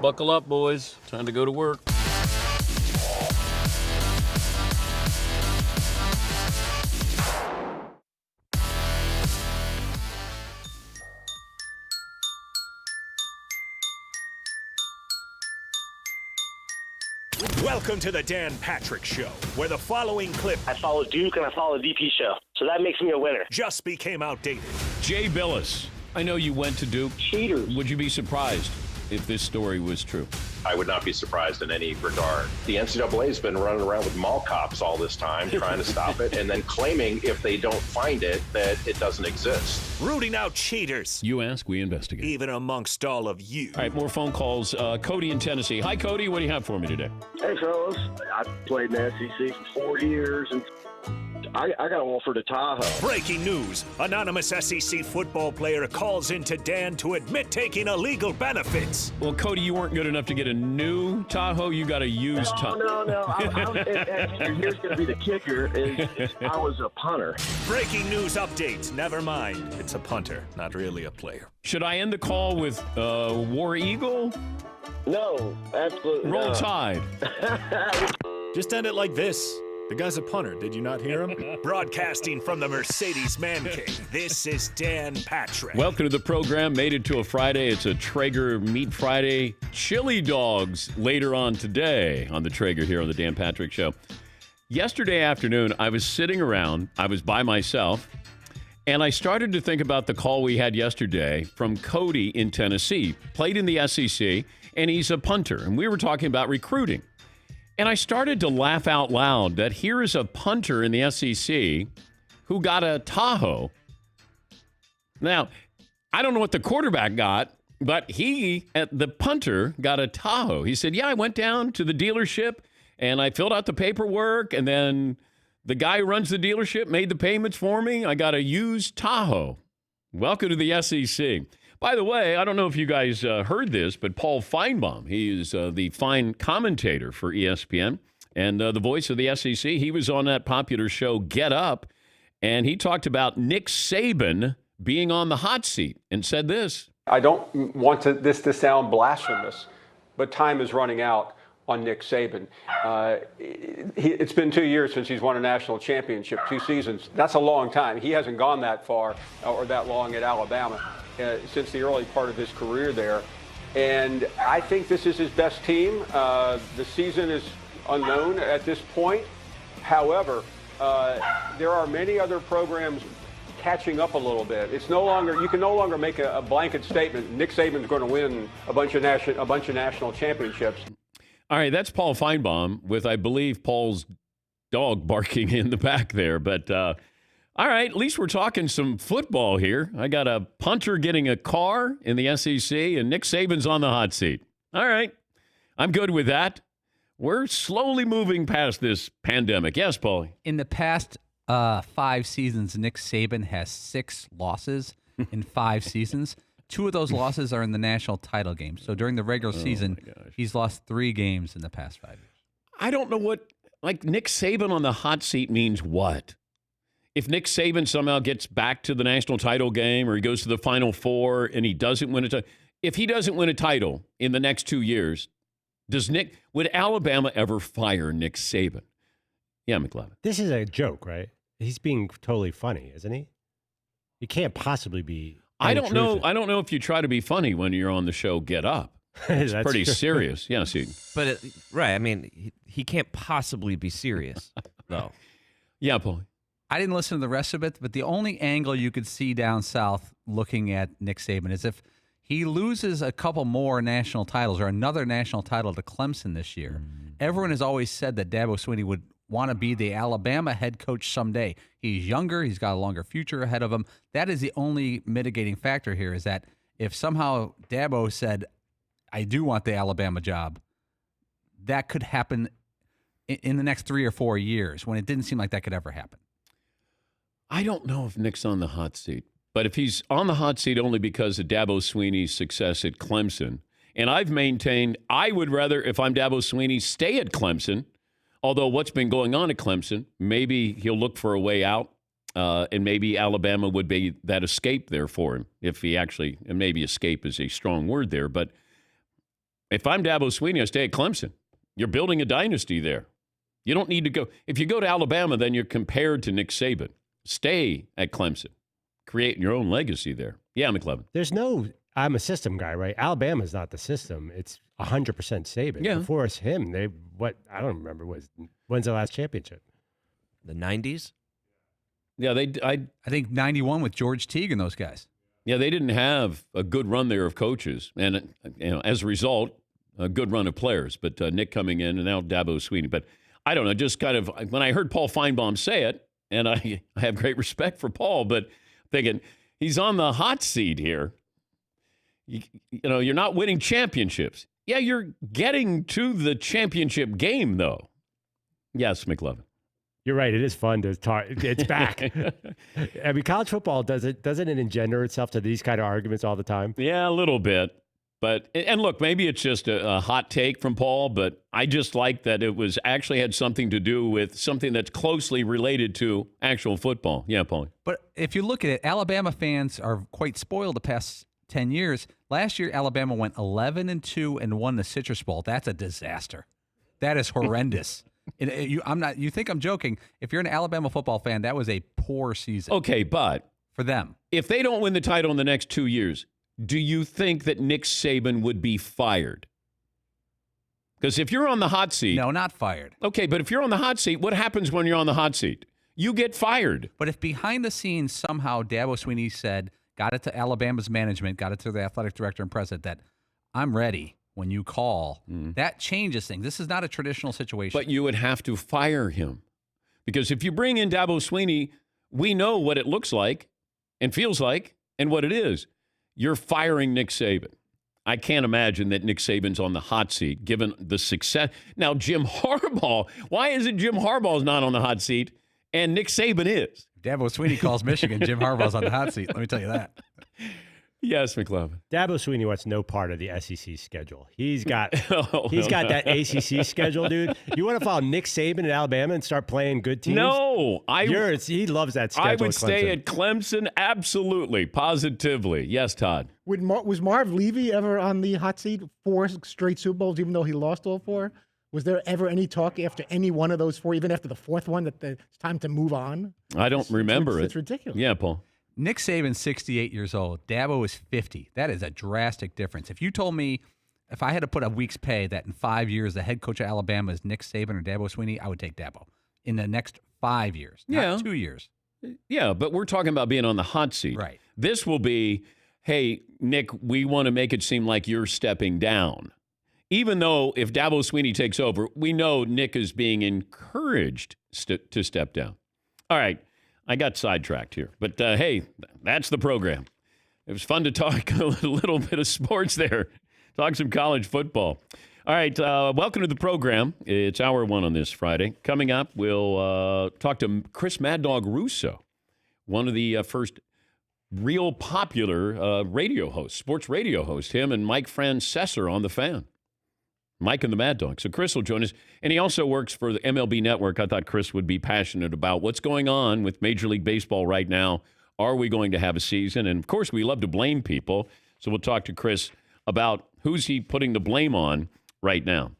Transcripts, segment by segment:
buckle up, boys. Time to go to work. Welcome to the Dan Patrick Show, where the following clip I follow Duke and I follow the DP show, so that makes me a winner. just became outdated. Jay Billis, I know you went to Duke. Cheaters. Would you be surprised if this story was true? I would not be surprised in any regard. The NCAA has been running around with mall cops all this time trying to stop it and then claiming if they don't find it that it doesn't exist. Rooting out cheaters, You ask, we investigate. even amongst all of you. All right, more phone calls. Cody in Tennessee. Hi, Cody. What do you have for me today? Hey, fellas. I played in the SEC for 4 years, and I got an offer to Tahoe. Breaking news. Anonymous SEC football player calls into Dan to admit taking illegal benefits. Well, Cody, you weren't good enough to get a new Tahoe. You got a used Tahoe. No. And here's going to be the kicker, is I was a punter. Breaking news update. Never mind. It's a punter, not really a player. Should I end the call with War Eagle? No, absolutely Roll not. Tide. Just end it like this. The guy's a punter. Did you not hear him? Broadcasting from the Mercedes Man Cave, this is Dan Patrick. Welcome to the program. Made it to a Friday. It's a Traeger Meat Friday. Chili dogs later on today on the Traeger here on the Dan Patrick Show. Yesterday afternoon, I was sitting around. I was by myself. And I started to think about the call we had yesterday from Cody in Tennessee. Played in the SEC, and he's a punter. And we were talking about recruiting. And I started to laugh out loud that here is a punter in the SEC who got a Tahoe. Now, I don't know what the quarterback got, but the punter, got a Tahoe. He said, yeah, I went down to the dealership and I filled out the paperwork, and then the guy who runs the dealership made the payments for me. I got a used Tahoe. Welcome to the SEC. By the way, I don't know if you guys heard this, but Paul Feinbaum, he is the fine commentator for ESPN and the voice of the SEC. He was on that popular show Get Up, and he talked about Nick Saban being on the hot seat and said this. I don't want this to sound blasphemous, but time is running out on Nick Saban. It's been 2 years since he's won a national championship, 2 seasons. That's a long time. He hasn't gone that far or that long at Alabama since the early part of his career there. And I think this is his best team. The season is unknown at this point. However, there are many other programs catching up a little bit. It's no longer, you can no longer make a blanket statement, Nick Saban's going to win a bunch of national championships. All right, that's Paul Feinbaum with, I believe, Paul's dog barking in the back there. But, all right, at least we're talking some football here. I got a punter getting a car in the SEC, and Nick Saban's on the hot seat. All right, I'm good with that. We're slowly moving past this pandemic. Yes, Paulie? In the past 5 seasons, Nick Saban has 6 losses in 5 seasons. 2 of those losses are in the national title game. So during the regular season, he's lost 3 games in the past 5 years. I don't know what, like, Nick Saban on the hot seat means what? If Nick Saban somehow gets back to the national title game or he goes to the Final Four and he doesn't win a title, if he doesn't win a title in the next 2 years, would Alabama ever fire Nick Saban? Yeah, McLevin. This is a joke, right? He's being totally funny, isn't he? He can't possibly be. I don't know if you try to be funny when you're on the show Get Up. It's pretty serious. Yes, But, right, I mean, he can't possibly be serious, though. Yeah, Paul. I didn't listen to the rest of it, but the only angle you could see down south looking at Nick Saban is if he loses a couple more national titles or another national title to Clemson this year. Everyone has always said that Dabo Swinney would want to be the Alabama head coach someday. He's younger. He's got a longer future ahead of him. That is the only mitigating factor here, is that if somehow Dabo said, I do want the Alabama job, that could happen in the next 3 or 4 years, when it didn't seem like that could ever happen. I don't know if Nick's on the hot seat, but if he's on the hot seat only because of Dabo Swinney's success at Clemson, and I've maintained I would rather, if I'm Dabo Swinney, stay at Clemson. Although what's been going on at Clemson, maybe he'll look for a way out, and maybe Alabama would be that escape there for him if he actually, and maybe escape is a strong word there, but If I'm Dabo Swinney, I stay at Clemson. You're building a dynasty there. You don't need to go. If you go to Alabama, then you're compared to Nick Saban. Stay at Clemson. Create your own legacy there. Yeah, McLevin. I'm a system guy, right? Alabama's not the system. It's 100% Saban. Yeah. Before it's him, I don't remember, when's the last championship? The 90s? Yeah, I think 91 with George Teague and those guys. Yeah, they didn't have a good run there of coaches, and as a result, a good run of players. But Nick coming in, and now Dabo Swinney. But I don't know, just kind of when I heard Paul Feinbaum say it, and I have great respect for Paul, but thinking he's on the hot seat here. You're not winning championships. Yeah, you're getting to the championship game, though. Yes, McLevin. You're right. It is fun to talk. It's back. I mean, college football doesn't it engender itself to these kind of arguments all the time? Yeah, a little bit. But and look, maybe it's just a hot take from Paul, but I just like that it was actually had something to do with something that's closely related to actual football. Yeah, Paul. But if you look at it, Alabama fans are quite spoiled the past 10 years. Last year, Alabama went 11-2 and won the Citrus Bowl. That's a disaster. That is horrendous. You think I'm joking? If you're an Alabama football fan, that was a poor season. Okay, but for them, if they don't win the title in the next 2 years, do you think that Nick Saban would be fired? Because if you're on the hot seat, no, not fired. Okay, but if you're on the hot seat, what happens when you're on the hot seat? You get fired. But if behind the scenes somehow Dabo Swinney said, got it to Alabama's management, got it to the athletic director and president that I'm ready when you call, that changes things. This is not a traditional situation. But you would have to fire him. Because if you bring in Dabo Swinney, we know what it looks like and feels like and what it is. You're firing Nick Saban. I can't imagine that Nick Saban's on the hot seat given the success. Now, Jim Harbaugh, why is it Jim Harbaugh's not on the hot seat and Nick Saban is? Dabo Swinney calls Michigan. Jim Harbaugh's on the hot seat. Let me tell you that. Yes, McLevin. Dabo Swinney wants no part of the SEC schedule. He's got that ACC schedule, dude. You want to follow Nick Saban at Alabama and start playing good teams? No, he loves that schedule. I would stay at Clemson, absolutely, positively. Yes, Todd. Was Marv Levy ever on the hot seat 4 straight Super Bowls, even though he lost all 4? Was there ever any talk after any one of those 4, even after the 4th one, that it's time to move on? I don't remember it. It's ridiculous. Yeah, Paul. Nick Saban's 68 years old. Dabo is 50. That is a drastic difference. If you told me, if I had to put a week's pay that in 5 years the head coach of Alabama is Nick Saban or Dabo Swinney, I would take Dabo in the next 5 years, not 2 years. Yeah, but we're talking about being on the hot seat. Right. This will be, hey, Nick, we want to make it seem like you're stepping down. Even though if Dabo Swinney takes over, we know Nick is being encouraged to step down. All right. I got sidetracked here, but hey, that's the program. It was fun to talk a little bit of sports there, talk some college football. All right, welcome to the program. It's hour 1 on this Friday. Coming up, we'll talk to Chris Mad Dog Russo, one of the first real popular radio hosts, sports radio hosts, him and Mike Francesa on The Fan. Mike and the Mad Dog. So Chris will join us. And he also works for the MLB Network. I thought Chris would be passionate about what's going on with Major League Baseball right now. Are we going to have a season? And, of course, we love to blame people. So we'll talk to Chris about who's he putting the blame on right now.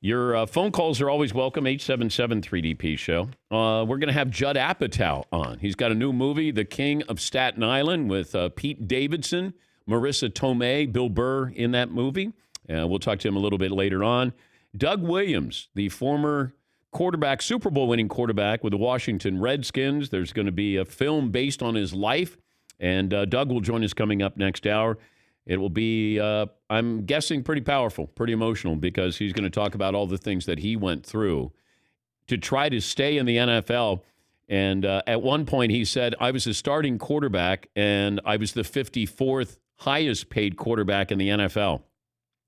Your phone calls are always welcome, 877-3DP-SHOW. We're going to have Judd Apatow on. He's got a new movie, The King of Staten Island, with Pete Davidson, Marissa Tomei, Bill Burr in that movie. We'll talk to him a little bit later on. Doug Williams, the former quarterback, Super Bowl winning quarterback with the Washington Redskins. There's going to be a film based on his life, and Doug will join us coming up next hour. It will be, I'm guessing, pretty powerful, pretty emotional, because he's going to talk about all the things that he went through to try to stay in the NFL. And at one point he said, I was a starting quarterback, and I was the 54th highest paid quarterback in the NFL.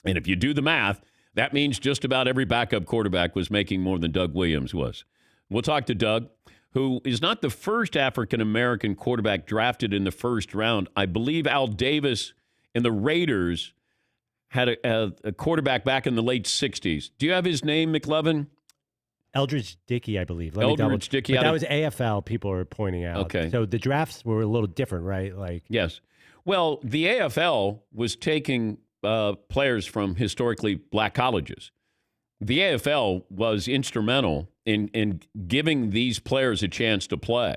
And if you do the math, that means just about every backup quarterback was making more than Doug Williams was. We'll talk to Doug, who is not the first African-American quarterback drafted in the first round. I believe Al Davis and the Raiders had a quarterback back in the late 60s. Do you have his name, McLevin? Eldridge Dickey, I believe. Eldridge Dickey. But that was AFL, people are pointing out. Okay. So the drafts were a little different, right? Yes. Well, the AFL was taking players from historically black colleges. The AFL was instrumental in giving these players a chance to play.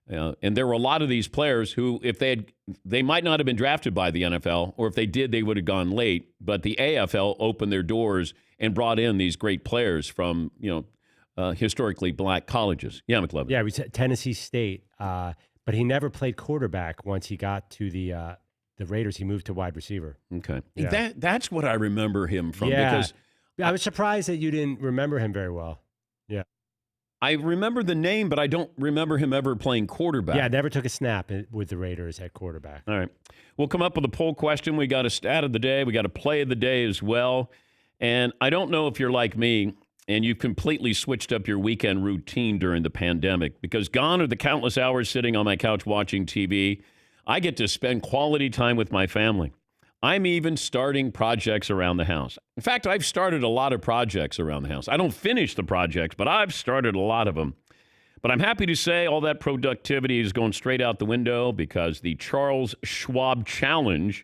And there were a lot of these players who, if they might not have been drafted by the NFL, or if they did, they would have gone late. But the AFL opened their doors and brought in these great players from, historically black colleges. Yeah, McLovin. Yeah, we said Tennessee State, but he never played quarterback once he got to the Raiders. He moved to wide receiver. Okay. Yeah. That's what I remember him from. Yeah. Because I was surprised that you didn't remember him very well. Yeah. I remember the name, but I don't remember him ever playing quarterback. Yeah, never took a snap with the Raiders at quarterback. All right. We'll come up with a poll question. We got a stat of the day. We got a play of the day as well. And I don't know if you're like me and you've completely switched up your weekend routine during the pandemic, because gone are the countless hours sitting on my couch watching TV. I get to spend quality time with my family. I'm even starting projects around the house. In fact, I've started a lot of projects around the house. I don't finish the projects, but I've started a lot of them. But I'm happy to say all that productivity is going straight out the window because the Charles Schwab Challenge,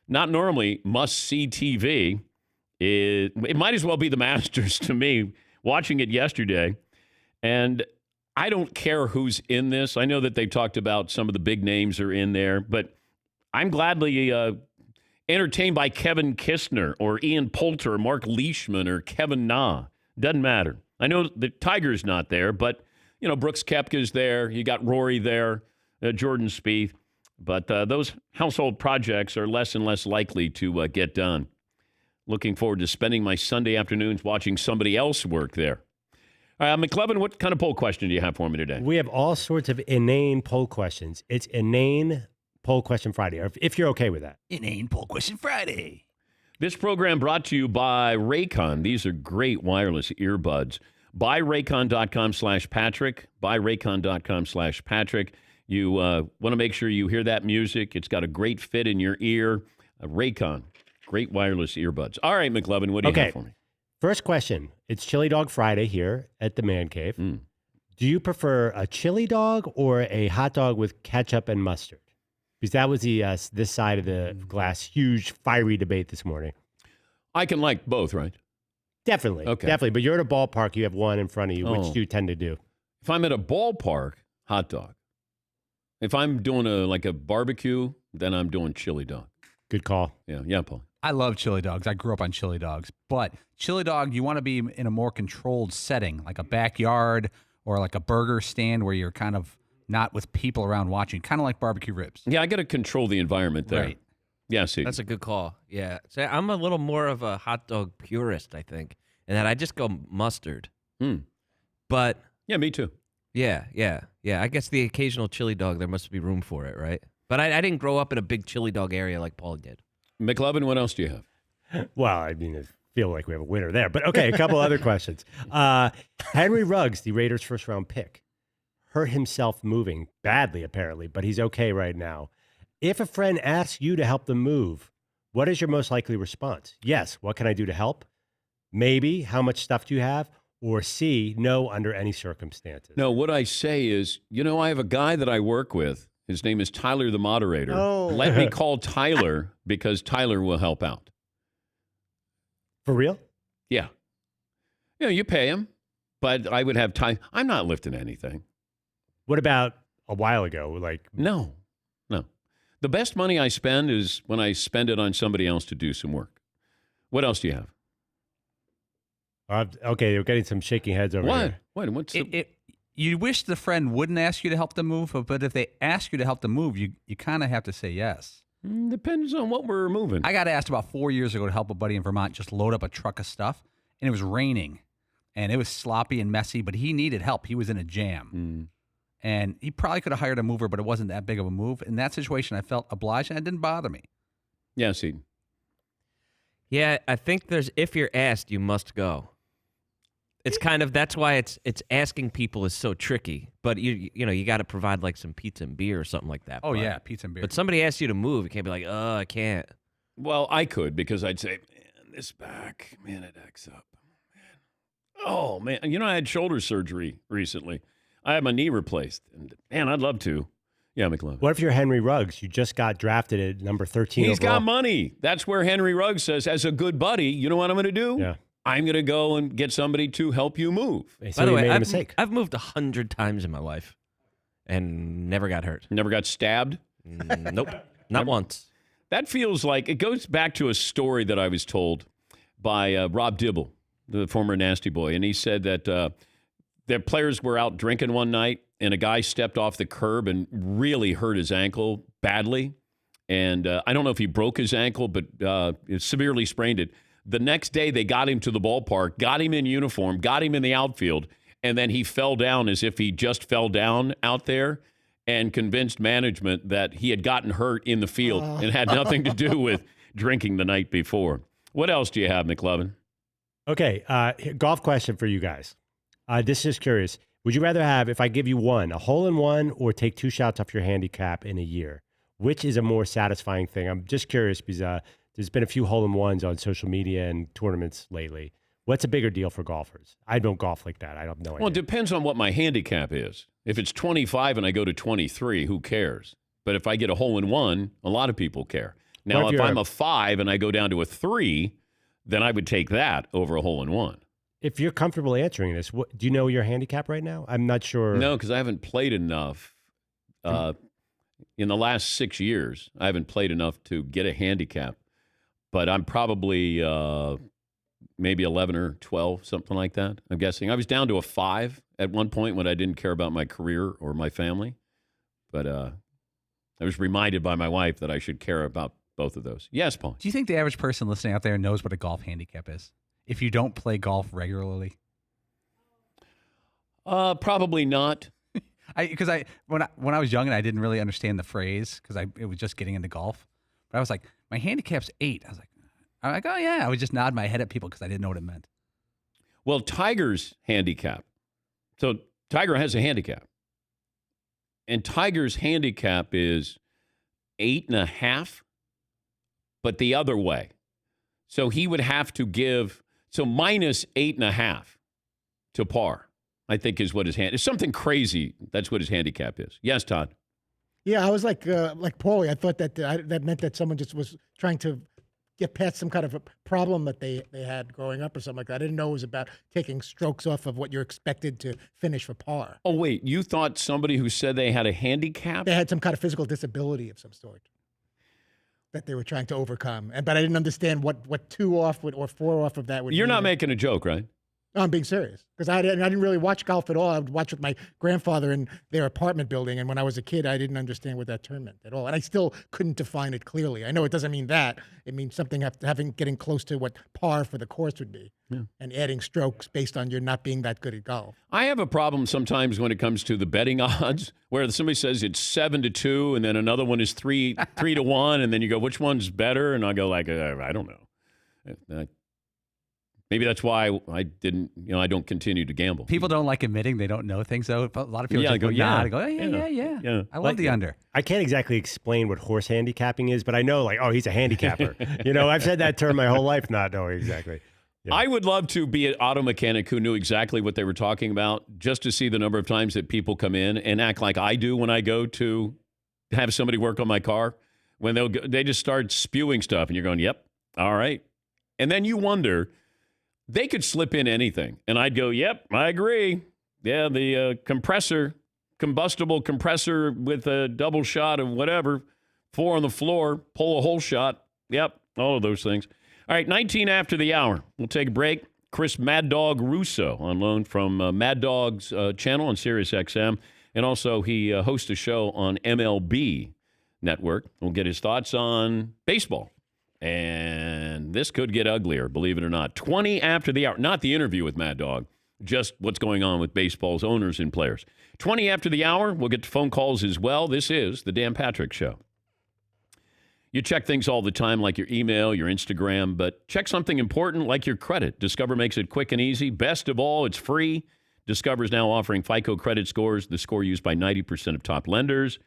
not normally must-see TV, it might as well be the Masters to me, watching it yesterday. And I don't care who's in this. I know that they've talked about some of the big names are in there, but I'm gladly entertained by Kevin Kistner or Ian Poulter or Mark Leishman or Kevin Na. Doesn't matter. I know the Tiger's not there, but, Brooks Koepka's there. You got Rory there, Jordan Spieth. But those household projects are less and less likely to get done. Looking forward to spending my Sunday afternoons watching somebody else work there. McLevin, what kind of poll question do you have for me today? We have all sorts of inane poll questions. It's Inane Poll Question Friday, or if you're okay with that. Inane Poll Question Friday. This program brought to you by Raycon. These are great wireless earbuds. BuyRaycon.com/Patrick. BuyRaycon.com/Patrick. You want to make sure you hear that music. It's got a great fit in your ear. Raycon, great wireless earbuds. All right, McLevin, what do you have for me? First question. It's Chili Dog Friday here at the Man Cave. Do you prefer a chili dog or a hot dog with ketchup and mustard? Because that was the this side of the glass huge fiery debate this morning. I can like both, right? Definitely. Okay. Definitely. But you're at a ballpark, you have one in front of you. Which do you tend to do? If I'm at a ballpark, hot dog. If I'm doing a barbecue, then I'm doing chili dog. Good call. Yeah, Paul. I love chili dogs. I grew up on chili dogs. But chili dog, you want to be in a more controlled setting, like a backyard or like a burger stand where you're kind of not with people around watching, kind of like barbecue ribs. Yeah, I got to control the environment there. Right. Yeah, see. That's a good call. Yeah. So I'm a little more of a hot dog purist, I think, and that I just go mustard. But yeah, me too. Yeah. I guess the occasional chili dog, there must be room for it, right? But I didn't grow up in a big chili dog area like Paul did. McLevin, what else do you have? Well, I mean, I feel like we have a winner there. But okay, a couple other questions. Henry Ruggs, the Raiders' first-round pick, hurt himself moving badly, apparently, but he's okay right now. If a friend asks you to help them move, what is your most likely response? Yes, what can I do to help? Maybe, how much stuff do you have? Or C, no, under any circumstances. No, what I say is, I have a guy that I work with. His name is Tyler, the moderator. Oh. Let me call Tyler because Tyler will help out. For real? Yeah. You pay him, but I would have time. I'm not lifting anything. What about a while ago? No. The best money I spend is when I spend it on somebody else to do some work. What else do you have? Okay, you're getting some shaking heads over here. What? What's you wish the friend wouldn't ask you to help them move, but if they ask you to help them move, you kind of have to say yes. Depends on what we're moving. I got asked about 4 years ago to help a buddy in Vermont just load up a truck of stuff, and it was raining, and it was sloppy and messy, but he needed help. He was in a jam. And he probably could have hired a mover, but it wasn't that big of a move. In that situation, I felt obliged, and it didn't bother me. Yeah, see. Yeah, I think if you're asked, you must go. It's that's why it's asking people is so tricky. But you got to provide like some pizza and beer or something like that. Oh, yeah, pizza and beer. But somebody asks you to move, you can't be like, I can't. Well, I could because I'd say, man, this back, man, it acts up. Man. Oh, man. I had shoulder surgery recently. I had my knee replaced. And, man, I'd love to. Yeah, McLovin. What if you're Henry Ruggs? You just got drafted at number 13 He's overall. got money. That's where Henry Ruggs says, as a good buddy, you know what I'm going to do? Yeah. I'm going to go and get somebody to help you move. So By the you way, made a mistake. I've moved 100 times in my life and never got hurt. Never got stabbed? Nope, not once. That feels like, it goes back to a story that I was told by Rob Dibble, the former Nasty Boy. And he said that their players were out drinking one night, and a guy stepped off the curb and really hurt his ankle badly. And I don't know if he broke his ankle, but severely sprained it. The next day, they got him to the ballpark, got him in uniform, got him in the outfield, and then he fell down as if he just fell down out there and convinced management that he had gotten hurt in the field and had nothing to do with drinking the night before. What else do you have, McLovin? Okay, golf question for you guys. This is curious. Would you rather have, if I give you one, a hole-in-one or take 2 shots off your handicap in a year? Which is a more satisfying thing? I'm just curious because there's been a few hole-in-ones on social media and tournaments lately. What's a bigger deal for golfers? I don't golf like that. I have no idea. Well, it depends on what my handicap is. If it's 25 and I go to 23, who cares? But if I get a hole-in-one, a lot of people care. Now, if I'm a 5 and I go down to a 3, then I would take that over a hole-in-one. If you're comfortable answering this, do you know your handicap right now? I'm not sure. No, because I haven't played enough. In the last 6 years, I haven't played enough to get a handicap. But I'm probably maybe 11 or 12, something like that, I'm guessing. I was down to a 5 at one point when I didn't care about my career or my family. But I was reminded by my wife that I should care about both of those. Yes, Paul. Do you think the average person listening out there knows what a golf handicap is? If you don't play golf regularly? Probably not. Because when I was young and I didn't really understand the phrase because it was just getting into golf. But I was like, my handicap's 8. I'm like, oh yeah. I would just nod my head at people because I didn't know what it meant. Well, Tiger's handicap. So Tiger has a handicap. And Tiger's handicap is 8.5, but the other way. So he would have to give, so minus 8.5 to par, I think is what his it's something crazy. That's what his handicap is. Yes, Todd. Yeah, I was like Paulie. I thought that that meant that someone just was trying to get past some kind of a problem that they had growing up or something like that. I didn't know it was about taking strokes off of what you're expected to finish for par. Oh, wait. You thought somebody who said they had a handicap? They had some kind of physical disability of some sort that they were trying to overcome. But I didn't understand what 2 off or 4 off of that would You're mean. not making a joke, right? No, I'm being serious because I didn't really watch golf at all. I would watch with my grandfather in their apartment building, and when I was a kid, I didn't understand what that term meant at all, and I still couldn't define it clearly. I know it doesn't mean that; it means something getting close to what par for the course would be, and adding strokes based on your not being that good at golf. I have a problem sometimes when it comes to the betting odds, where somebody says it's 7-2, and then another one is 3-1, and then you go, which one's better? And I go like, I don't know. Maybe that's why I didn't, I don't continue to gamble. People don't like admitting they don't know things, though. A lot of people just go, yeah. nod, and go, yeah. I love the under. I can't exactly explain what horse handicapping is, but I know, he's a handicapper. I've said that term my whole life, not knowing exactly. Yeah. I would love to be an auto mechanic who knew exactly what they were talking about, just to see the number of times that people come in and act like I do when I go to have somebody work on my car. When they just start spewing stuff, and you're going, yep, all right. And then you wonder, they could slip in anything, and I'd go, yep, I agree. Yeah, the combustible compressor with a double shot of whatever, 4 on the floor, pull a hole shot. Yep, all of those things. All right, 19 after the hour. We'll take a break. Chris Mad Dog Russo on loan from Mad Dog's channel on Sirius XM, and also he hosts a show on MLB Network. We'll get his thoughts on baseball. And this could get uglier, believe it or not. 20 after the hour. Not the interview with Mad Dog, just what's going on with baseball's owners and players. 20 after the hour. We'll get to phone calls as well. This is the Dan Patrick Show. You check things all the time, like your email, your Instagram, but check something important like your credit. Discover makes it quick and easy. Best of all, it's free. Discover is now offering FICO credit scores, the score used by 90% of top lenders.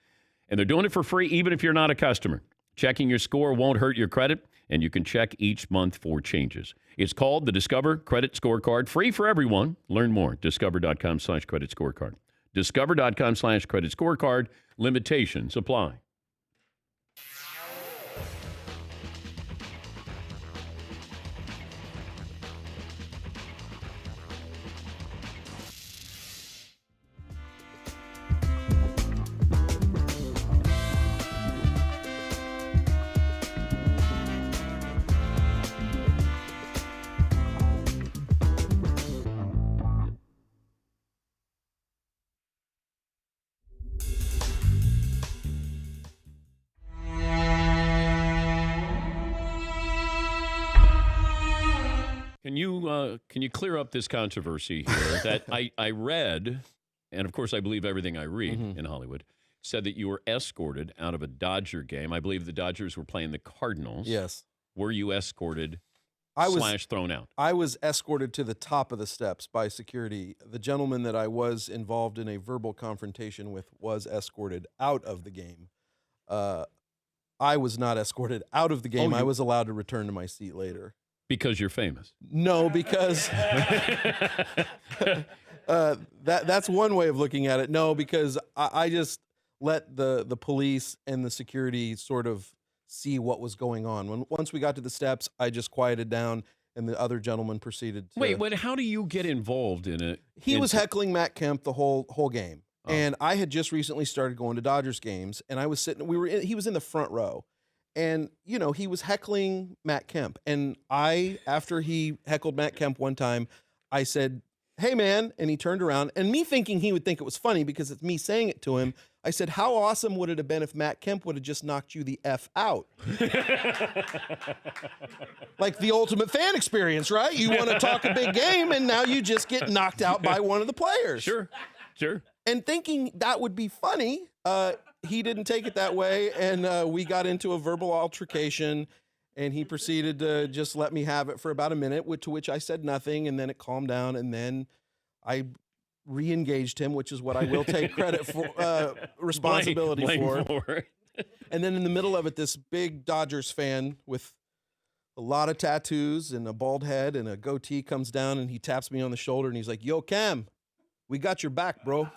And they're doing it for free even if you're not a customer. Checking your score won't hurt your credit, and you can check each month for changes. It's called the Discover Credit Scorecard, free for everyone. Learn more, discover.com/credit scorecard. Discover.com/credit scorecard. Limitations apply. Can you clear up this controversy here that I read, and of course I believe everything I read in Hollywood, said that you were escorted out of a Dodger game. I believe the Dodgers were playing the Cardinals. Yes. Were you escorted / thrown out? I was escorted to the top of the steps by security. The gentleman that I was involved in a verbal confrontation with was escorted out of the game. I was not escorted out of the game. I was allowed to return to my seat later. Because you're famous? No, because that's one way of looking at it. No, because I just let the police and the security sort of see what was going on. Once we got to the steps, I just quieted down, and the other gentleman proceeded to... Wait, how do you get involved in it? He was heckling Matt Kemp the whole game. Oh. And I had just recently started going to Dodgers games, and I was sitting... he was in the front row. And, he was heckling Matt Kemp. And after he heckled Matt Kemp one time, I said, "Hey, man." And he turned around. And me thinking he would think it was funny because it's me saying it to him, I said, "How awesome would it have been if Matt Kemp would have just knocked you the F out?" Like the ultimate fan experience, right? You want to talk a big game, and now you just get knocked out by one of the players. Sure. And thinking that would be funny, he didn't take it that way, and we got into a verbal altercation, and he proceeded to just let me have it for about a minute, to which I said nothing, and then it calmed down, and then I re-engaged him, which is what I will take credit for, responsibility for. And then in the middle of it, this big Dodgers fan with a lot of tattoos and a bald head and a goatee comes down, and he taps me on the shoulder, and he's like, "Yo, Cam, we got your back, bro."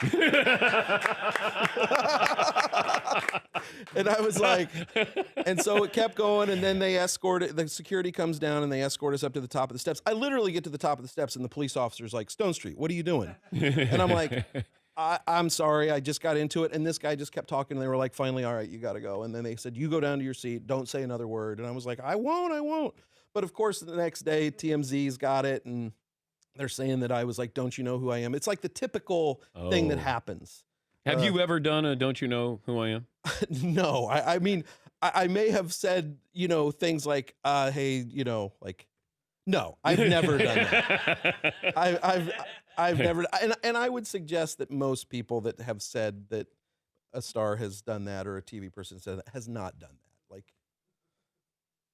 And I was like, and so it kept going, and then the security comes down, and they escort us up to the top of the steps. I literally get to the top of the steps, and the police officer's like, "Stonestreet, what are you doing?" And I'm like, I'm sorry, I just got into it. And this guy just kept talking, and they were like, "Finally, all right, you got to go." And then they said, "You go down to your seat, don't say another word." And I was like, I won't. But of course, the next day, TMZ's got it, and they're saying that I was like, "Don't you know who I am?" It's like the typical thing that happens. Have you ever done a "Don't you know who I am"? No, I mean, I may have said, things like, "Hey, like," no, I've never done that. I've never, and I would suggest that most people that have said that a star has done that or a TV person said that has not done that. Like,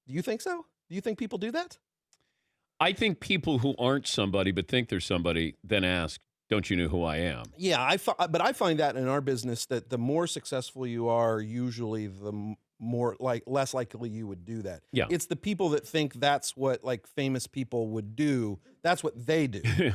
do you think so? Do you think people do that? I think people who aren't somebody but think they're somebody then ask, "Don't you know who I am?" Yeah, but I find that in our business that the more successful you are, usually the less likely you would do that. Yeah. It's the people that think that's what like famous people would do. That's what they do.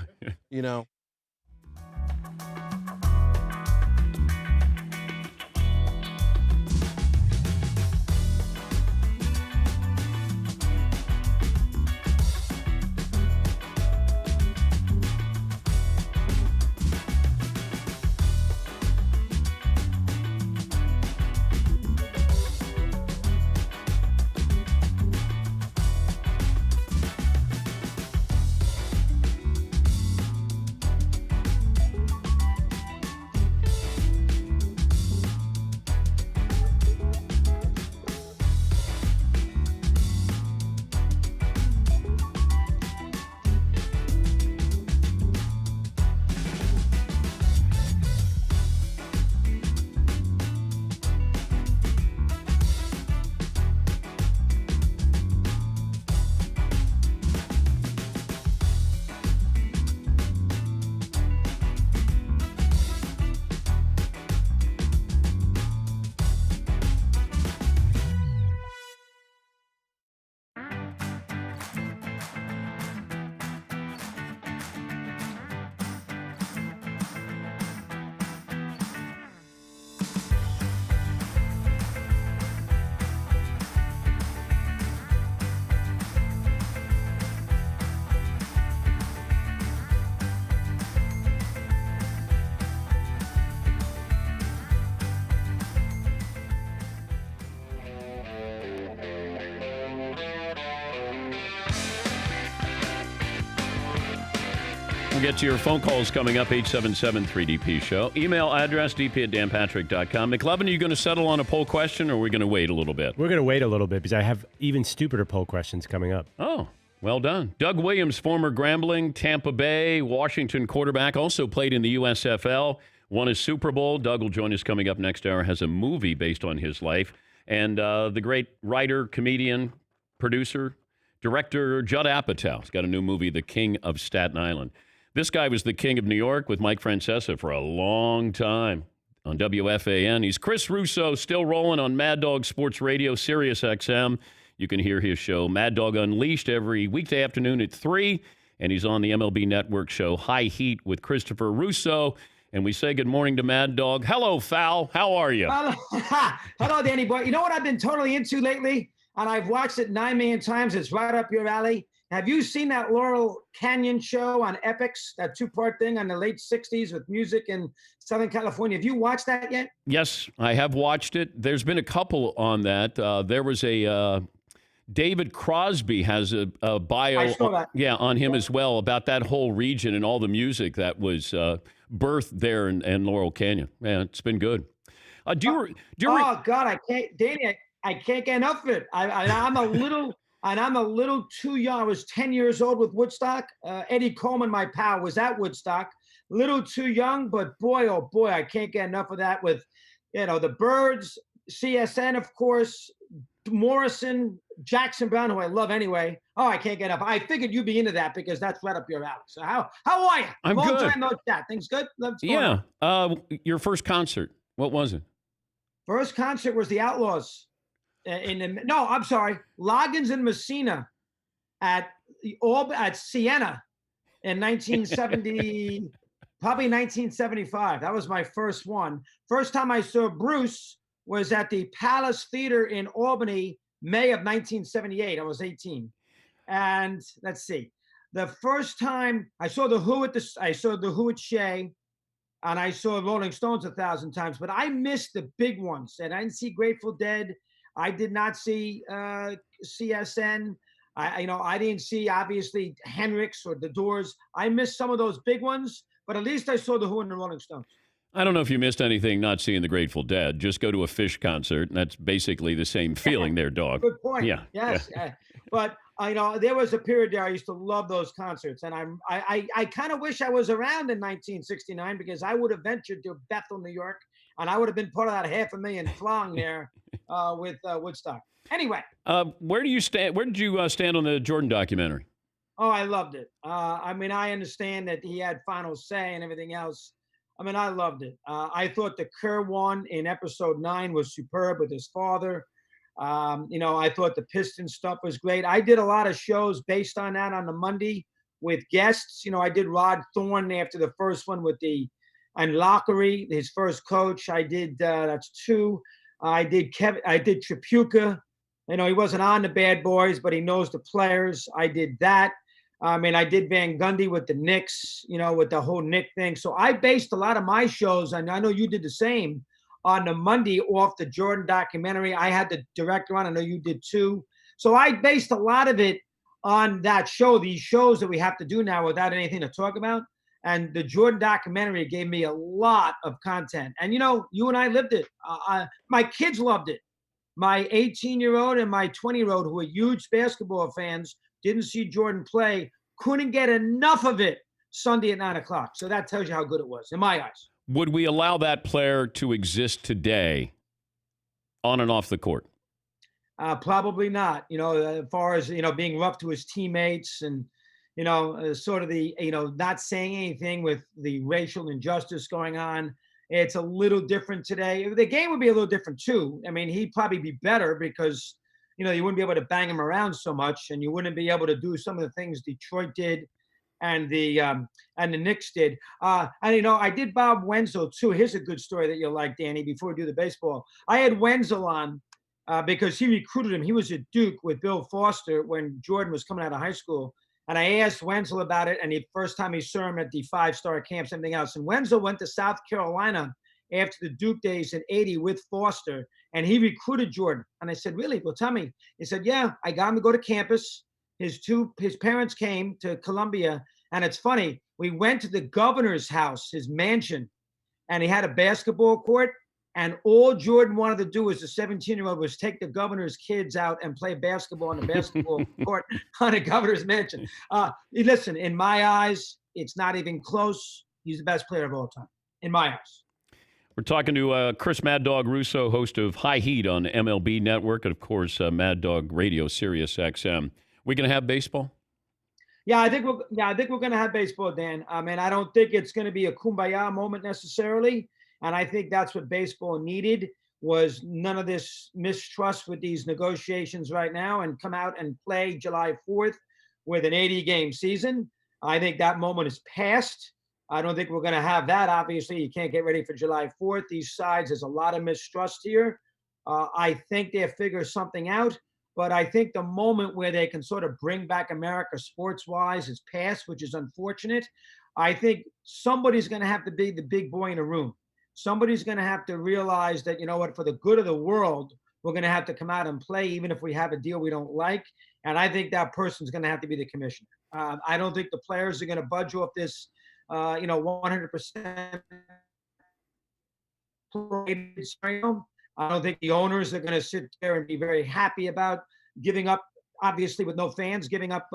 We'll get to your phone calls coming up, 877-3DP Show. Email address, dp@danpatrick.com. McLovin, are you going to settle on a poll question, or are we going to wait a little bit? We're going to wait a little bit because I have even stupider poll questions coming up. Oh, well done. Doug Williams, former Grambling, Tampa Bay, Washington quarterback, also played in the USFL, won a Super Bowl. Doug will join us coming up next hour, has a movie based on his life. And the great writer, comedian, producer, director Judd Apatow has got a new movie, The King of Staten Island. This guy was the king of New York with Mike Francesa for a long time on WFAN. He's Chris Russo, still rolling on Mad Dog Sports Radio, Sirius XM. You can hear his show, Mad Dog Unleashed, every weekday afternoon at 3. And he's on the MLB Network show, High Heat, with Christopher Russo. And we say good morning to Mad Dog. Hello, Fal. How are you? Hello, Danny boy. You know what I've been totally into lately? And I've watched it 9 million times. It's right up your alley. Have you seen that Laurel Canyon show on Epix, that two-part thing on the late 60s with music in Southern California? Have you watched that yet? Yes, I have watched it. There's been a couple on that. There was a David Crosby has a bio I saw that. on him as well about that whole region and all the music that was birthed there in Laurel Canyon. Man, it's been good. God, I can't, Danny, I can't get enough of it. I'm a little too young. I was 10 years old with Woodstock. Eddie Coleman, my pal, was at Woodstock. Little too young, but boy, oh boy, I can't get enough of that with, the Byrds, CSN, of course, Morrison, Jackson Brown, who I love anyway. Oh, I can't get enough. I figured you'd be into that because that's right up your alley. So how are you? I'm Long good. time no chat. Things good? Yeah. Your first concert, what was it? First concert was the Outlaws. I'm sorry, Loggins and Messina at Siena in 1970, probably 1975. That was my first one. First time I saw Bruce was at the Palace Theater in Albany, May of 1978. I was 18. And let's see, the first time I saw the Who at Shea, and I saw Rolling Stones 1,000 times, but I missed the big ones. And I didn't see Grateful Dead. I did not see CSN. I didn't see, obviously, Hendrix or The Doors. I missed some of those big ones, but at least I saw the Who and the Rolling Stones. I don't know if you missed anything not seeing the Grateful Dead. Just go to a Fish concert, and that's basically the same feeling there, dog. Good point. Yeah. Yes. Yeah. But there was a period there I used to love those concerts, and I kind of wish I was around in 1969 because I would have ventured to Bethel, New York, and I would have been part of that 500,000 throng there with Woodstock. Anyway, where do you stand? Where did you stand on the Jordan documentary? Oh, I loved it. I understand that he had final say and everything else. I loved it. I thought the Kerr one in episode 9 was superb with his father. I thought the Pistons stuff was great. I did a lot of shows based on that on the Monday with guests. I did Rod Thorne after the first one with and Lockery, his first coach. I did, that's 2. I did Tripucka. He wasn't on the Bad Boys, but he knows the players. I did that. I did Van Gundy with the Knicks, with the whole Nick thing. So I based a lot of my shows, and I know you did the same, on the Monday off the Jordan documentary. I had the director on. I know you did too. So I based a lot of it on that show, these shows that we have to do now without anything to talk about. And the Jordan documentary gave me a lot of content. And, you and I lived it. My kids loved it. My 18-year-old and my 20-year-old, who are huge basketball fans, didn't see Jordan play, couldn't get enough of it Sunday at 9:00. So that tells you how good it was, in my eyes. Would we allow that player to exist today on and off the court? Probably not. As far as, being rough to his teammates and, sort of the, not saying anything with the racial injustice going on. It's a little different today. The game would be a little different too. He'd probably be better because, you wouldn't be able to bang him around so much, and you wouldn't be able to do some of the things Detroit did and the Knicks did. I did Bob Wenzel too. Here's a good story that you'll like, Danny, before we do the baseball. I had Wenzel on because he recruited him. He was at Duke with Bill Foster when Jordan was coming out of high school. And I asked Wenzel about it, and the first time he saw him at the 5-star camps, everything else. And Wenzel went to South Carolina after the Duke days in '80 with Foster, and he recruited Jordan. And I said, really? Well, tell me. He said, yeah, I got him to go to campus. His parents came to Columbia, and it's funny. We went to the governor's house, his mansion, and he had a basketball court. And all Jordan wanted to do as a 17-year-old was take the governor's kids out and play basketball on the basketball court on the governor's mansion. Listen, in my eyes, it's not even close. He's the best player of all time, in my eyes. We're talking to Chris Mad Dog Russo, host of High Heat on MLB Network, and of course, Mad Dog Radio, Sirius XM. We gonna have baseball? Yeah, I think we're gonna have baseball, Dan. I mean, I don't think it's gonna be a kumbaya moment necessarily. And I think that's what baseball needed, was none of this mistrust with these negotiations right now, and come out and play July 4th with an 80-game season. I think that moment is past. I don't think we're going to have that. Obviously, you can't get ready for July 4th. These sides, there's a lot of mistrust here. I think they'll figure something out, but I think the moment where they can sort of bring back America sports-wise is past, which is unfortunate. I think somebody's going to have to be the big boy in the room. Somebody's going to have to realize that, you know what, for the good of the world, we're going to have to come out and play, even if we have a deal we don't like. And I think that person's going to have to be the commissioner. I don't think the players are going to budge off this, 100%. I don't think the owners are going to sit there and be very happy about giving up, obviously with no fans, giving up,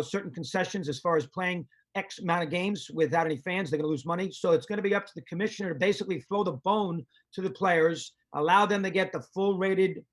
certain concessions as far as playing X amount of games without any fans. They're going to lose money. So it's going to be up to the commissioner to basically throw the bone to the players, allow them to get the full rated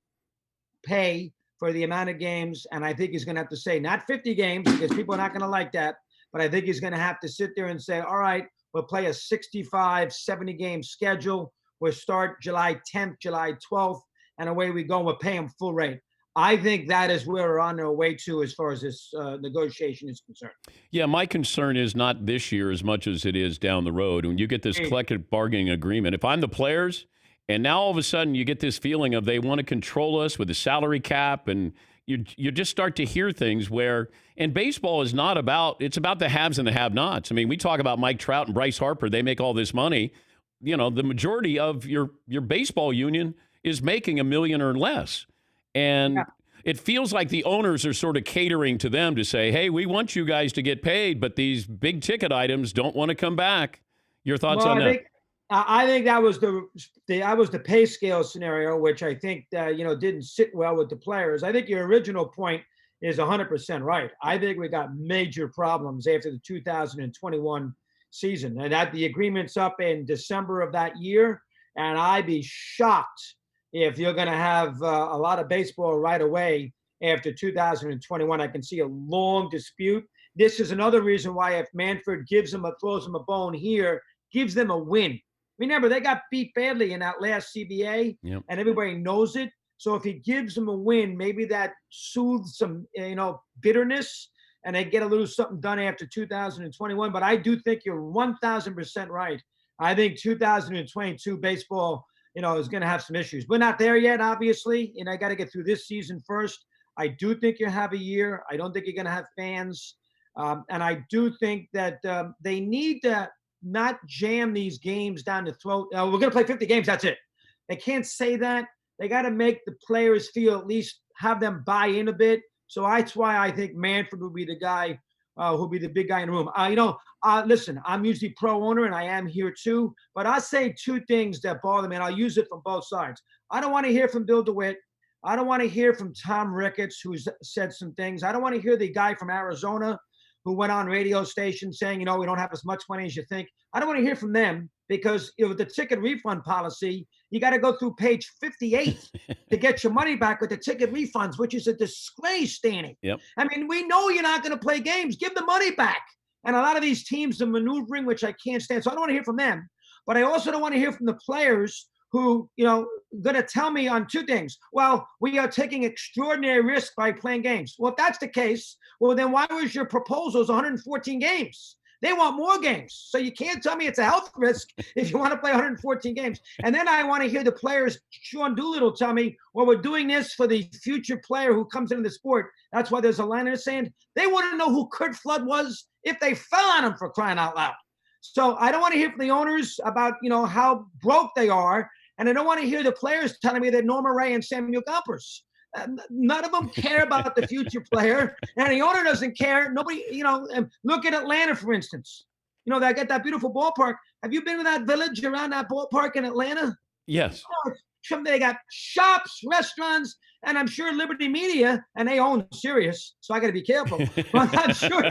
pay for the amount of games. And I think he's going to have to say, not 50 games, because people are not going to like that. But I think he's going to have to sit there and say, all right, we'll play a 65, 70 game schedule. We'll start July 10th, July 12th, and away we go. We'll pay them full rate. I think that is where we're on our way to as far as this negotiation is concerned. Yeah, my concern is not this year as much as it is down the road. When you get this collective bargaining agreement, if I'm the players, and now all of a sudden you get this feeling of they want to control us with the salary cap, and you just start to hear things where, and baseball is not about, it's about the haves and the have-nots. I mean, we talk about Mike Trout and Bryce Harper. They make all this money. You know, the majority of your baseball union is making $1 million or less. And it feels like the owners are sort of catering to them to say, hey, we want you guys to get paid, but these big ticket items don't want to come back. Your thoughts on that? I think that was the pay scale scenario, which I think didn't sit well with the players. I think your original point is 100% right. I think we got major problems after the 2021 season, and that the agreement's up in December of that year, and I'd be shocked if you're going to have a lot of baseball right away after 2021. I can see a long dispute. This is another reason why if Manfred throws them a bone here, gives them a win. Remember, they got beat badly in that last CBA, and everybody knows it. So if he gives them a win, maybe that soothes some, bitterness, and they get a little something done after 2021. But I do think you're 1,000% right. I think 2022 baseball, is going to have some issues. We're not there yet, obviously. I got to get through this season first. I do think you have a year. I don't think you're going to have fans. And I do think that they need to not jam these games down the throat. We're going to play 50 games. That's it. They can't say that. They got to make the players feel, at least have them buy in a bit. So that's why I think Manfred will be the guy who'll be the big guy in the room. Listen, I'm usually pro owner, and I am here too. But I'll say two things that bother me, and I'll use it from both sides. I don't want to hear from Bill DeWitt. I don't want to hear from Tom Ricketts, who's said some things. I don't want to hear the guy from Arizona who went on radio station saying, we don't have as much money as you think. I don't want to hear from them, because with the ticket refund policy, you got to go through page 58 to get your money back with the ticket refunds, which is a disgrace, Danny. Yep. I mean, we know you're not going to play games. Give the money back. And a lot of these teams are maneuvering, which I can't stand. So I don't want to hear from them. But I also don't want to hear from the players who, going to tell me on two things. Well, we are taking extraordinary risk by playing games. Well, if that's the case, well, then why was your proposals 114 games? They want more games. So you can't tell me it's a health risk if you want to play 114 games. And then I want to hear the players, Sean Doolittle, tell me, well, we're doing this for the future player who comes into the sport. That's why there's a line in the sand. They want to know who Kurt Flood was if they fell on him, for crying out loud. So I don't want to hear from the owners about, how broke they are. And I don't want to hear the players telling me that Norma Ray and Samuel Gompers. None of them care about the future player, and the owner doesn't care. Nobody, look at Atlanta, for instance. You know, they got that beautiful ballpark. Have you been to that village around that ballpark in Atlanta? Yes. Oh, they got shops, restaurants, and I'm sure Liberty Media, and they own Sirius, so I got to be careful. But I'm sure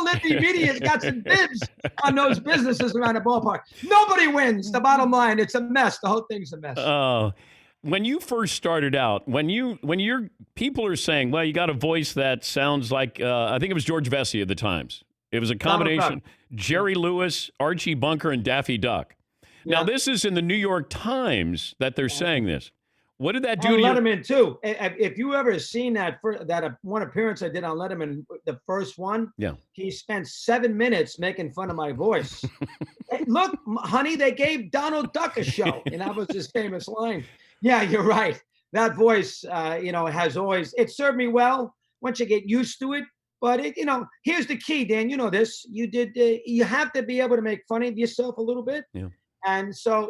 Liberty Media's got some bibs on those businesses around the ballpark. Nobody wins. The bottom line, it's a mess. The whole thing's a mess. Oh, when you first started out, when your people are saying, well, you got a voice that sounds like, I think it was George Vesey of the Times. It was a combination, Jerry Lewis, Archie Bunker, and Daffy Duck. Yeah. Now, this is in the New York Times that they're saying this. What did that do to you? Letterman, too. If you ever seen that one appearance I did on Letterman, the first one, he spent 7 minutes making fun of my voice. Hey, look, honey, they gave Donald Duck a show, and that was his famous line. Yeah, you're right. That voice, has always, it served me well once you get used to it. But here's the key, Dan. You know this. You have to be able to make fun of yourself a little bit. Yeah. And so,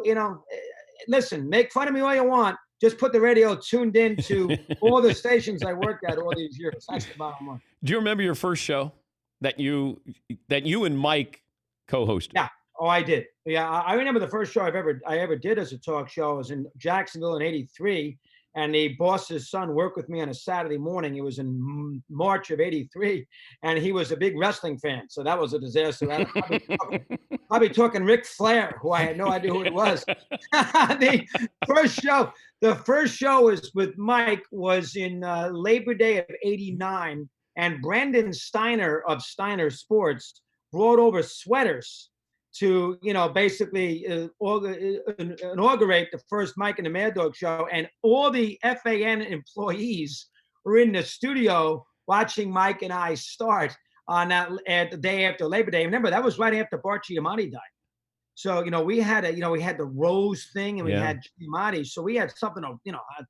listen, make fun of me all you want. Just put the radio tuned in to all the stations I worked at all these years. That's the bottom line. Do you remember your first show that you and Mike co-hosted? Yeah. Oh, I did. Yeah, I remember the first show I ever did as a talk show was in Jacksonville in '83. And the boss's son worked with me on a Saturday morning. It was in March of '83, and he was a big wrestling fan. So that was a disaster. I'll be talking Ric Flair, who I had no idea who it was. The first show was with Mike was in Labor Day of '89, and Brandon Steiner of Steiner Sports brought over sweaters to, basically inaugurate the first Mike and the Mad Dog show. And all the FAN employees were in the studio watching Mike and I start on at the day after Labor Day. Remember, that was right after Bart Giamatti died. So, we had the Rose thing, and we had Giamatti. So we had something, a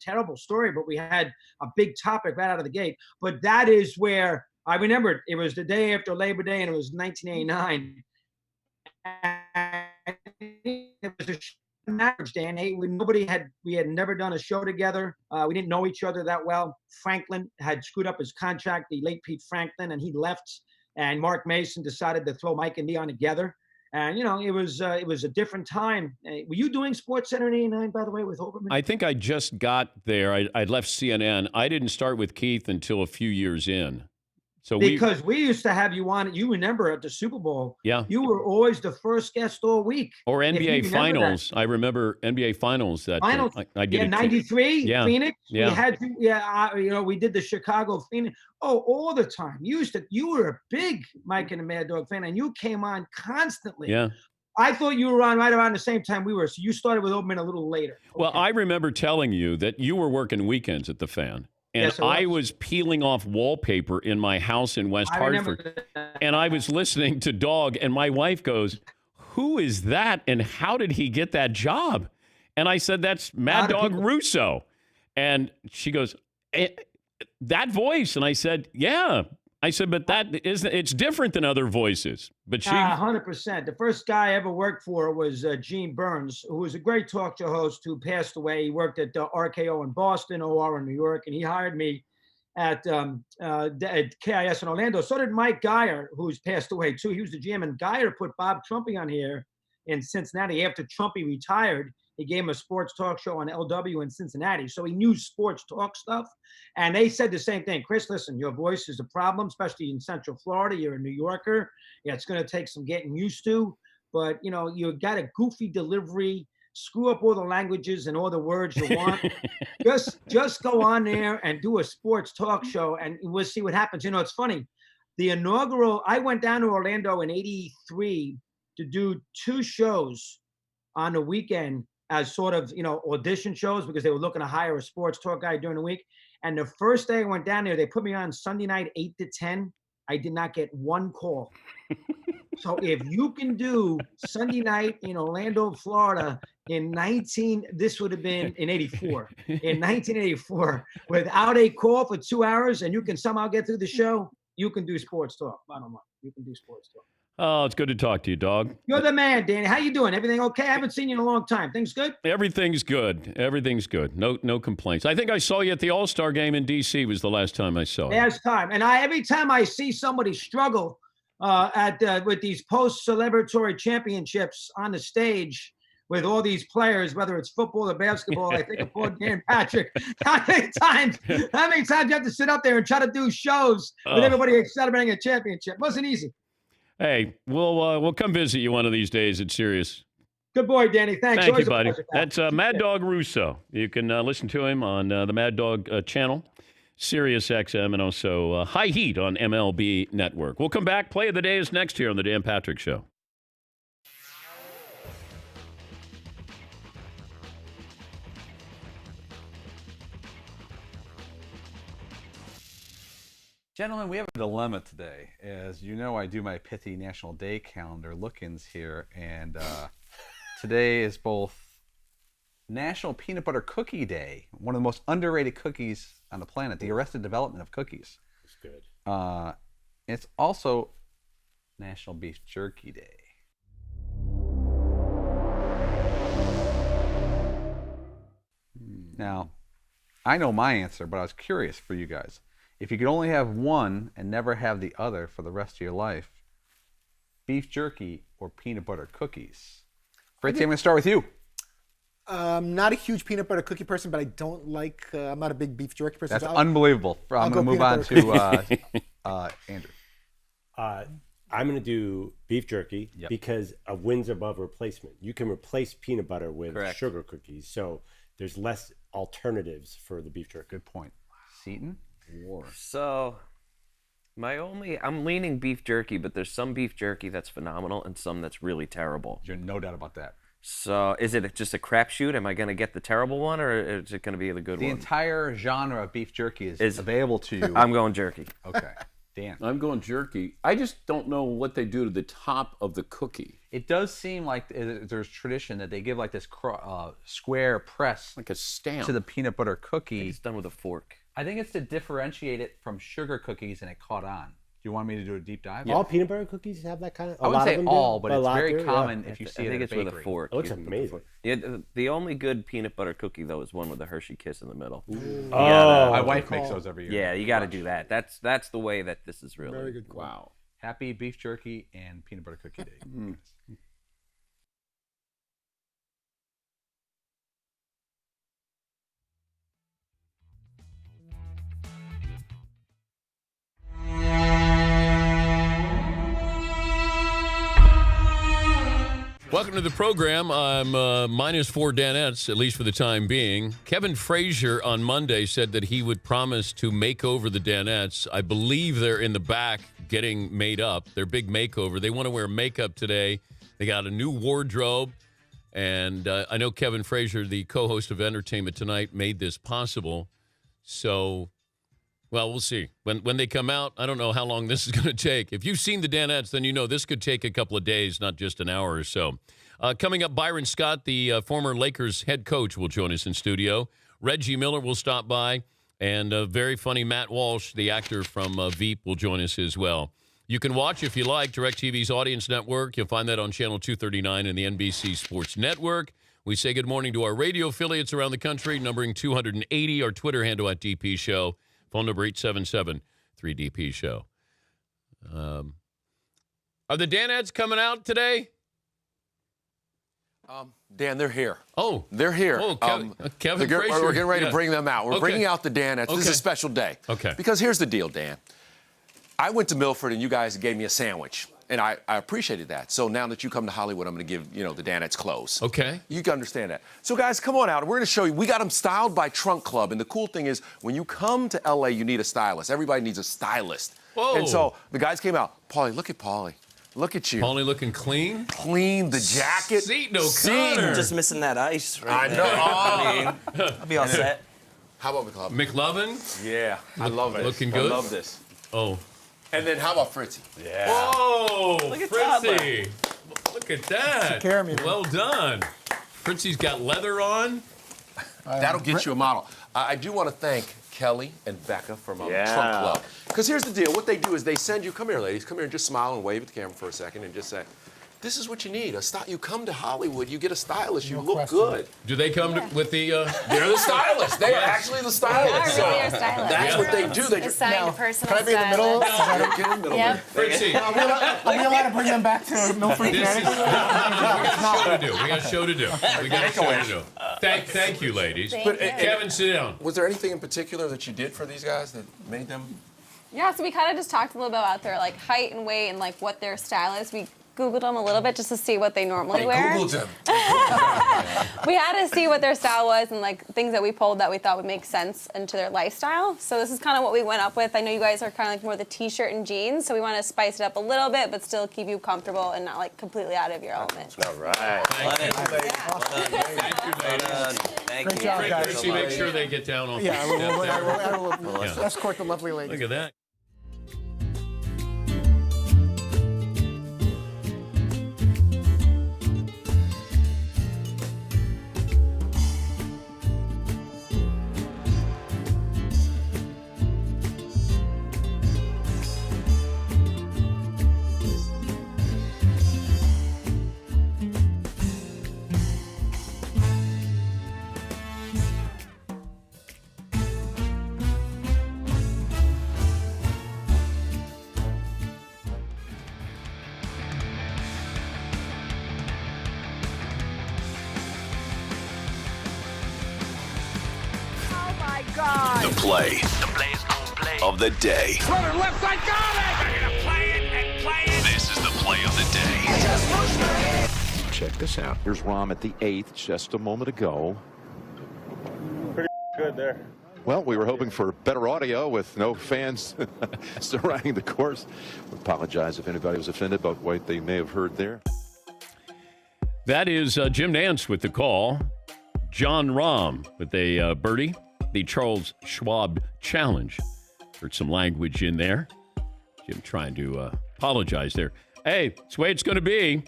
terrible story, but we had a big topic right out of the gate. But that is where I remembered it was the day after Labor Day, and it was 1989. It was a marriage, Dan. We had never done a show together. We didn't know each other that well. Franklin had screwed up his contract, the late Pete Franklin, and he left. And Mark Mason decided to throw Mike and me on together. And it was a different time. Were you doing Sports Center in '89, by the way, with Oberman? I think I just got there. I left CNN. I didn't start with Keith until a few years in. So because we used to have you on, you remember at the Super Bowl, you were always the first guest all week. Or NBA Finals. I remember NBA Finals. I did. 93, Phoenix. Yeah. We did the Chicago Phoenix. Oh, all the time. You were a big Mike and the Mad Dog fan, and you came on constantly. Yeah. I thought you were on right around the same time we were. So you started with Oberman a little later. Okay. Well, I remember telling you that you were working weekends at the Fan. And yes, I was peeling off wallpaper in my house in West Hartford. And I was listening to Dog, and my wife goes, who is that, and how did he get that job? And I said, that's Mad Dog Russo. And she goes, that voice? And I said, yeah. I said, but it's different than other voices. But she 100%. The first guy I ever worked for was Gene Burns, who was a great talk show host who passed away. He worked at RKO in Boston, OR in New York, and he hired me at KIS in Orlando. So did Mike Geyer, who's passed away too. He was the GM, and Geyer put Bob Trumpy on here in Cincinnati after Trumpy retired. He gave him a sports talk show on LW in Cincinnati. So he knew sports talk stuff. And they said the same thing. Chris, listen, your voice is a problem, especially in Central Florida. You're a New Yorker. Yeah, it's going to take some getting used to. But, you got a goofy delivery. Screw up all the languages and all the words you want. just go on there and do a sports talk show, and we'll see what happens. It's funny. I went down to Orlando in '83 to do 2 shows on the weekend as sort of, audition shows, because they were looking to hire a sports talk guy during the week. And the first day I went down there, they put me on Sunday night, 8 to 10. I did not get one call. So if you can do Sunday night in Orlando, Florida this would have been in 84, in 1984, without a call for 2 hours, and you can somehow get through the show, you can do sports talk. Bottom line, you can do sports talk. Oh, it's good to talk to you, Dog. You're the man, Danny. How you doing? Everything okay? I haven't seen you in a long time. Things good? Everything's good. Everything's good. No complaints. I think I saw you at the All-Star game in D.C. was the last time I saw you. Last time. And every time I see somebody struggle with these post-celebratory championships on the stage with all these players, whether it's football or basketball. I think of poor Dan Patrick. How many times you have to sit up there and try to do shows with everybody celebrating a championship? Wasn't easy. Hey, we'll come visit you one of these days at Sirius. Good boy, Danny. Thanks. Thank Always you, a buddy. pleasure, pal. That's Mad Dog Russo. You can listen to him on the Mad Dog channel, Sirius XM, and also High Heat on MLB Network. We'll come back. Play of the Day is next here on the Dan Patrick Show. Gentlemen, we have a dilemma today. As you know, I do my pithy National Day calendar look-ins here, and today is both National Peanut Butter Cookie Day, one of the most underrated cookies on the planet, the Arrested Development of cookies. It's good. It's also National Beef Jerky Day. Now, I know my answer, but I was curious for you guys. If you could only have one and never have the other for the rest of your life, beef jerky or peanut butter cookies? Fritzy, I'm going to start with you. Not a huge peanut butter cookie person, but I don't like. I'm not a big beef jerky person. That's so unbelievable. I'm going to move on to Andrew. I'm going to do beef jerky because a wins above replacement. You can replace peanut butter with sugar cookies, so there's less alternatives for the beef jerky. Good point. Seton? So, I'm leaning beef jerky, but there's some beef jerky that's phenomenal and some that's really terrible. There's no doubt about that. So, is it just a crapshoot? Am I going to get the terrible one, or is it going to be the good one? The entire genre of beef jerky is available to you. I'm going jerky. Okay. Dan? I'm going jerky. I just don't know what they do to the top of the cookie. It does seem like there's tradition that they give like this square press, like a stamp, to the peanut butter cookie. It's done with a fork. I think it's to differentiate it from sugar cookies, and it caught on. Do you want me to do a deep dive? All peanut butter cookies have that kind of. I wouldn't say all, but it's very common if you see it. I think it's with a fork. It looks amazing. Yeah, the only good peanut butter cookie though is one with a Hershey Kiss in the middle. My wife makes those every year. Yeah, you got to do that. That's the way that this is really. Very good call. Wow. Happy beef jerky and peanut butter cookie day. Welcome to the program. I'm minus 4 Danettes, at least for the time being. Kevin Frazier on Monday said that he would promise to make over the Danettes. I believe they're in the back getting made up. Their big makeover. They want to wear makeup today. They got a new wardrobe. And I know Kevin Frazier, the co-host of Entertainment Tonight, made this possible. So, well, we'll see. When they come out, I don't know how long this is going to take. If you've seen the Danettes, then you know this could take a couple of days, not just an hour or so. Coming up, Byron Scott, the former Lakers head coach, will join us in studio. Reggie Miller will stop by. And very funny Matt Walsh, the actor from Veep, will join us as well. You can watch, if you like, DirecTV's Audience Network. You'll find that on Channel 239 and the NBC Sports Network. We say good morning to our radio affiliates around the country, numbering 280, our Twitter handle at DP Show. Phone number 877-3DP-SHOW. Are the Danettes coming out today? Dan, they're here. Oh. They're here. Oh, Kevin Frazier. We're getting ready to bring them out. We're bringing out the Danettes. This is a special day. Okay. Because here's the deal, Dan. I went to Milford, and you guys gave me a sandwich. And I appreciated that. So now that you come to Hollywood, I'm going to give, the Danettes clothes. Okay. You can understand that. So, guys, come on out. We're going to show you. We got them styled by Trunk Club. And the cool thing is, when you come to L.A., you need a stylist. Everybody needs a stylist. Whoa. And so the guys came out. Paulie, look at Paulie. Look at you. Paulie looking clean? Clean, the jacket. Seton O'Connor. Just missing that ice right I know. I'll be all set. How about McLovin? McLovin? Yeah, I love it. Looking good? I love this. Oh. And then how about Fritzy? Yeah. Whoa, Look at Fritzy. Look at that. Took care of me, man. Well done. Fritzy's got leather on. That'll get you a model. I do want to thank Kelly and Becca from Trunk Club. Because here's the deal. What they do is they send you, come here, ladies, come here and just smile and wave at the camera for a second and just say, This is what you need. You come to Hollywood, you get a stylist, you look good. Do they come with the? They're the stylists. They are actually the stylists. They are really our stylists. That's what they do. They Assigned personal Can I be in the middle? stylist. get in the middle. Yep. Fritzy, Are we allowed to bring them back to Milford, we Connecticut? got a show to do. Thank you, ladies. Thank you. Kevin, sit down. Was there anything in particular that you did for these guys that made them? Yeah, so we kind of just talked a little bit about their like height and weight and like what their style is. We Googled them a little bit just to see what they normally wear. Googled them. We had to see what their style was and like things that we pulled that we thought would make sense into their lifestyle. So this is kind of what we went up with. I know you guys are kind of like more the t-shirt and jeans, so we want to spice it up a little bit, but still keep you comfortable and not like completely out of your element. All right. Thank you, ladies. Thank Great you. job, guys. Fritzy, make sure they get down on. Yeah, we'll Yeah. escort the lovely ladies. Look at that. The play of the day. Runner left side, got it! They're gonna play it and play it. This is the play of the day. Check this out. Here's Rom at the 8th, just a moment ago. Pretty good there. Well, we were hoping for better audio with no fans surrounding the course. We apologize if anybody was offended by what they may have heard there. That is Jim Nance with the call. John Rahm with a birdie. The Charles Schwab Challenge. Heard some language in there. Jim trying to apologize there. Hey, it's the way it's going to be.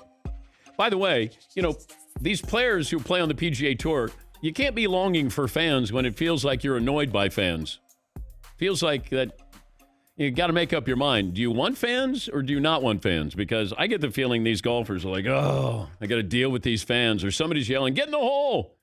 By the way, you know, these players who play on the PGA Tour, you can't be longing for fans when it feels like you're annoyed by fans. Feels like that you got to make up your mind. Do you want fans or do you not want fans? Because I get the feeling these golfers are like, oh, I got to deal with these fans. Or somebody's yelling, get in the hole.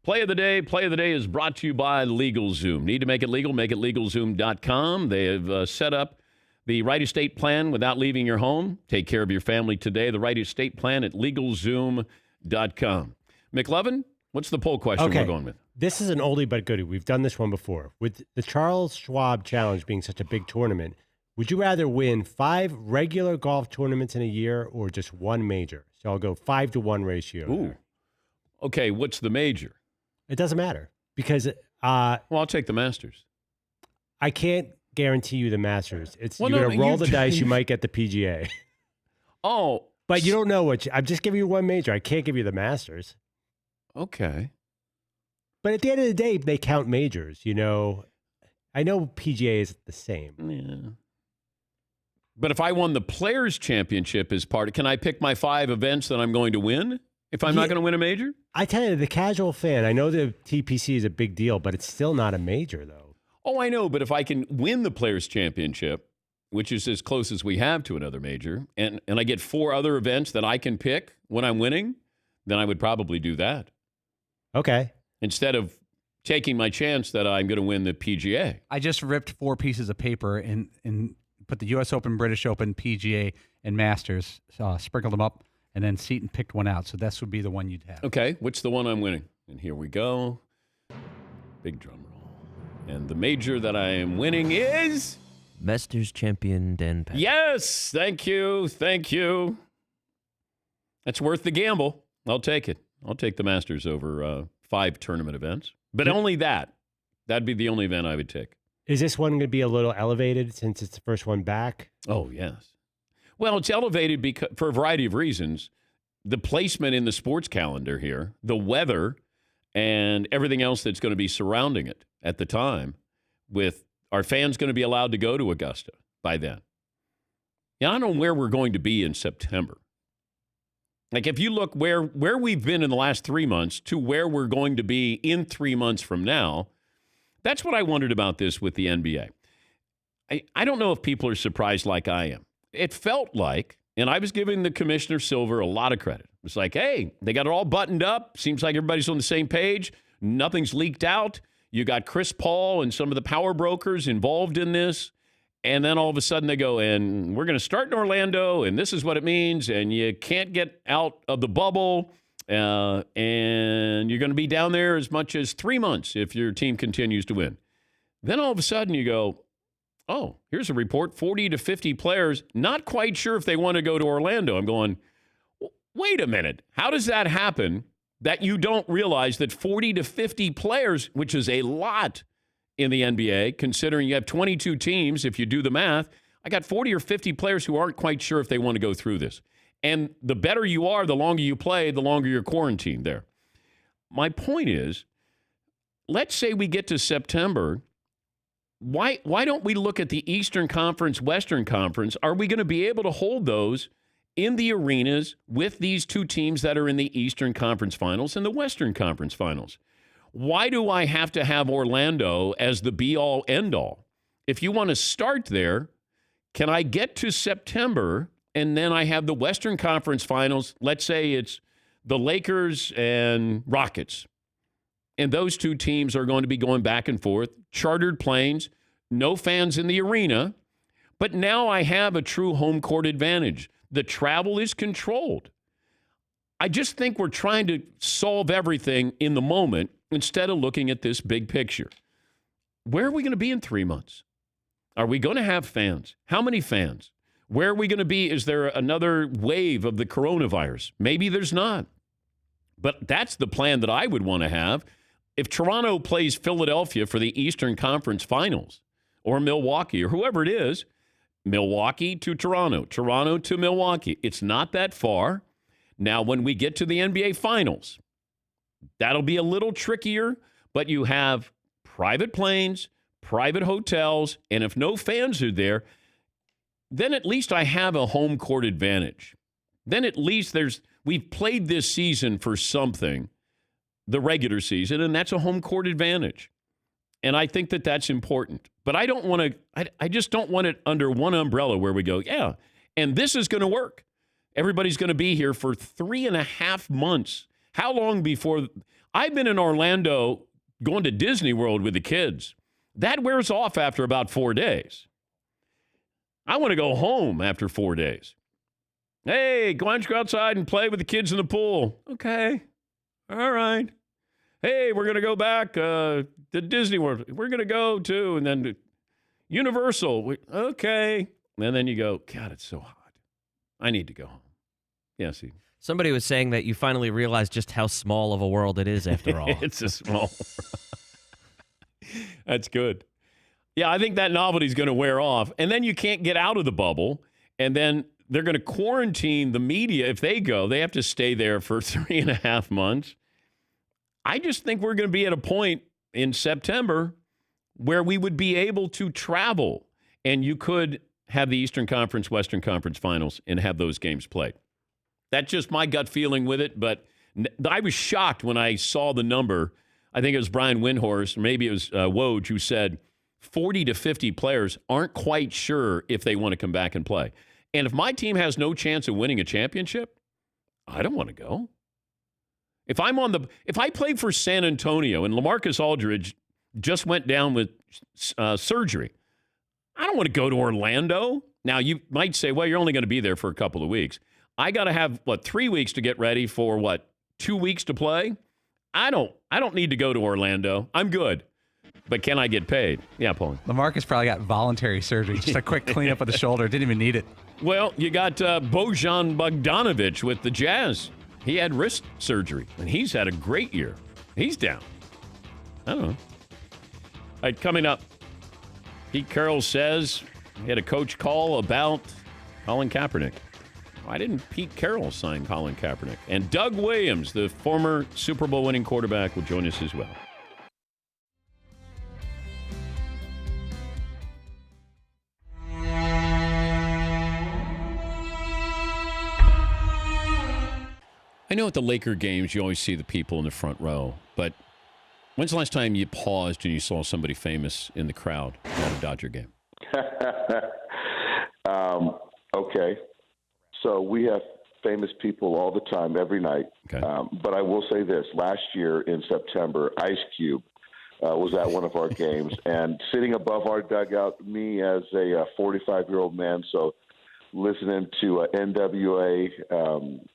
Play of the day. Play of the day is brought to you by LegalZoom. Need to make it legal? Make it LegalZoom.com. They have set up the Right Estate Plan without leaving your home. Take care of your family today. The Right Estate Plan at LegalZoom.com. McLovin, what's the poll question we're going with? This is an oldie but goodie. We've done this one before. With the Charles Schwab Challenge being such a big tournament, would you rather win 5 regular golf tournaments in a year or just one major? So I'll go 5-to-1 ratio. Ooh. Okay, what's the major? It doesn't matter because well, I'll take the Masters. I can't guarantee you the Masters. It's Well, you're no, gonna roll you- the dice. You might get the PGA. Oh, but you don't know what. I'm just giving you one major. I can't give you the Masters. Okay. But at the end of the day, they count majors. You know, I know PGA is the same. Yeah. But if I won the Players' Championship as part, can I pick my 5 events that I'm going to win if I'm not going to win a major? I tell you, the casual fan, I know the TPC is a big deal, but it's still not a major, though. Oh, I know. But if I can win the Players' Championship, which is as close as we have to another major, and I get 4 other events that I can pick when I'm winning, then I would probably do that. Okay. Instead of taking my chance that I'm going to win the PGA. I just ripped 4 pieces of paper and put the U.S. Open, British Open, PGA, and Masters, sprinkled them up, and then Seton picked one out. So this would be the one you'd have. Okay, what's the one I'm winning? And here we go. Big drum roll. And the major that I am winning is... Masters champion Dan Patrick. Yes, thank you, thank you. That's worth the gamble. I'll take it. I'll take the Masters over 5 tournament events. But only that. That'd be the only event I would take. Is this one going to be a little elevated since it's the first one back? Oh, yes. Well, it's elevated because, for a variety of reasons. The placement in the sports calendar here, the weather, and everything else that's going to be surrounding it at the time. With are fans going to be allowed to go to Augusta by then? Yeah, I don't know where we're going to be in September. Like if you look where we've been in the last 3 months to where we're going to be in 3 months from now, that's what I wondered about this with the NBA. I don't know if people are surprised like I am. It felt like And I was giving the Commissioner Silver a lot of credit. It's like, hey, they got it all buttoned up. Seems like everybody's on the same page. Nothing's leaked out. You got Chris Paul and some of the power brokers involved in this. And then all of a sudden they go, and we're going to start in Orlando, and this is what it means, and you can't get out of the bubble, and you're going to be down there as much as 3 months if your team continues to win. Then all of a sudden you go, oh, here's a report, 40 to 50 players, not quite sure if they want to go to Orlando. I'm going, wait a minute. How does that happen that you don't realize that 40 to 50 players, which is a lot in the NBA, considering you have 22 teams, if you do the math, I got 40 or 50 players who aren't quite sure if they want to go through this. And the better you are, the longer you play, the longer you're quarantined there. My point is, let's say we get to September. Why don't we look at the Eastern Conference, Western Conference? Are we going to be able to hold those in the arenas with these two teams that are in the Eastern Conference Finals and the Western Conference Finals? Why do I have to have Orlando as the be-all, end-all? If you want to start there, can I get to September and then I have the Western Conference Finals? Let's say it's the Lakers and Rockets. And those two teams are going to be going back and forth, chartered planes, no fans in the arena. But now I have a true home court advantage. The travel is controlled. I just think we're trying to solve everything in the moment instead of looking at this big picture. Where are we going to be in 3 months? Are we going to have fans? How many fans? Where are we going to be? Is there another wave of the coronavirus? Maybe there's not. But that's the plan that I would want to have. If Toronto plays Philadelphia for the Eastern Conference Finals, or Milwaukee, or whoever it is, Milwaukee to Toronto, Toronto to Milwaukee, it's not that far. Now, when we get to the NBA Finals, that'll be a little trickier, but you have private planes, private hotels, and if no fans are there, then at least I have a home court advantage. Then at least we've played this season for something, the regular season, and that's a home court advantage. And I think that that's important. But I don't want to, I just don't want it under one umbrella where we go, yeah, and this is going to work. Everybody's going to be here for 3.5 months. How long before? I've been in Orlando going to Disney World with the kids. That wears off after about 4 days. I want to go home after 4 days. Hey, why don't you go outside and play with the kids in the pool? Okay. All right. Hey, we're going to go back to Disney World. We're going to go to, and then to Universal. Okay. And then you go, God, it's so hot. I need to go home. Yeah, see. Somebody was saying that you finally realize just how small of a world it is after all. It's a small That's good. Yeah, I think that novelty is going to wear off. And then you can't get out of the bubble. And then they're going to quarantine the media. If they go, they have to stay there for 3.5 months. I just think we're going to be at a point in September where we would be able to travel. And you could have the Eastern Conference, Western Conference Finals and have those games played. That's just my gut feeling with it. But I was shocked when I saw the number. I think it was Brian Windhorst, maybe it was Woj, who said 40 to 50 players aren't quite sure if they want to come back and play. And if my team has no chance of winning a championship, I don't want to go. If I played for San Antonio and LaMarcus Aldridge just went down with surgery, I don't want to go to Orlando. Now, you might say, well, you're only going to be there for a couple of weeks. I got to have, 3 weeks to get ready for, 2 weeks to play? I don't need to go to Orlando. I'm good. But can I get paid? Yeah, Paul. LaMarcus probably got voluntary surgery, just a quick cleanup of the shoulder. Didn't even need it. Well, you got Bojan Bogdanovic with the Jazz. He had wrist surgery, and he's had a great year. He's down. I don't know. All right, coming up, Pete Carroll says he had a coach call about Colin Kaepernick. Why didn't Pete Carroll sign Colin Kaepernick? And Doug Williams, the former Super Bowl winning quarterback, will join us as well. I know at the Laker games, you always see the people in the front row, but when's the last time you paused and you saw somebody famous in the crowd at a Dodger game? Okay. So we have famous people all the time, every night. Okay. But I will say this. Last year in September, Ice Cube was at one of our games. And sitting above our dugout, me as a 45-year-old man, so listening to NWA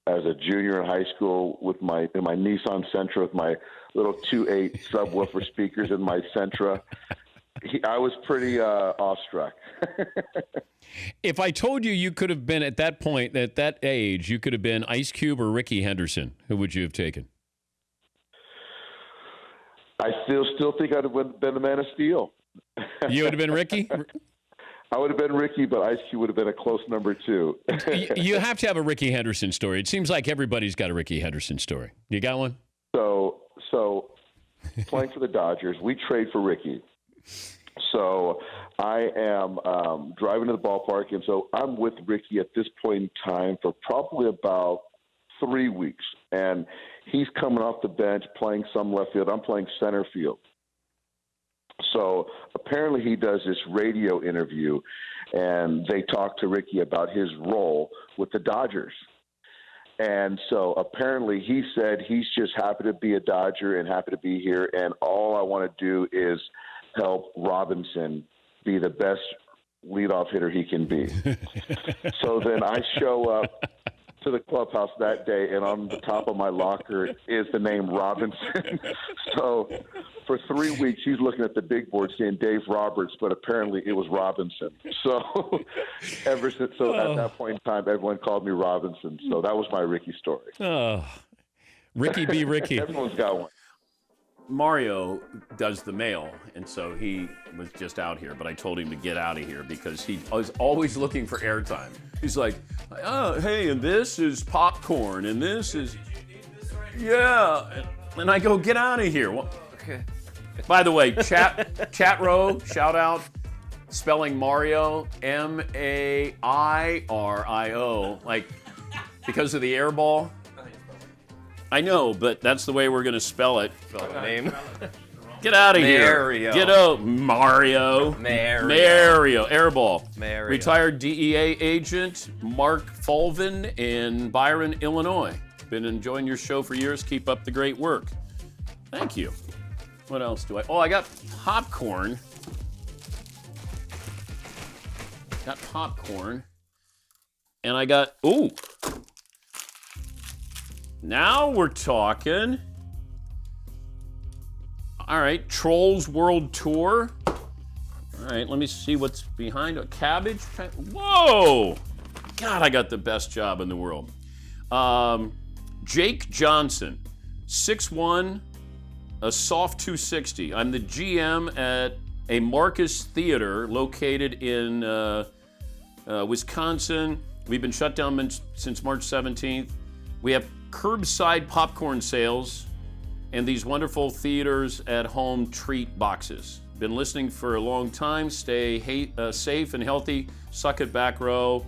as a junior in high school in my Nissan Sentra with my little 2.8 subwoofer speakers in my Sentra. I was pretty awestruck. If I told you could have been at that point, at that age, you could have been Ice Cube or Ricky Henderson, who would you have taken? I still think I'd have been the Man of Steel. You would have been Ricky? I would have been Ricky, but Ice Cube would have been a close number 2. You have to have a Ricky Henderson story. It seems like everybody's got a Ricky Henderson story. You got one? So playing for the Dodgers, we trade for Ricky. So I am driving to the ballpark, and so I'm with Ricky at this point in time for probably about 3 weeks. And he's coming off the bench playing some left field. I'm playing center field. So apparently he does this radio interview, and they talk to Ricky about his role with the Dodgers. And so apparently he said he's just happy to be a Dodger and happy to be here, and all I want to do is help Robinson be the best leadoff hitter he can be. So then I show up to the clubhouse that day, and on the top of my locker is the name Robinson. So for 3 weeks, he's looking at the big board saying Dave Roberts, but apparently it was Robinson. So at that point in time, everyone called me Robinson. So that was my Ricky story. Oh, Ricky be Ricky. Everyone's got one. Mario does the mail, and so he was just out here, but I told him to get out of here because he was always looking for airtime. He's like, oh, hey, and this is popcorn, and this is, yeah. And I go, get out of here. Well, okay. By the way, chat row, shout out, spelling Mario, Mairo, like because of the air ball. I know, but that's the way we're going to spell it. Spell the name. Get out of here. Mario. Get out. Mario. Mario. Airball. Mario. Retired DEA agent Mark Fulvin in Byron, Illinois. Been enjoying your show for years. Keep up the great work. Thank you. What else do I? Oh, I got popcorn. Got popcorn. And I got, ooh. Now we're talking. All right, Trolls World Tour. All right, let me see what's behind a cabbage. Whoa! God, I got the best job in the world. Jake Johnson, 6'1", a soft 260. I'm the GM at a Marcus Theater located in Wisconsin. We've been shut down since March 17th. We have curbside popcorn sales and these wonderful theaters at home treat boxes. Been listening for a long time. Stay safe and healthy. Suck it back row,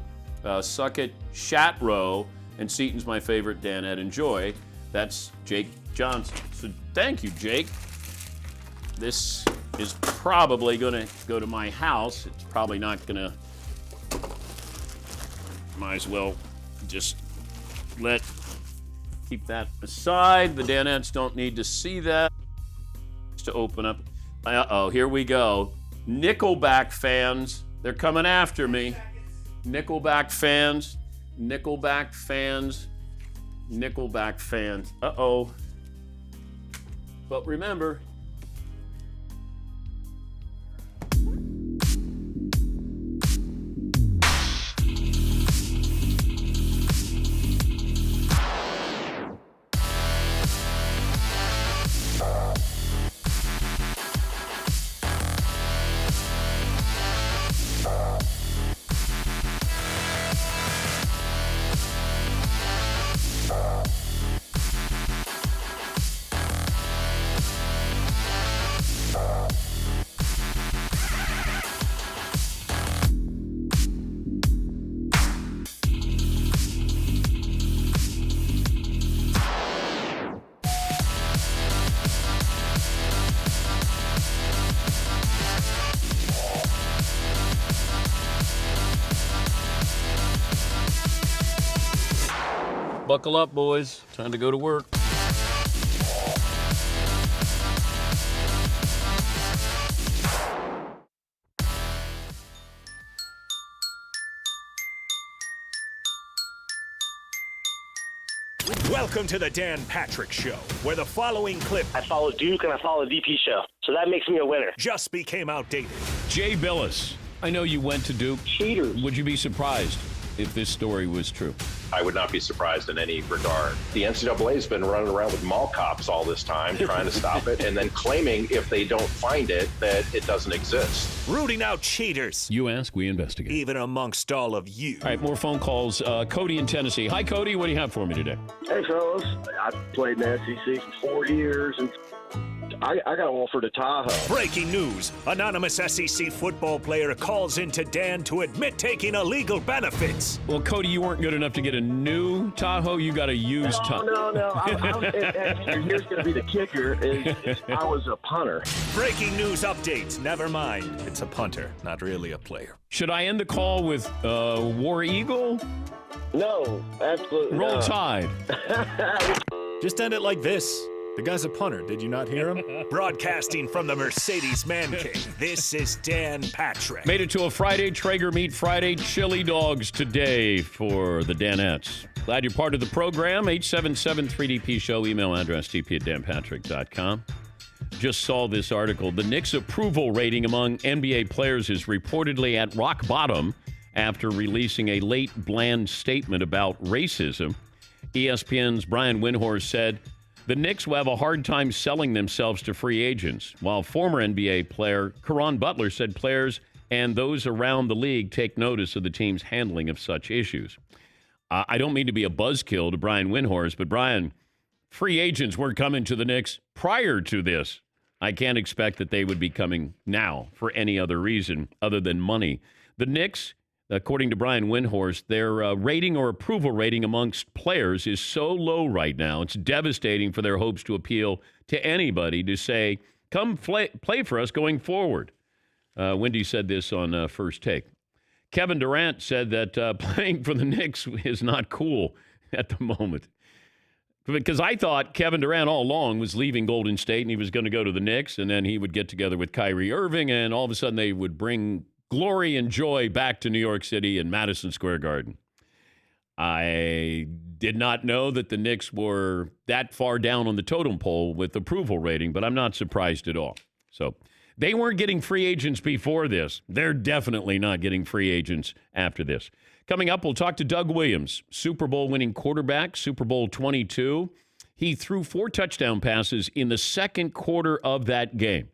suck it chat row, and Seaton's my favorite. Dan, Ed, enjoy. That's Jake Johnson. So thank you, Jake. This is probably gonna go to my house. It's probably not gonna. Might as well just keep that aside. The Danettes don't need to see that. Just to open up. Uh-oh, here we go. Nickelback fans, they're coming after me. Nickelback fans. Uh-oh. But remember, buckle up, boys. Time to go to work. Welcome to the Dan Patrick Show, where the following clip I follow Duke and I follow the DP show, so that makes me a winner. just became outdated. Jay Billis, I know you went to Duke. Cheaters. Would you be surprised if this story was true? I would not be surprised in any regard. The NCAA has been running around with mall cops all this time trying to stop it and then claiming if they don't find it that it doesn't exist. Rooting out cheaters, You ask, we investigate. even amongst all of you. All right, more phone calls. Cody in Tennessee. Hi, Cody. What do you have for me today? Hey, fellas. I played in the SEC for 4 years, and I got offered to Tahoe. Breaking news. Anonymous SEC football player calls into Dan to admit taking illegal benefits. Well, Cody, you weren't good enough to get a new Tahoe. You got a used Tahoe. No. And here's going to be the kicker: is I was a punter. Breaking news update. Never mind. It's a punter, not really a player. Should I end the call with War Eagle? No, absolutely. Roll not. Tide. Just end it like this. The guy's a punter. Did you not hear him? Broadcasting from the Mercedes Man Cave. This is Dan Patrick. Made it to a Friday, Traeger Meat Friday. Chili dogs today for the Danettes. Glad you're part of the program. 877-3DP Show. Email address dp@danpatrick.com. Just saw this article. The Knicks' approval rating among NBA players is reportedly at rock bottom after releasing a late, bland statement about racism. ESPN's Brian Windhorst said the Knicks will have a hard time selling themselves to free agents, while former NBA player Caron Butler said players and those around the league take notice of the team's handling of such issues. I don't mean to be a buzzkill to Brian Windhorst, but Brian, free agents were coming to the Knicks prior to this. I can't expect that they would be coming now for any other reason other than money. The Knicks, according to Brian Windhorst, their rating or approval rating amongst players is so low right now, it's devastating for their hopes to appeal to anybody to say, come play for us going forward. Wendy said this on First Take. Kevin Durant said that playing for the Knicks is not cool at the moment. Because I thought Kevin Durant all along was leaving Golden State and he was going to go to the Knicks, and then he would get together with Kyrie Irving, and all of a sudden they would bring glory and joy back to New York City and Madison Square Garden. I did not know that the Knicks were that far down on the totem pole with approval rating, but I'm not surprised at all. So they weren't getting free agents before this. They're definitely not getting free agents after this. Coming up, we'll talk to Doug Williams, Super Bowl winning quarterback, Super Bowl 22. He threw 4 touchdown passes in the second quarter of that game.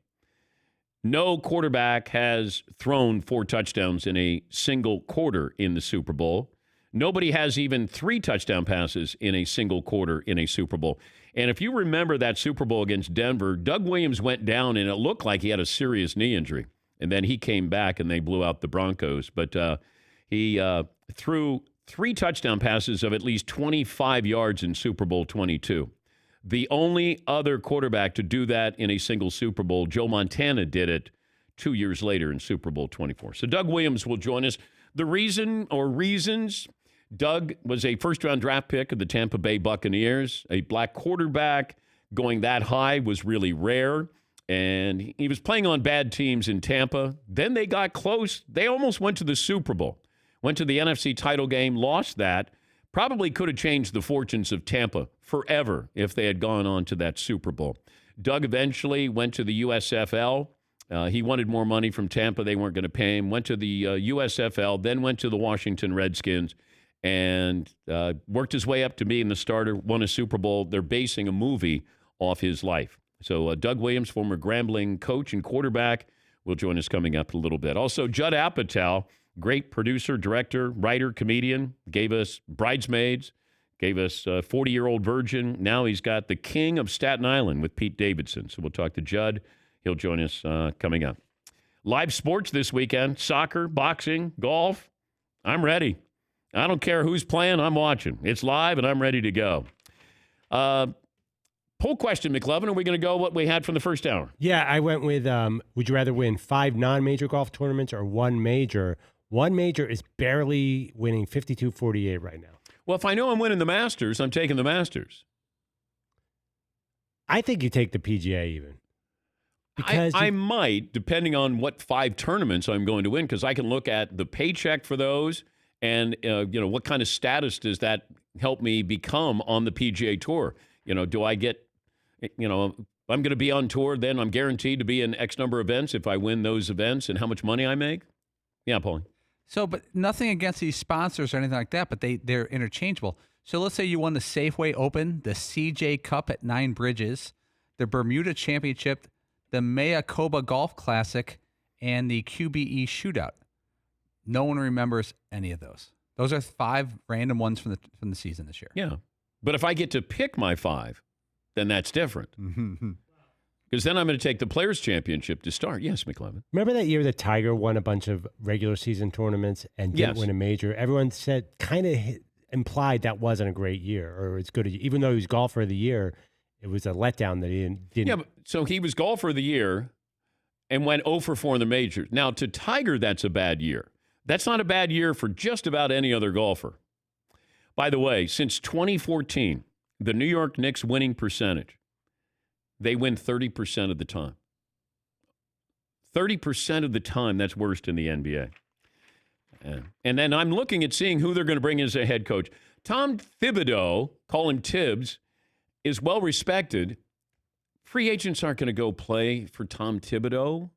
No quarterback has thrown 4 touchdowns in a single quarter in the Super Bowl. Nobody has even 3 touchdown passes in a single quarter in a Super Bowl. And if you remember that Super Bowl against Denver, Doug Williams went down and it looked like he had a serious knee injury. And then he came back and they blew out the Broncos. But he threw 3 touchdown passes of at least 25 yards in Super Bowl 22. The only other quarterback to do that in a single Super Bowl, Joe Montana, did it 2 years later in Super Bowl 24. So Doug Williams will join us. The reason or reasons, Doug was a first-round draft pick of the Tampa Bay Buccaneers. A black quarterback going that high was really rare. And he was playing on bad teams in Tampa. Then they got close. They almost went to the Super Bowl. Went to the NFC title game, lost that. Probably could have changed the fortunes of Tampa forever if they had gone on to that Super Bowl. Doug eventually went to the USFL. He wanted more money from Tampa. They weren't going to pay him. Went to the USFL, then went to the Washington Redskins, and worked his way up to being the starter, won a Super Bowl. They're basing a movie off his life. So Doug Williams, former Grambling coach and quarterback, will join us coming up in a little bit. Also, Judd Apatow, great producer, director, writer, comedian, gave us Bridesmaids, gave us 40-Year-Old Virgin. Now he's got The King of Staten Island with Pete Davidson. So we'll talk to Judd. He'll join us coming up. Live sports this weekend, soccer, boxing, golf. I'm ready. I don't care who's playing, I'm watching. It's live, and I'm ready to go. Poll question, McLovin. Are we going to go what we had from the first hour? Yeah, I went with, would you rather win 5 non-major golf tournaments or 1 major? 1 major is barely winning 52-48 right now. Well, if I know I'm winning the Masters, I'm taking the Masters. I think you take the PGA even. Because I might, depending on what 5 tournaments I'm going to win, because I can look at the paycheck for those and, what kind of status does that help me become on the PGA Tour? Do I get, I'm going to be on tour, then I'm guaranteed to be in X number of events if I win those events and how much money I make? Yeah, Paulie. So, but nothing against these sponsors or anything like that, but they're interchangeable. So let's say you won the Safeway Open, the CJ Cup at 9 Bridges, the Bermuda Championship, the Mayakoba Golf Classic, and the QBE Shootout. No one remembers any of those. Those are 5 random ones from the season this year. Yeah. But if I get to pick my 5, then that's different. Because then I'm going to take the Players' Championship to start. Yes, McLevin. Remember that year that Tiger won a bunch of regular season tournaments and didn't win a major? Everyone said, kind of implied that wasn't a great year or as good as, even though he was golfer of the year, it was a letdown that he didn't. Yeah, so he was golfer of the year and went 0 for 4 in the majors. Now, to Tiger, that's a bad year. That's not a bad year for just about any other golfer. By the way, since 2014, the New York Knicks winning percentage, they win 30% of the time. 30% of the time, that's worst in the NBA. And then I'm looking at seeing who they're going to bring in as a head coach. Tom Thibodeau, call him Tibbs, is well respected. Free agents aren't going to go play for Tom Thibodeau.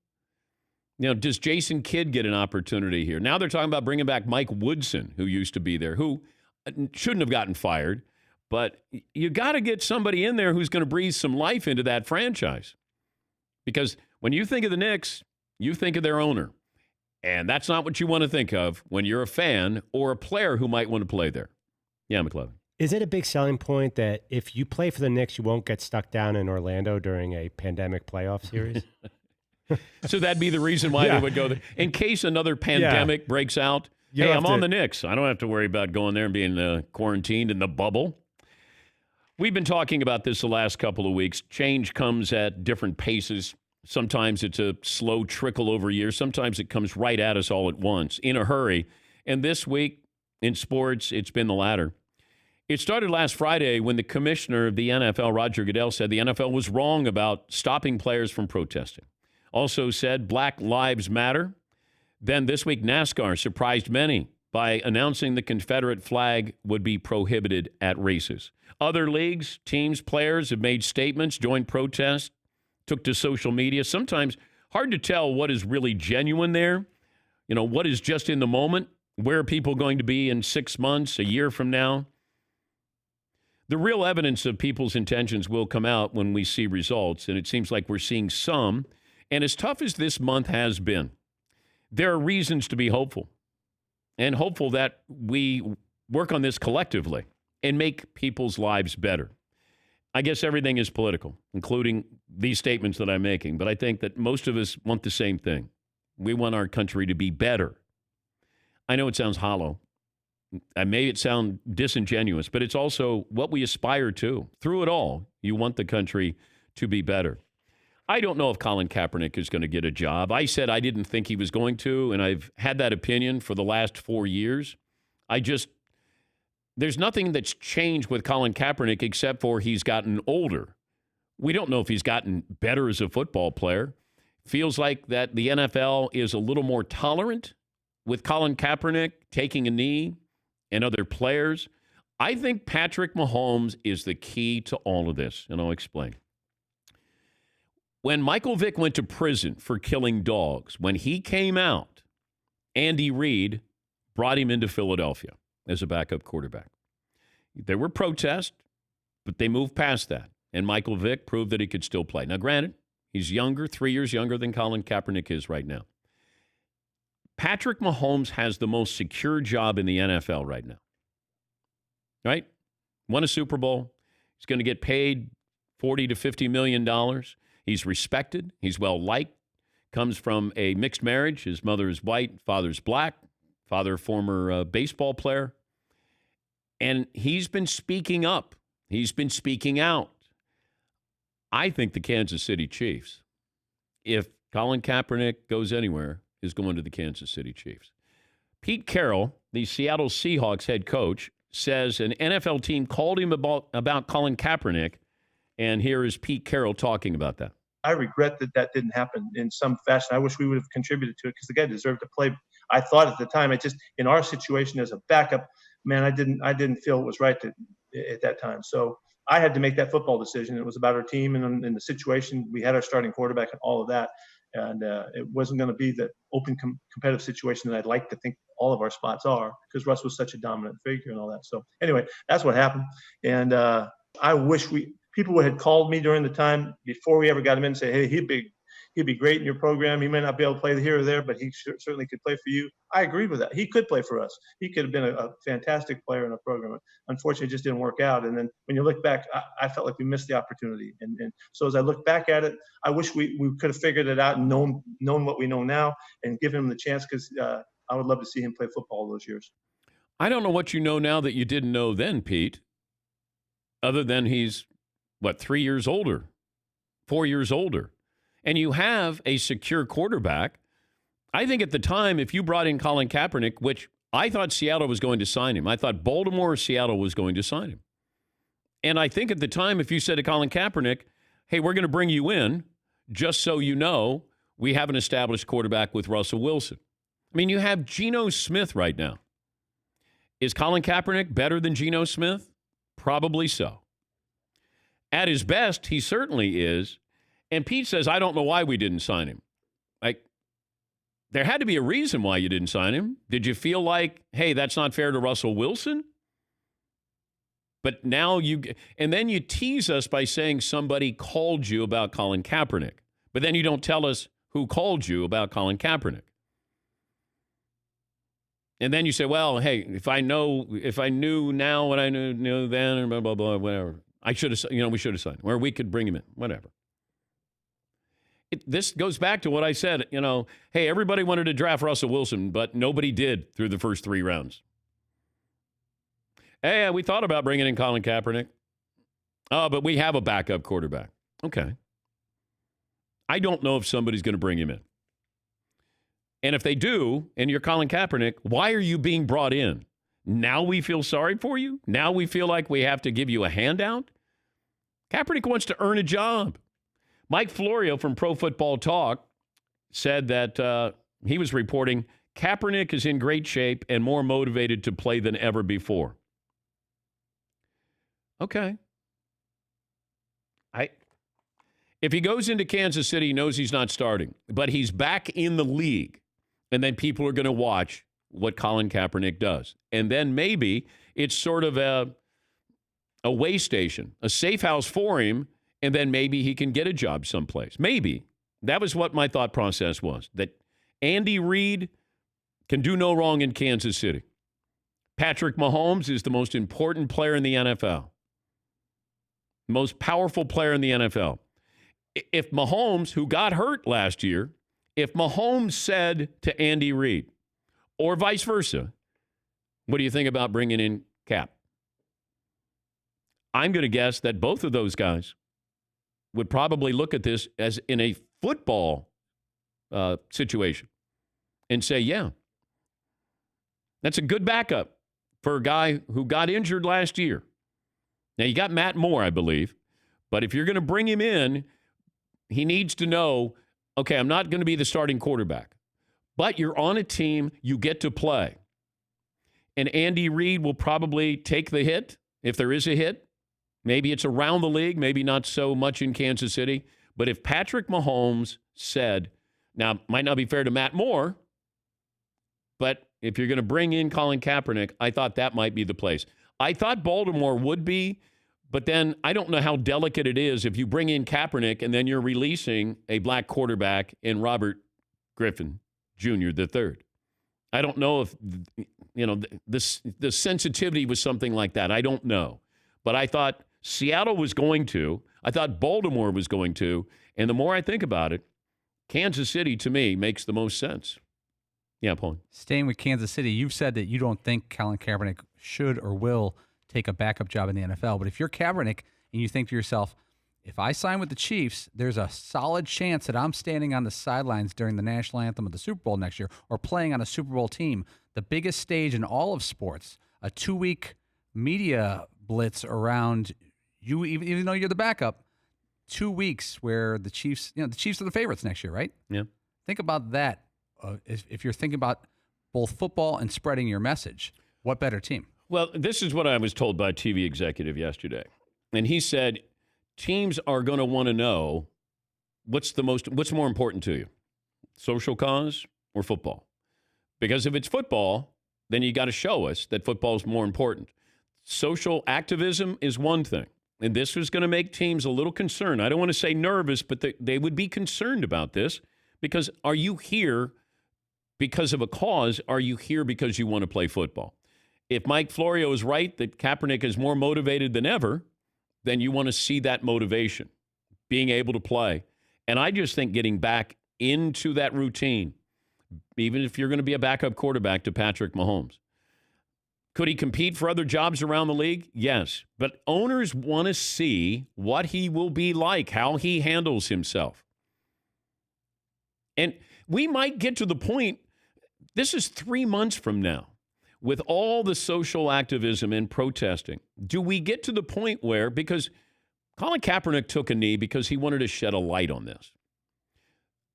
Does Jason Kidd get an opportunity here? Now they're talking about bringing back Mike Woodson, who used to be there, who shouldn't have gotten fired. But you got to get somebody in there who's going to breathe some life into that franchise. Because when you think of the Knicks, you think of their owner. And that's not what you want to think of when you're a fan or a player who might want to play there. Yeah, McLevin. Is it a big selling point that if you play for the Knicks, you won't get stuck down in Orlando during a pandemic playoff series? So that'd be the reason why they would go there. In case another pandemic breaks out, I'm on the Knicks. I don't have to worry about going there and being quarantined in the bubble. We've been talking about this the last couple of weeks. Change comes at different paces. Sometimes it's a slow trickle over years. Sometimes it comes right at us all at once in a hurry. And this week in sports, it's been the latter. It started last Friday when the commissioner of the NFL, Roger Goodell, said the NFL was wrong about stopping players from protesting. Also said Black Lives Matter. Then this week, NASCAR surprised many by announcing the Confederate flag would be prohibited at races. Other leagues, teams, players have made statements, joined protests, took to social media. Sometimes hard to tell what is really genuine there. What is just in the moment. Where are people going to be in 6 months, a year from now? The real evidence of people's intentions will come out when we see results, and it seems like we're seeing some. And as tough as this month has been, there are reasons to be hopeful, and hopeful that we work on this collectively and make people's lives better. I guess everything is political, including these statements that I'm making, but I think that most of us want the same thing. We want our country to be better. I know it sounds hollow. I made it sound disingenuous, but it's also what we aspire to. Through it all, you want the country to be better. I don't know if Colin Kaepernick is going to get a job. I said I didn't think he was going to, and I've had that opinion for the last 4 years. There's nothing that's changed with Colin Kaepernick except for he's gotten older. We don't know if he's gotten better as a football player. Feels like that the NFL is a little more tolerant with Colin Kaepernick taking a knee and other players. I think Patrick Mahomes is the key to all of this, and I'll explain. When Michael Vick went to prison for killing dogs, when he came out, Andy Reid brought him into Philadelphia as a backup quarterback. There were protests, but they moved past that, and Michael Vick proved that he could still play. Now, granted, he's younger, 3 years younger than Colin Kaepernick is right now. Patrick Mahomes has the most secure job in the NFL right now. Right? Won a Super Bowl. He's going to get paid $40 to $50 million. He's respected. He's well-liked. Comes from a mixed marriage. His mother is white, father's black. Father, former baseball player. And he's been speaking up. He's been speaking out. I think the Kansas City Chiefs, if Colin Kaepernick goes anywhere, is going to the Kansas City Chiefs. Pete Carroll, the Seattle Seahawks head coach, says an NFL team called him about Colin Kaepernick, and here is Pete Carroll talking about that. I regret that that didn't happen in some fashion. I wish we would have contributed to it because the guy deserved to play. I thought at the time, in our situation as a backup, man, I didn't feel it was right at that time. So I had to make that football decision. It was about our team and the situation. We had our starting quarterback and all of that. And it wasn't going to be the open competitive situation that I'd like to think all of our spots are, because Russ was such a dominant figure and all that. So anyway, that's what happened. And I wish people had called me during the time before we ever got him in and say, hey, he'd be great in your program. He may not be able to play here or there, but he certainly could play for you. I agreed with that. He could play for us. He could have been a fantastic player in our program. Unfortunately, it just didn't work out. And then when you look back, I felt like we missed the opportunity. And so as I look back at it, I wish we could have figured it out and known what we know now and given him the chance, because I would love to see him play football those years. I don't know what you know now that you didn't know then, Pete, other than he's, 3 years older, 4 years older. And you have a secure quarterback. I think at the time, if you brought in Colin Kaepernick, which I thought Seattle was going to sign him. I thought Baltimore or Seattle was going to sign him. And I think at the time, if you said to Colin Kaepernick, hey, we're going to bring you in, just so you know, we have an established quarterback with Russell Wilson. I mean, you have Geno Smith right now. Is Colin Kaepernick better than Geno Smith? Probably so. At his best, he certainly is. And Pete says, I don't know why we didn't sign him. There had to be a reason why you didn't sign him. Did you feel like, hey, that's not fair to Russell Wilson? But now and then you tease us by saying somebody called you about Colin Kaepernick. But then you don't tell us who called you about Colin Kaepernick. And then you say, well, hey, if I knew now what I knew then, or blah, blah, blah, whatever. We should have signed him, or we could bring him in, whatever. This goes back to what I said, hey, everybody wanted to draft Russell Wilson, but nobody did through the first 3 rounds. Hey, we thought about bringing in Colin Kaepernick. Oh, but we have a backup quarterback. Okay. I don't know if somebody's going to bring him in. And if they do, and you're Colin Kaepernick, why are you being brought in? Now we feel sorry for you? Now we feel like we have to give you a handout? Kaepernick wants to earn a job. Mike Florio from Pro Football Talk said that he was reporting Kaepernick is in great shape and more motivated to play than ever before. Okay. If he goes into Kansas City, he knows he's not starting, but he's back in the league, and then people are going to watch what Colin Kaepernick does. And then maybe it's sort of a way station, a safe house for him, and then maybe he can get a job someplace. Maybe. That was what my thought process was, that Andy Reid can do no wrong in Kansas City. Patrick Mahomes is the most important player in the NFL, most powerful player in the NFL. If Mahomes, who got hurt last year, if Mahomes said to Andy Reid, or vice versa, what do you think about bringing in Cap? I'm going to guess that both of those guys would probably look at this as in a football situation and say, yeah, that's a good backup for a guy who got injured last year. Now, you got Matt Moore, I believe, but if you're going to bring him in, he needs to know, okay, I'm not going to be the starting quarterback, but you're on a team, you get to play. And Andy Reid will probably take the hit, if there is a hit. Maybe it's around the league, maybe not so much in Kansas City. But if Patrick Mahomes said, now, might not be fair to Matt Moore, but if you're going to bring in Colin Kaepernick, I thought that might be the place. I thought Baltimore would be, but then I don't know how delicate it is if you bring in Kaepernick and then you're releasing a black quarterback in Robert Griffin Jr. III. I don't know if, the sensitivity was something like that. I don't know. But I thought Seattle was going to. I thought Baltimore was going to. And the more I think about it, Kansas City, to me, makes the most sense. Yeah, Paul. Staying with Kansas City, you've said that you don't think Colin Kaepernick should or will take a backup job in the NFL. But if you're Kaepernick and you think to yourself, if I sign with the Chiefs, there's a solid chance that I'm standing on the sidelines during the national anthem of the Super Bowl next year or playing on a Super Bowl team, the biggest stage in all of sports, a 2-week media blitz around you, even though you're the backup. 2 weeks where the Chiefs, the Chiefs are the favorites next year, right? Yeah. Think about that. If you're thinking about both football and spreading your message, what better team? Well, this is what I was told by a TV executive yesterday. And he said, teams are going to want to know what's more important to you, social cause or football? Because if it's football, then you got to show us that football is more important. Social activism is one thing. And this was going to make teams a little concerned. I don't want to say nervous, but they would be concerned about this because are you here because of a cause? Are you here because you want to play football? If Mike Florio is right that Kaepernick is more motivated than ever, then you want to see that motivation, being able to play. And I just think getting back into that routine, even if you're going to be a backup quarterback to Patrick Mahomes. Could he compete for other jobs around the league? Yes. But owners want to see what he will be like, how he handles himself. And we might get to the point, this is 3 months from now, with all the social activism and protesting. Do we get to the point where, because Colin Kaepernick took a knee because he wanted to shed a light on this.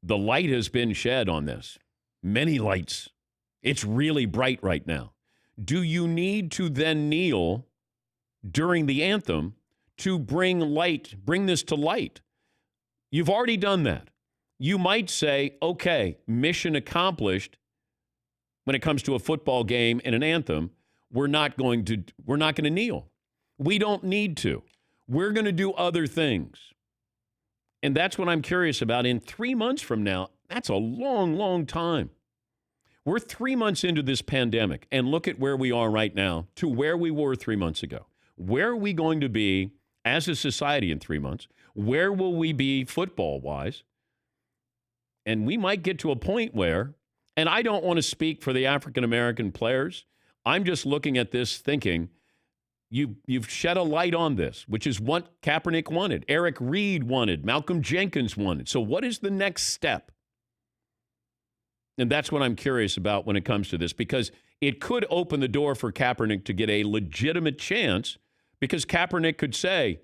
The light has been shed on this. Many lights. It's really bright right now. Do you need to then kneel during the anthem to bring this to light? You've already done that. You might say, okay, mission accomplished when it comes to a football game and an anthem. We're not going to kneel. We don't need to. We're going to do other things. And that's what I'm curious about. In 3 months from now, that's a long, long time. We're 3 months into this pandemic, and look at where we are right now to where we were 3 months ago. Where are we going to be as a society in 3 months? Where will we be football-wise? And we might get to a point where, and I don't want to speak for the African-American players, I'm just looking at this thinking, you've shed a light on this, which is what Kaepernick wanted, Eric Reed wanted, Malcolm Jenkins wanted. So what is the next step? And that's what I'm curious about when it comes to this, because it could open the door for Kaepernick to get a legitimate chance, because Kaepernick could say,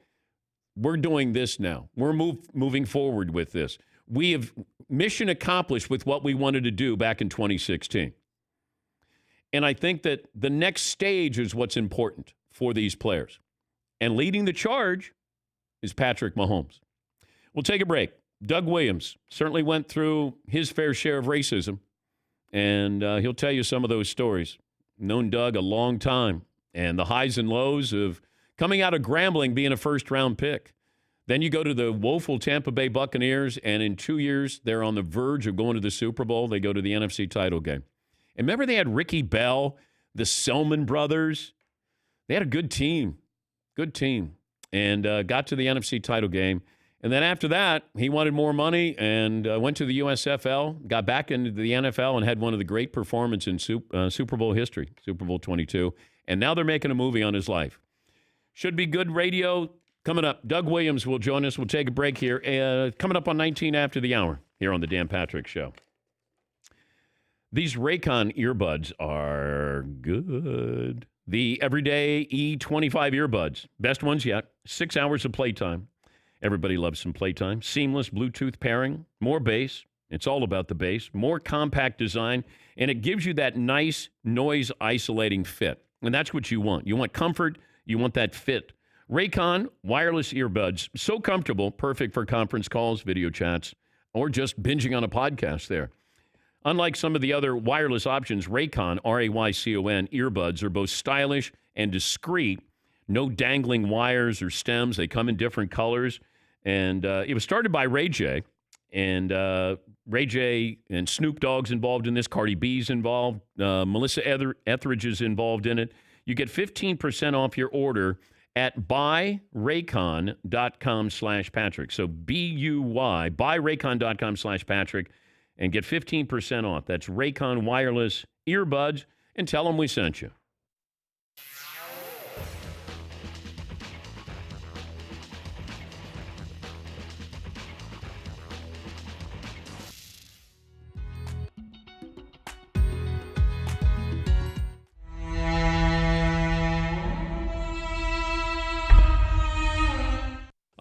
we're doing this now. We're moving forward with this. We have mission accomplished with what we wanted to do back in 2016. And I think that the next stage is what's important for these players. And leading the charge is Patrick Mahomes. We'll take a break. Doug Williams certainly went through his fair share of racism, and he'll tell you some of those stories. Known Doug a long time, and the highs and lows of coming out of Grambling being a first-round pick. Then you go to the woeful Tampa Bay Buccaneers, and in 2 years, they're on the verge of going to the Super Bowl. They go to the NFC title game. And remember they had Ricky Bell, the Selman brothers? They had a good team, and got to the NFC title game. And then after that, he wanted more money and went to the USFL, got back into the NFL, and had one of the great performances in Super Bowl history, Super Bowl 22. And now they're making a movie on his life. Should be good radio coming up. Doug Williams will join us. We'll take a break here. Coming up on 19 after the hour here on the Dan Patrick Show. These Raycon earbuds are good. The Everyday E25 earbuds, best ones yet. 6 hours of playtime. Everybody loves some playtime. Seamless Bluetooth pairing, more bass. It's all about the bass. More compact design, and it gives you that nice noise-isolating fit. And that's what you want. You want comfort. You want that fit. Raycon wireless earbuds, so comfortable, perfect for conference calls, video chats, or just binging on a podcast there. Unlike some of the other wireless options, Raycon, R-A-Y-C-O-N, earbuds are both stylish and discreet. No dangling wires or stems. They come in different colors. And it was started by Ray J. And Ray J and Snoop Dogg's involved in this. Cardi B's involved. Melissa Etheridge is involved in it. You get 15% off your order at buyraycon.com/Patrick. So B-U-Y, buyraycon.com/Patrick, and get 15% off. That's Raycon wireless earbuds, and tell them we sent you.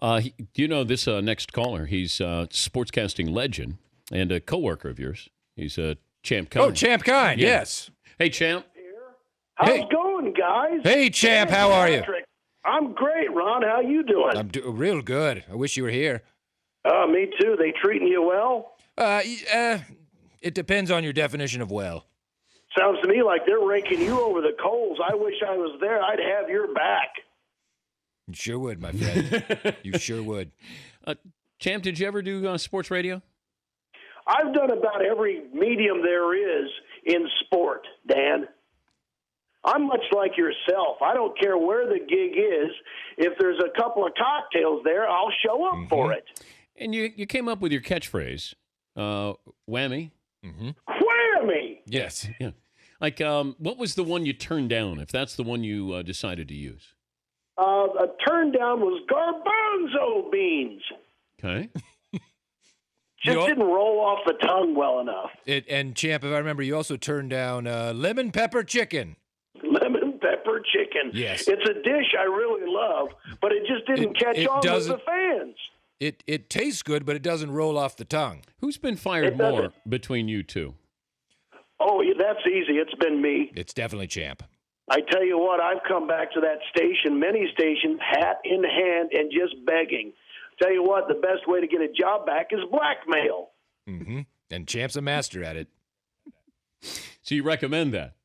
Do you know this next caller? He's a sportscasting legend and a coworker of yours. He's Champ Kine. Oh, Champ Kine, Yeah. yes. Hey, Champ. How's Hey. it going, guys? Hey, Champ, how are you? Patrick. I'm great, Ron. How you doing? I'm real good. I wish you were here. Me too. They treating you well? It depends on your definition of well. Sounds to me like they're raking you over the coals. I wish I was there. I'd have your back. You sure would, my friend. You sure would. Champ, did you ever do sports radio? I've done about every medium there is in sport, Dan. I'm much like yourself. I don't care where the gig is. If there's a couple of cocktails there, I'll show up for it. And you came up with your catchphrase, whammy. Whammy! Yes. Yeah. Like, what was the one you turned down, if that's the one you decided to use? A turn down was garbanzo beans. Okay. Just didn't roll off the tongue well enough. And Champ, if I remember, you also turned down lemon pepper chicken. Lemon pepper chicken. Yes. It's a dish I really love, but it just didn't catch on with the fans. It tastes good, but it doesn't roll off the tongue. Who's been fired more between you two? Oh, yeah, that's easy. It's been me. It's definitely Champ. I tell you what, I've come back to that station, many stations, hat in hand and just begging. Tell you what, the best way to get a job back is blackmail. Mm-hmm. And Champ's a master at it. So you recommend that?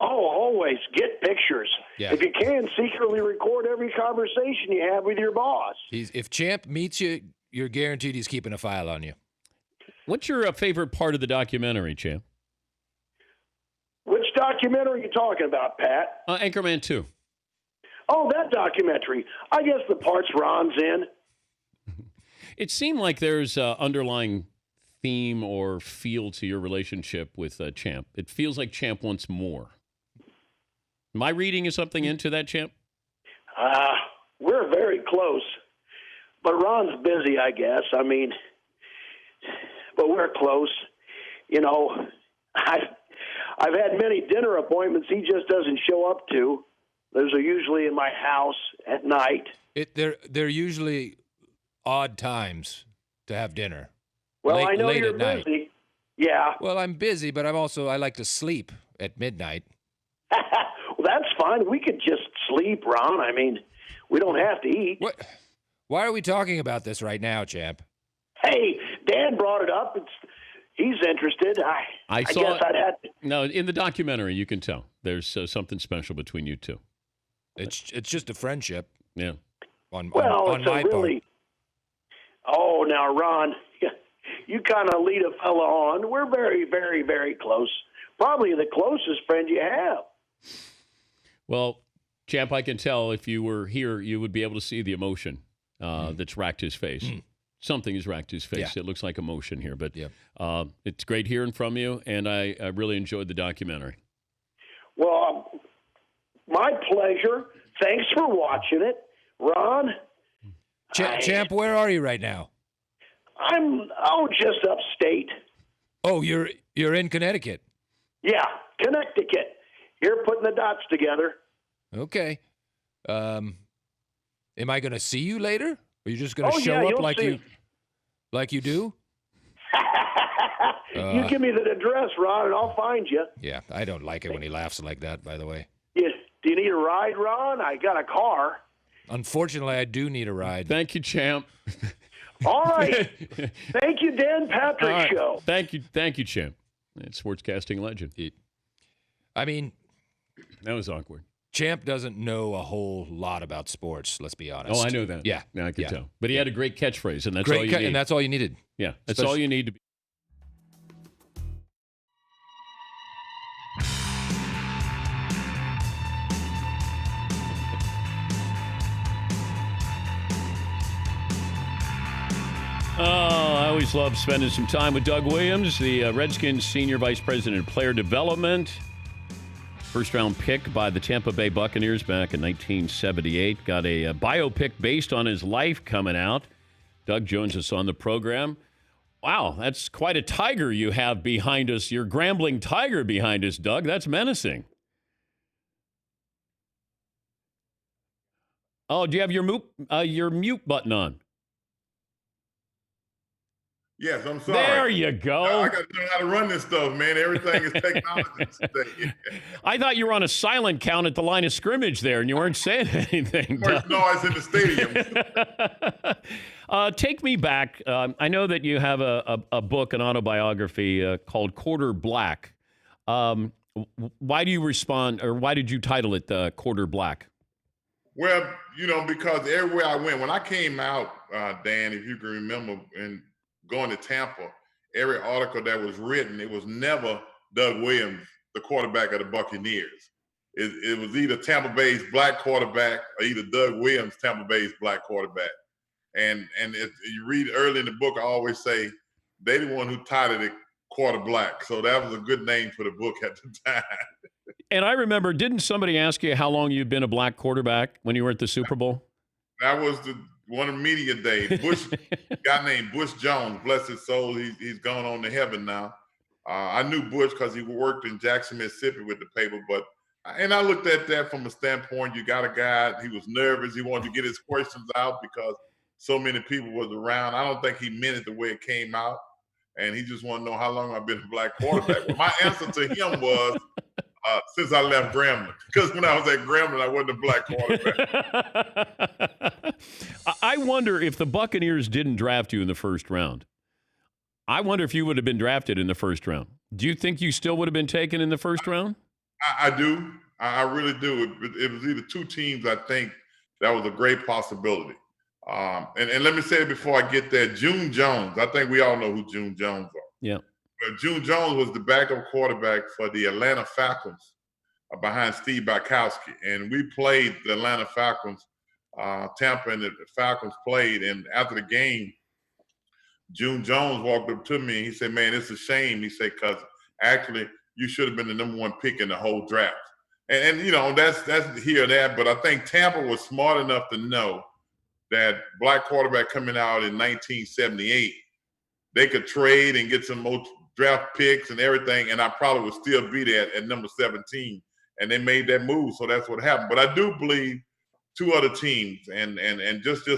Oh, always. Get pictures. Yeah. If you can, secretly record every conversation you have with your boss. If Champ meets you, you're guaranteed he's keeping a file on you. What's your favorite part of the documentary, Champ? Which documentary are you talking about, Pat? Anchorman 2. Oh, that documentary. I guess the parts Ron's in. It seemed like there's underlying theme or feel to your relationship with Champ. It feels like Champ wants more. Am I reading something into that, Champ? We're very close. But Ron's busy, I guess. I mean, but we're close. You know, I've had many dinner appointments he just doesn't show up to. Those are usually in my house at night. They're usually odd times to have dinner. Well, late, I know late you're at night. busy. Yeah. Well, I'm busy, but I like to sleep at midnight. Well, that's fine. We could just sleep, Ron. I mean, we don't have to eat. What? Why are we talking about this right now, Champ? Hey, Dan brought it up. He's interested. I saw guess I'd have to. No, in the documentary, you can tell there's something special between you two. It's just a friendship. Yeah. Well, on it's my a really. Oh, now, Ron, you kind of lead a fella on. We're very, very, very close. Probably the closest friend you have. Well, Champ, I can tell if you were here, you would be able to see the emotion that's racked his face. Something has racked his face. Yeah. It looks like emotion here, but it's great hearing from you, and I really enjoyed the documentary. Well, my pleasure. Thanks for watching it. Ron? Champ, where are you right now? I'm just upstate. Oh, you're in Connecticut. Yeah, Connecticut. You're putting the dots together. Okay. Am I going to see you later? Are you just going to show up you'll like see. you do? You give me the address, Ron, and I'll find you. Yeah, I don't like it when he laughs like that, by the way. Do you need a ride, Ron? I got a car. Unfortunately, I do need a ride. Thank you, Champ. All right. Thank you, Dan Patrick All right. Show. Thank you, Champ. It's sportscasting legend. I mean, that was awkward. Champ doesn't know a whole lot about sports, let's be honest. Oh, I know that. Yeah. I can tell. But he had a great catchphrase, and that's Great all you need. and that's all you needed. Yeah, that's all you need to be. Oh, I always love spending some time with Doug Williams, the Redskins Senior Vice President of Player Development. First-round pick by the Tampa Bay Buccaneers back in 1978. Got a biopic based on his life coming out. Doug joins us on the program. Wow, that's quite a tiger you have behind us. Your Grambling tiger behind us, Doug. That's menacing. Oh, do you have your mute button on? Yes, I'm sorry. There you go. I got to know how to run this stuff, man. Everything is technology today. I thought you were on a silent count at the line of scrimmage there, and you weren't saying anything. First noise in the stadium. Take me back. I know that you have a book, an autobiography called Quarter Black. Why do you respond, or why did you title it Quarter Black? Well, because everywhere I went, when I came out, Dan, if you can remember, and going to Tampa, every article that was written, it was never Doug Williams, the quarterback of the Buccaneers. It was either Tampa Bay's black quarterback or either Doug Williams, Tampa Bay's black quarterback. And if you read early in the book, I always say they the one who titled it Quarter Black. So that was a good name for the book at the time. And I remember, didn't somebody ask you how long you've been a black quarterback when you were at the Super Bowl? That was one of the media days. A guy named Bush Jones, bless his soul, he's gone on to heaven now. I knew Bush because he worked in Jackson, Mississippi with the paper, and I looked at that from a standpoint, you got a guy, he was nervous, he wanted to get his questions out because so many people was around. I don't think he meant it the way it came out, and he just wanted to know how long I've been a black quarterback. Well, my answer to him was, since I left Grambling, because when I was at Grambling, I wasn't a black quarterback. I wonder if the Buccaneers didn't draft you in the first round. I wonder if you would have been drafted in the first round. Do you think you still would have been taken in the first round? I do. I really do. It was either two teams, I think, that was a great possibility. And let me say it before I get there, June Jones, I think we all know who June Jones are. Yeah. But June Jones was the backup quarterback for the Atlanta Falcons behind Steve Bykowski. And we played the Atlanta Falcons, Tampa and the Falcons played. And after the game, June Jones walked up to me and he said, man, it's a shame. He said, because actually you should have been the number one pick in the whole draft. And that's here or there. But I think Tampa was smart enough to know that black quarterback coming out in 1978, they could trade and get some more draft picks and everything, and I probably would still be there at number 17. And they made that move, so that's what happened. But I do believe two other teams, and just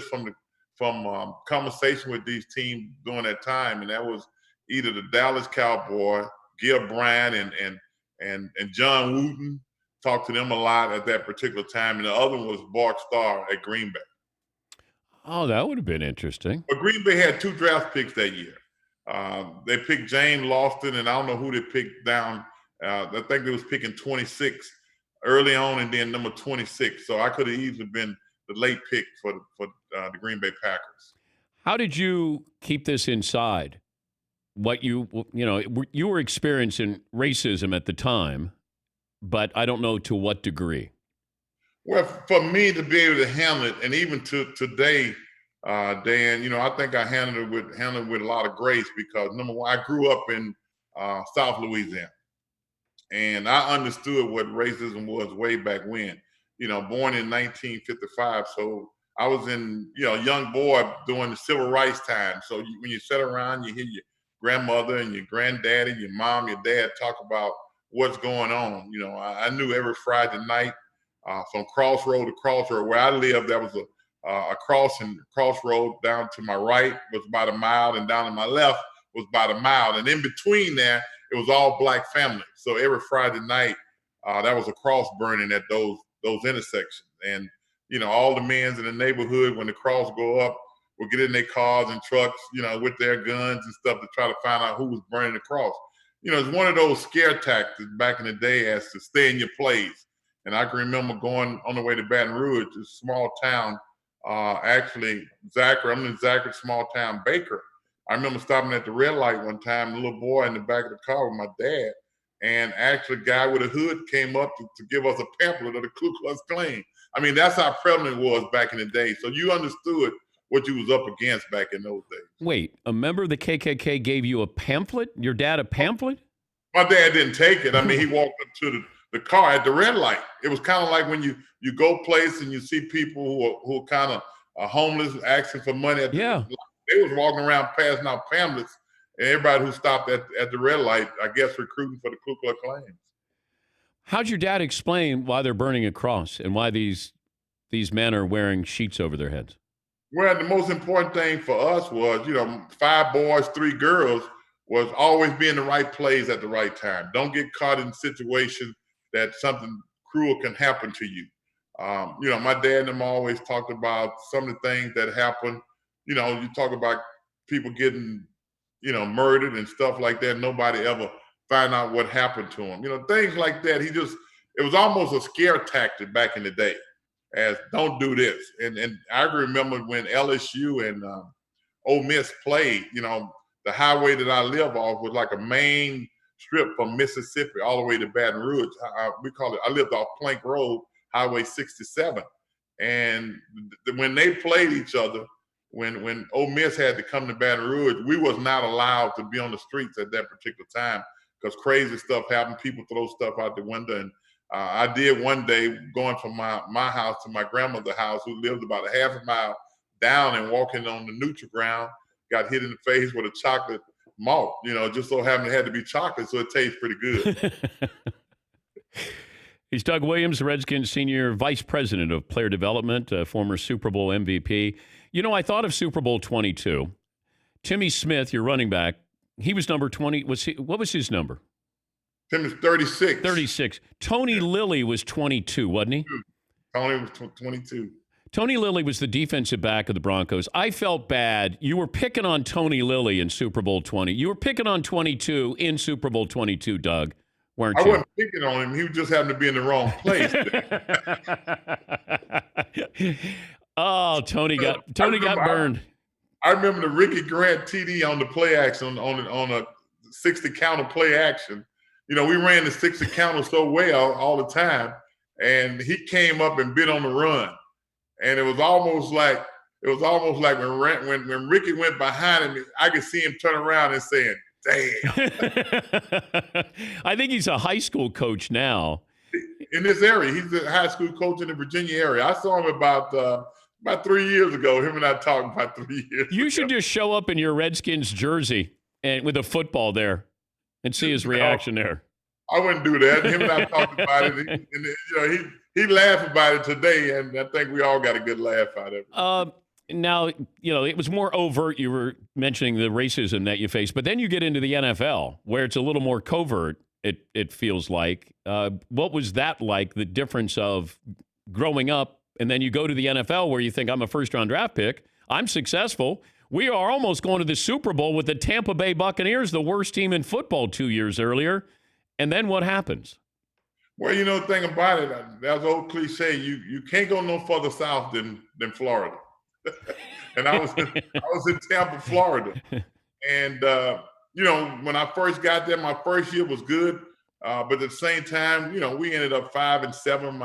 from conversation with these teams during that time, and that was either the Dallas Cowboy, Gil Bryant, and John Wooten. Talked to them a lot at that particular time, and the other one was Bart Starr at Green Bay. Oh, that would have been interesting. But Green Bay had two draft picks that year. They picked James Lofton, and I don't know who they picked down. I think they was picking 26 early on, and then number 26. So I could have easily been the late pick for the Green Bay Packers. How did you keep this inside? What you were experiencing racism at the time, but I don't know to what degree. Well, for me to be able to handle it, and even to today, Dan, I think I handled it with a lot of grace because, number one, I grew up in South Louisiana, and I understood what racism was way back when. Born in 1955, so I was a young boy during the civil rights time. So when you sit around, you hear your grandmother and your granddaddy, your mom, your dad talk about what's going on. I knew every Friday night from crossroad to crossroad where I lived, there was a crossroad down to my right was about a mile, and down to my left was about a mile. And in between there, it was all black families. So every Friday night, that was a cross burning at those intersections. And, all the men in the neighborhood, when the cross go up, would get in their cars and trucks, with their guns and stuff to try to find out who was burning the cross. It's one of those scare tactics back in the day as to stay in your place. And I can remember going on the way to Baton Rouge, a small town, actually, Zachary, I'm in Zachary, small town, Baker. I remember stopping at the red light one time, a little boy in the back of the car with my dad, and actually a guy with a hood came up to give us a pamphlet of the Ku Klux Klan. I mean, that's how prevalent it was back in the day. So you understood what you was up against back in those days. Wait, a member of the KKK gave you a pamphlet? Your dad a pamphlet? My dad didn't take it. I mean, he walked up to the car at the red light. It was kind of like when you go place and you see people who are kind of homeless asking for money. They was walking around passing out pamphlets, and everybody who stopped at the red light, I guess, recruiting for the Ku Klux Klan. How'd your dad explain why they're burning a cross and why these these men are wearing sheets over their heads? Well, the most important thing for us was, 5 boys, 3 girls, was always be in the right place at the right time. Don't get caught in situations that something cruel can happen to you. My dad and them always talked about some of the things that happen. You talk about people getting, murdered and stuff like that. Nobody ever find out what happened to them. Things like that. It was almost a scare tactic back in the day, as don't do this. And I remember when LSU and Ole Miss played, the highway that I live off was like a main strip from Mississippi all the way to Baton Rouge. I lived off Plank Road, Highway 67. And when they played each other, when Ole Miss had to come to Baton Rouge, we was not allowed to be on the streets at that particular time because crazy stuff happened. People throw stuff out the window. And I did one day going from my house to my grandmother's house, who lived about a half a mile down, and walking on the neutral ground, got hit in the face with a chocolate malt. Just so happened it had to be chocolate, so it tastes pretty good. He's Doug Williams, the Redskins Senior Vice President of Player Development, former Super Bowl MVP. I thought of Super Bowl 22. Timmy Smith, your running back, he was number 20. What was his number? Tim is 36. 36. Tony Lilly was 22, wasn't he? Tony was 22. Tony Lilly was the defensive back of the Broncos. I felt bad. You were picking on Tony Lilly in Super Bowl 20. You were picking on 22 in Super Bowl 22, Doug, weren't you? I wasn't picking on him. He just happened to be in the wrong place. Oh, Tony got burned. I remember the Ricky Grant TD on the play action on a 60 counter play action. We ran the 60 counter so well all the time, and he came up and bit on the run. And it was almost like when Ricky went behind him, I could see him turn around and saying, "Damn." I think he's a high school coach now. In this area, he's a high school coach in the Virginia area. I saw him about 3 years ago. Him and I talked about 3 years. You should just show up in your Redskins jersey and with a football there and see his reaction there. I wouldn't do that. Him and I talked about it. He laughed about it today, and I think we all got a good laugh out of it. Now, it was more overt. You were mentioning the racism that you face, but then you get into the NFL where it's a little more covert, it feels like. What was that like, the difference of growing up, and then you go to the NFL where you think, I'm a first-round draft pick, I'm successful. We are almost going to the Super Bowl with the Tampa Bay Buccaneers, the worst team in football 2 years earlier. And then what happens? Well, the thing about it, that's old cliche. You can't go no further south than Florida. And I was in Tampa, Florida. And when I first got there, my first year was good. But at the same time, we ended up 5-7.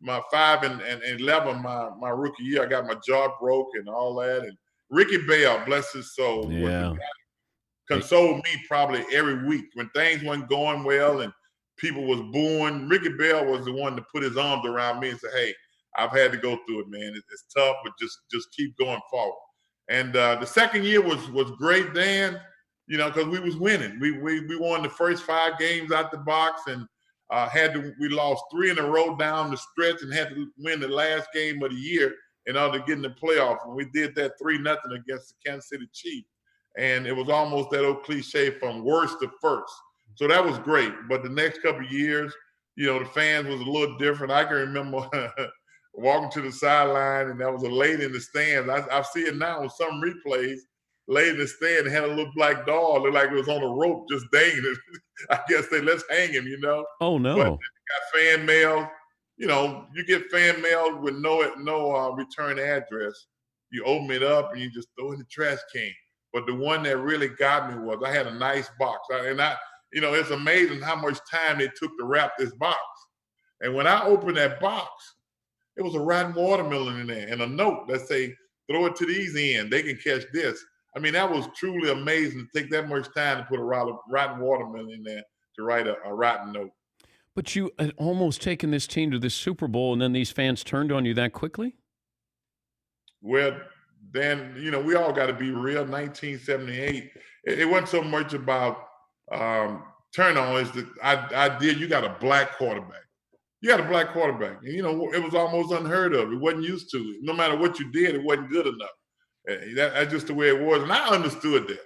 My 5-11, my rookie year, I got my jaw broke and all that. And Ricky Bell, bless his soul, was the guy consoled me probably every week when things weren't going well and people was booing. Ricky Bell was the one to put his arms around me and say, "Hey, I've had to go through it, man. It's tough, but just keep going forward." And the second year was great, Dan, because we was winning. We won the first 5 games out the box, and we lost 3 in a row down the stretch and had to win the last game of the year in order to get in the playoffs. And we did that 3-0 against the Kansas City Chiefs. And it was almost that old cliche from worst to first. So that was great. But the next couple of years, the fans was a little different. I can remember walking to the sideline, and there was a lady in the stands. I see it now on some replays. Lady in the stand and had a little black dog, looked like it was on a rope just dangling. I guess let's hang him, Oh, no. But got fan mail. You get fan mail with no return address. You open it up and you just throw it in the trash can. But the one that really got me was I had a nice box. It's amazing how much time they took to wrap this box. And when I opened that box, it was a rotten watermelon in there and a note that say, "Throw it to these ends. They can catch this." I mean, that was truly amazing to take that much time to put a rotten watermelon in there to write a rotten note. But you had almost taken this team to the Super Bowl, and then these fans turned on you that quickly? Well, then, we all got to be real. 1978, it wasn't so much about turn on. It's that you got a black quarterback. You got a black quarterback. And, it was almost unheard of. It wasn't used to it. No matter what you did, it wasn't good enough. That's just the way it was. And I understood that.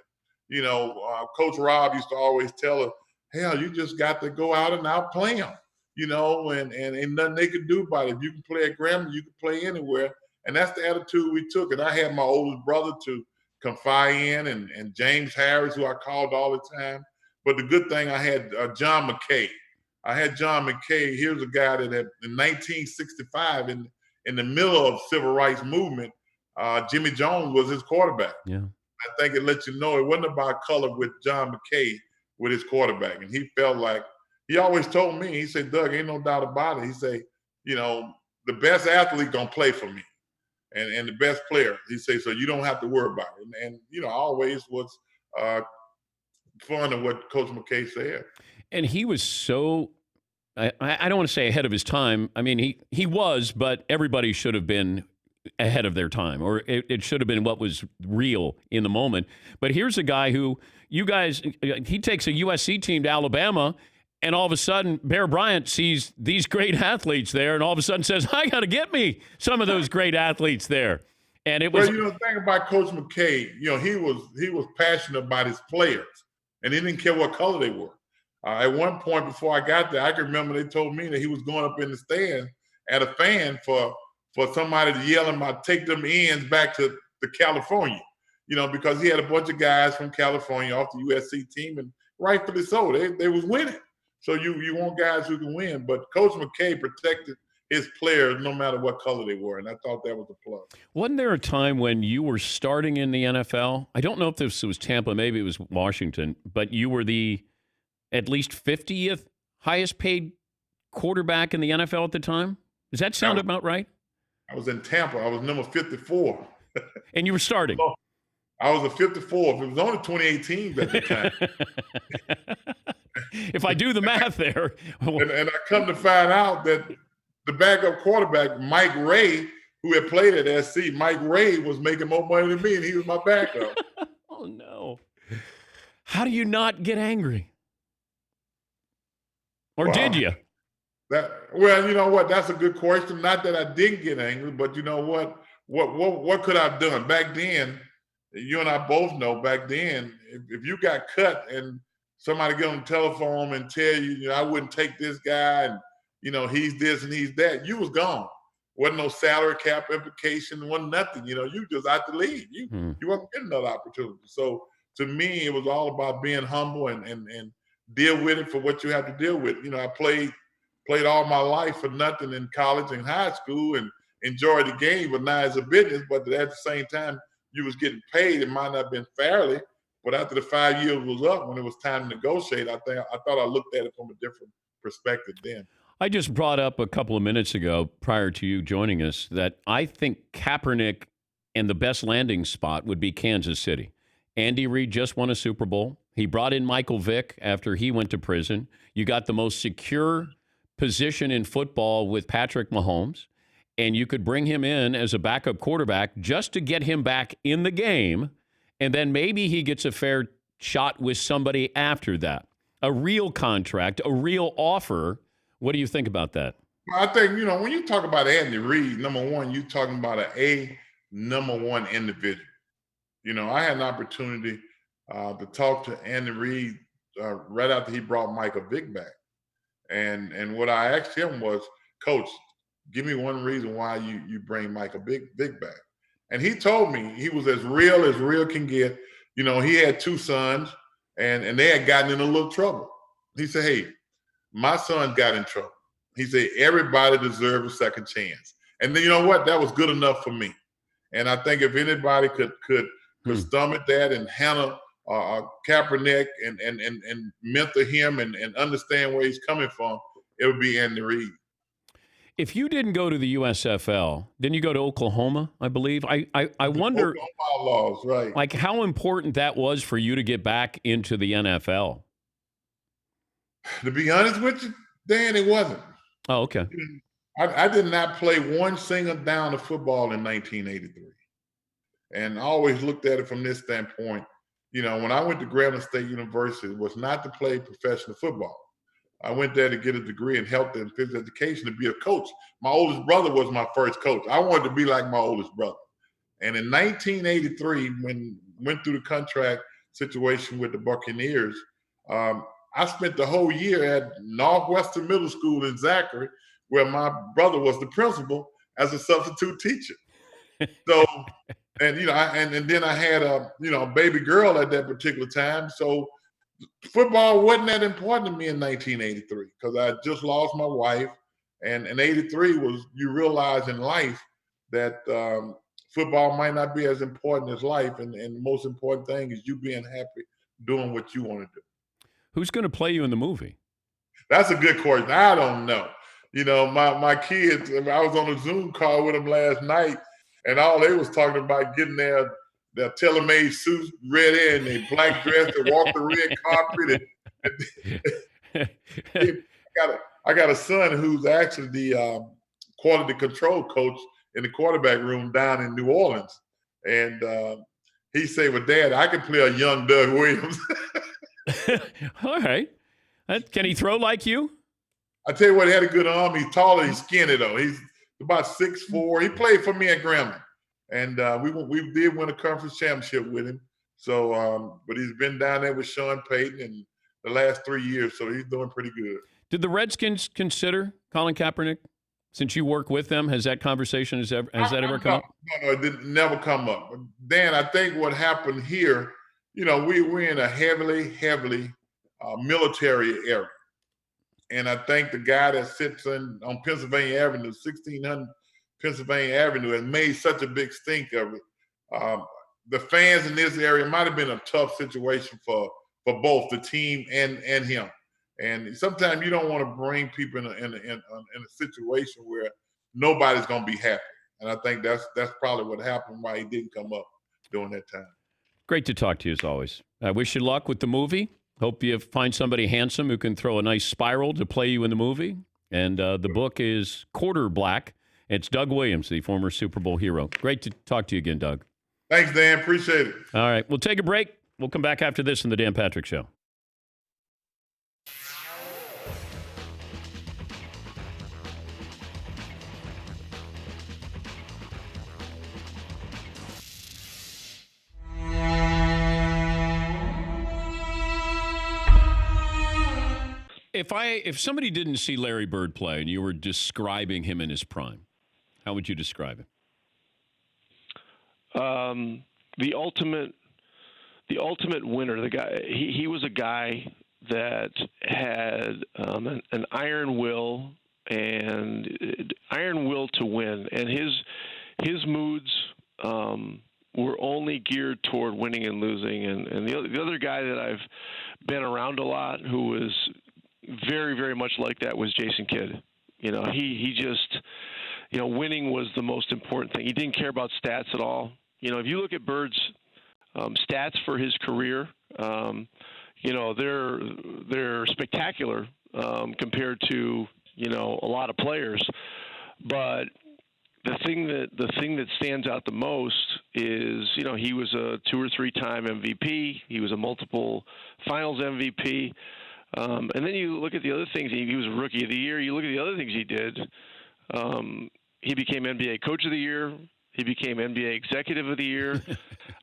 Coach Rob used to always tell us, hell, you just got to go out and outplay them, and ain't nothing they could do about it. If you can play at Grambling, you can play anywhere. And that's the attitude we took. And I had my oldest brother to confide in and James Harris, who I called all the time. But the good thing, I had John McKay. John McKay. Here's a guy that in 1965, in the middle of the civil rights movement, Jimmy Jones was his quarterback. Yeah. I think it lets you know it wasn't about color with John McKay with his quarterback. And he felt like, he always told me, he said, Doug, ain't no doubt about it. He said, the best athlete gonna play for me and the best player. He said, so you don't have to worry about it. And I always was fond of what Coach McKay said. And he was so, I don't want to say ahead of his time. I mean, he was, but everybody should have been ahead of their time, or it should have been what was real in the moment. But here's a guy who, he takes a USC team to Alabama, and all of a sudden, Bear Bryant sees these great athletes there, and all of a sudden says, I got to get me some of those great athletes there. And it was. Well, the thing about Coach McKay, he was passionate about his players, and he didn't care what color they were. At one point before I got there, I can remember they told me that he was going up in the stand at a fan for somebody to yell him out, take them ends back to California, because he had a bunch of guys from California off the USC team, and rightfully so, they was winning. So you want guys who can win, but Coach McKay protected his players no matter what color they were, and I thought that was a plus. Wasn't there a time when you were starting in the NFL? I don't know if this was Tampa, maybe it was Washington, but you were the at least 50th highest paid quarterback in the NFL at the time? Does that sound about right? I was in Tampa. I was number 54. And you were starting? I was a 54. It was only 2018 at the time. If I do the math there. and I come to find out that the backup quarterback, Mike Ray, who had played at SC, Mike Ray was making more money than me, and he was my backup. Oh, no. How do you not get angry? Or did you? Well, you know what? That's a good question. Not that I didn't get angry, but you know what? What could I have done back then? You and I both know back then, if you got cut and somebody get on the telephone and tell you, I wouldn't take this guy, and he's this and he's that, you was gone. Wasn't no salary cap implication, wasn't nothing. You just out the league. You wasn't getting another opportunity. So to me, it was all about being humble and deal with it for what you have to deal with. I played all my life for nothing in college and high school and enjoyed the game, but now it's a business. But at the same time, you was getting paid. It might not have been fairly, but after the 5 years was up, when it was time to negotiate, I thought I looked at it from a different perspective then. I just brought up a couple of minutes ago, prior to you joining us, that I think Kaepernick and the best landing spot would be Kansas City. Andy Reid just won a Super Bowl. He brought in Michael Vick after he went to prison. You got the most secure position in football with Patrick Mahomes, and you could bring him in as a backup quarterback just to get him back in the game, and then maybe he gets a fair shot with somebody after that. A real contract, a real offer. What do you think about that? I think, when you talk about Andy Reid, number one, you're talking about a number one individual. I had an opportunity to talk to Andy Reid right after he brought Michael Vick back. And what I asked him was, Coach, give me one reason why you bring Michael Vick back. And he told me he was as real can get. He had two sons, and they had gotten in a little trouble. He said, hey, my son got in trouble. He said, everybody deserves a second chance. And then you know what? That was good enough for me. And I think if anybody could stomach that and handle Kaepernick and mentor him and understand where he's coming from, it would be Andy Reid. If you didn't go to the USFL, then you go to Oklahoma, I believe. I wonder, Oklahoma laws, right? Like how important that was for you to get back into the NFL. To be honest with you, Dan, it wasn't. Oh, okay. I did not play one single down of football in 1983. And I always looked at it from this standpoint. When I went to Grambling State University, it was not to play professional football. I went there to get a degree in health and physical education to be a coach. My oldest brother was my first coach. I wanted to be like my oldest brother. And in 1983, when went through the contract situation with the Buccaneers, I spent the whole year at Northwestern Middle School in Zachary, where my brother was the principal as a substitute teacher. So, and and then I had a baby girl at that particular time. So football wasn't that important to me in 1983 because I just lost my wife, and 83 was, you realize in life that football might not be as important as life, and the most important thing is you being happy doing what you want to do. Who's going to play you in the movie? That's a good question. I don't know. My kids, I was on a Zoom call with them last night, and all they was talking about getting their tailor-made suits ready and their black dress to walk the red carpet. I got a son who's actually the quality control coach in the quarterback room down in New Orleans. And he said, well, Dad, I can play a young Doug Williams. All right. Can he throw like you? I tell you what, he had a good arm. He's taller, he's skinny, though. He's about 6'4". He played for me at Grambling. And we did win a conference championship with him. So, but he's been down there with Sean Payton in the last 3 years, so he's doing pretty good. Did the Redskins consider Colin Kaepernick? Since you work with them, has that conversation, has that ever come up? No, it didn't never come up. Dan, I think what happened here, we're in a heavily military area. And I think the guy that sits on Pennsylvania Avenue, 1600 Pennsylvania Avenue, has made such a big stink of it. The fans in this area might have been a tough situation for both the team and him. And sometimes you don't want to bring people in a situation where nobody's going to be happy. And I think that's probably what happened, why he didn't come up during that time. Great to talk to you as always. I wish you luck with the movie. Hope you find somebody handsome who can throw a nice spiral to play you in the movie. And the book is Quarter Black. It's Doug Williams, the former Super Bowl hero. Great to talk to you again, Doug. Thanks, Dan. Appreciate it. All right. We'll take a break. We'll come back after this in the Dan Patrick Show. If somebody didn't see Larry Bird play and you were describing him in his prime, how would you describe him? The ultimate winner. The guy. He was a guy that had an iron will to win, and his moods were only geared toward winning and losing. And the other guy that I've been around a lot who was very, very much like that was Jason Kidd. He just, winning was the most important thing. He didn't care about stats at all. If you look at Bird's stats for his career, they're spectacular compared to a lot of players. But the thing that stands out the most is he was a 2 or 3 time MVP. He was a multiple Finals MVP. And then you look at the other things. He was Rookie of the Year. You look at the other things he did. He became NBA Coach of the Year. He became NBA Executive of the Year.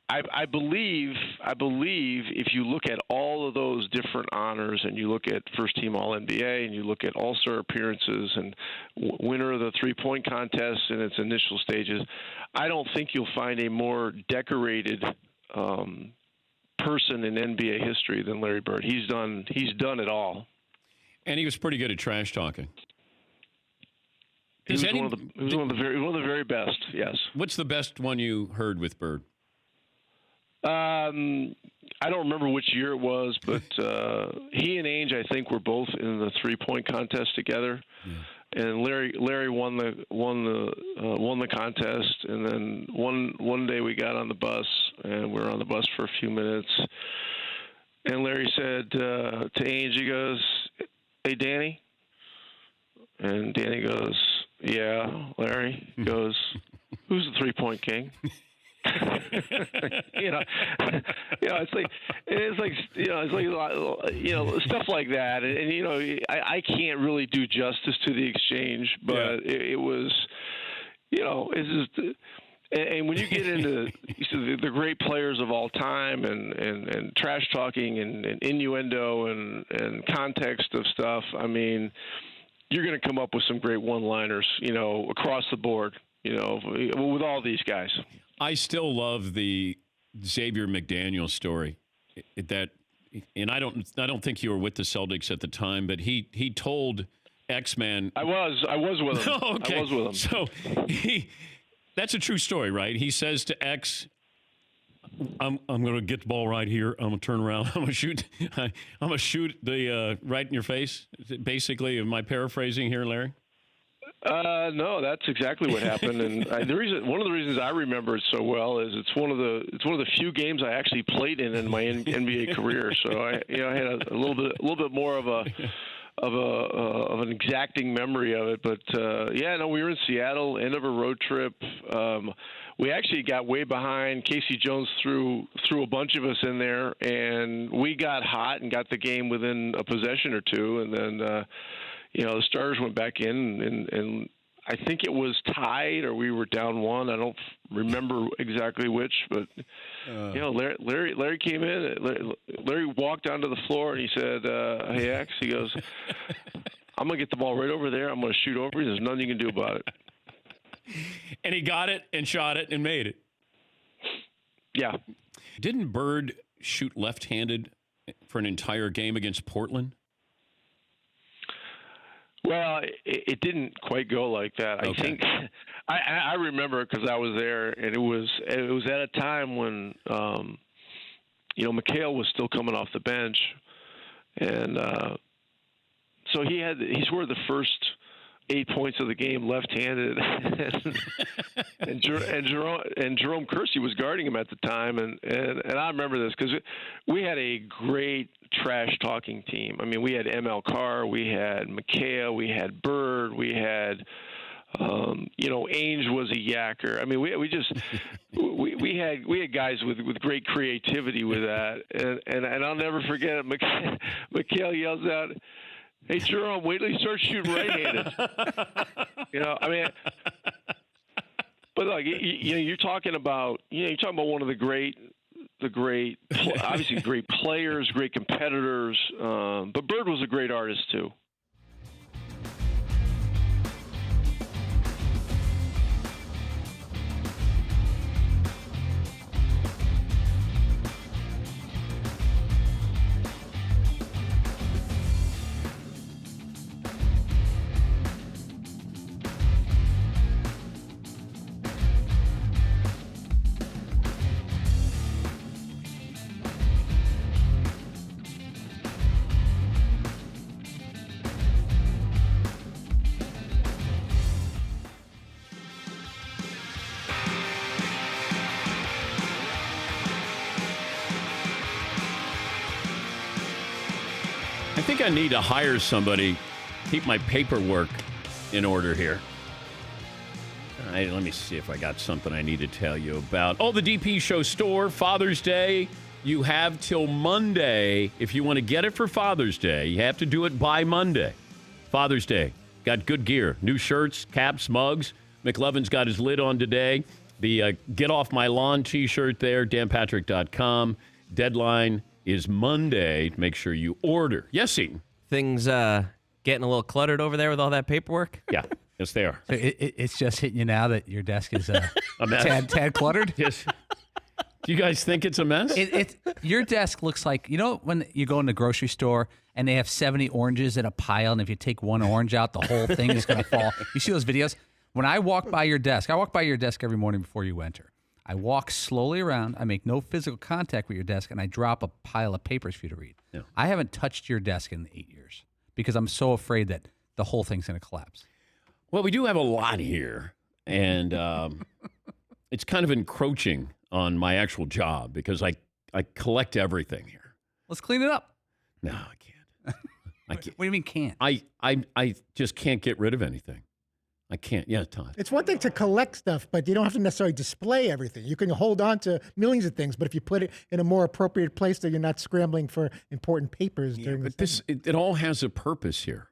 I believe if you look at all of those different honors and you look at First Team All NBA and you look at All-Star appearances and winner of the three-point contest in its initial stages, I don't think you'll find a more decorated person in NBA history than Larry Bird. He's done it all. And he was pretty good at trash talking. He was one of the very best. Yes. What's the best one you heard with Bird? I don't remember which year it was, but he and Ainge, I think, were both in the three-point contest together. Yeah. And Larry won the contest. And then one day we got on the bus, and we were on the bus for a few minutes. And Larry said to Ainge, he goes, "Hey, Danny." And Danny goes, "Yeah, Larry." He goes, "Who's the three-point king?" it's like stuff like that, and I can't really do justice to the exchange, but it was, it's just. And when you get into the great players of all time and trash talking and innuendo and context of stuff, I mean, you're going to come up with some great one-liners, across the board, with all these guys. I still love the Xavier McDaniel story. And I don't think you were with the Celtics at the time, but he told X-Man. I was with him. Oh, okay. I was with him. So that's a true story, right? He says to X, I'm going to get the ball right here. I'm going to turn around. I'm going to shoot. I'm going to shoot the right in your face. Basically, am I paraphrasing here, Larry? No, that's exactly what happened. And one of the reasons I remember it so well is it's one of the few games I actually played in my NBA career. So I had a little bit more of an exacting memory of it. But we were in Seattle, end of a road trip. We actually got way behind. Casey Jones threw a bunch of us in there, and we got hot and got the game within a possession or two, and then the starters went back in, and I think it was tied or we were down one. I don't remember exactly which, but Larry came in. Larry walked onto the floor and he said, "Hey X," he goes, "I'm gonna get the ball right over there. I'm gonna shoot over. There's nothing you can do about it." And he got it and shot it and made it. Yeah. Didn't Bird shoot left-handed for an entire game against Portland? Well, it didn't quite go like that. I think I remember because I was there, and it was at a time when McHale was still coming off the bench, and so he scored the first 8 points of the game left-handed, and Jerome Kersey was guarding him at the time, and I remember this because we had a great trash-talking team. I mean, we had ML Carr, we had McHale, we had Bird, we had Ainge was a yacker. I mean, we just we had guys with great creativity with that, and I'll never forget it. McHale yells out, "Hey Jerome, wait till you start shooting right-handed." But look, you're talking about one of the great, obviously great players, great competitors. But Bird was a great artist too. I think I need to hire somebody, keep my paperwork in order here. All right, let me see if I got something I need to tell you about. Oh, the DP Show store, Father's Day. You have till Monday. If you want to get it for Father's Day, you have to do it by Monday. Father's Day. Got good gear. New shirts, caps, mugs. McLevin's got his lid on today. The Get Off My Lawn t-shirt there, danpatrick.com. Deadline is Monday. Make sure you order. Yes, Seton. Things getting a little cluttered over there with all that paperwork? Yeah. Yes, they are. So it's just hitting you now that your desk is a mess. tad cluttered? Yes. Do you guys think it's a mess? Your desk looks like, when you go in the grocery store and they have 70 oranges in a pile, and if you take one orange out, the whole thing is going to fall. You see those videos? When I walk by your desk, I walk by your desk every morning before you enter. I walk slowly around. I make no physical contact with your desk, and I drop a pile of papers for you to read. Yeah. I haven't touched your desk in 8 years because I'm so afraid that the whole thing's going to collapse. Well, we do have a lot here, and it's kind of encroaching on my actual job because I collect everything here. Let's clean it up. No, I can't. I can't. What do you mean can't? I just can't get rid of anything. I can't. Yeah, Todd. It's one thing to collect stuff, but you don't have to necessarily display everything. You can hold on to millions of things, but if you put it in a more appropriate place, that you're not scrambling for important papers during But this. it all has a purpose here.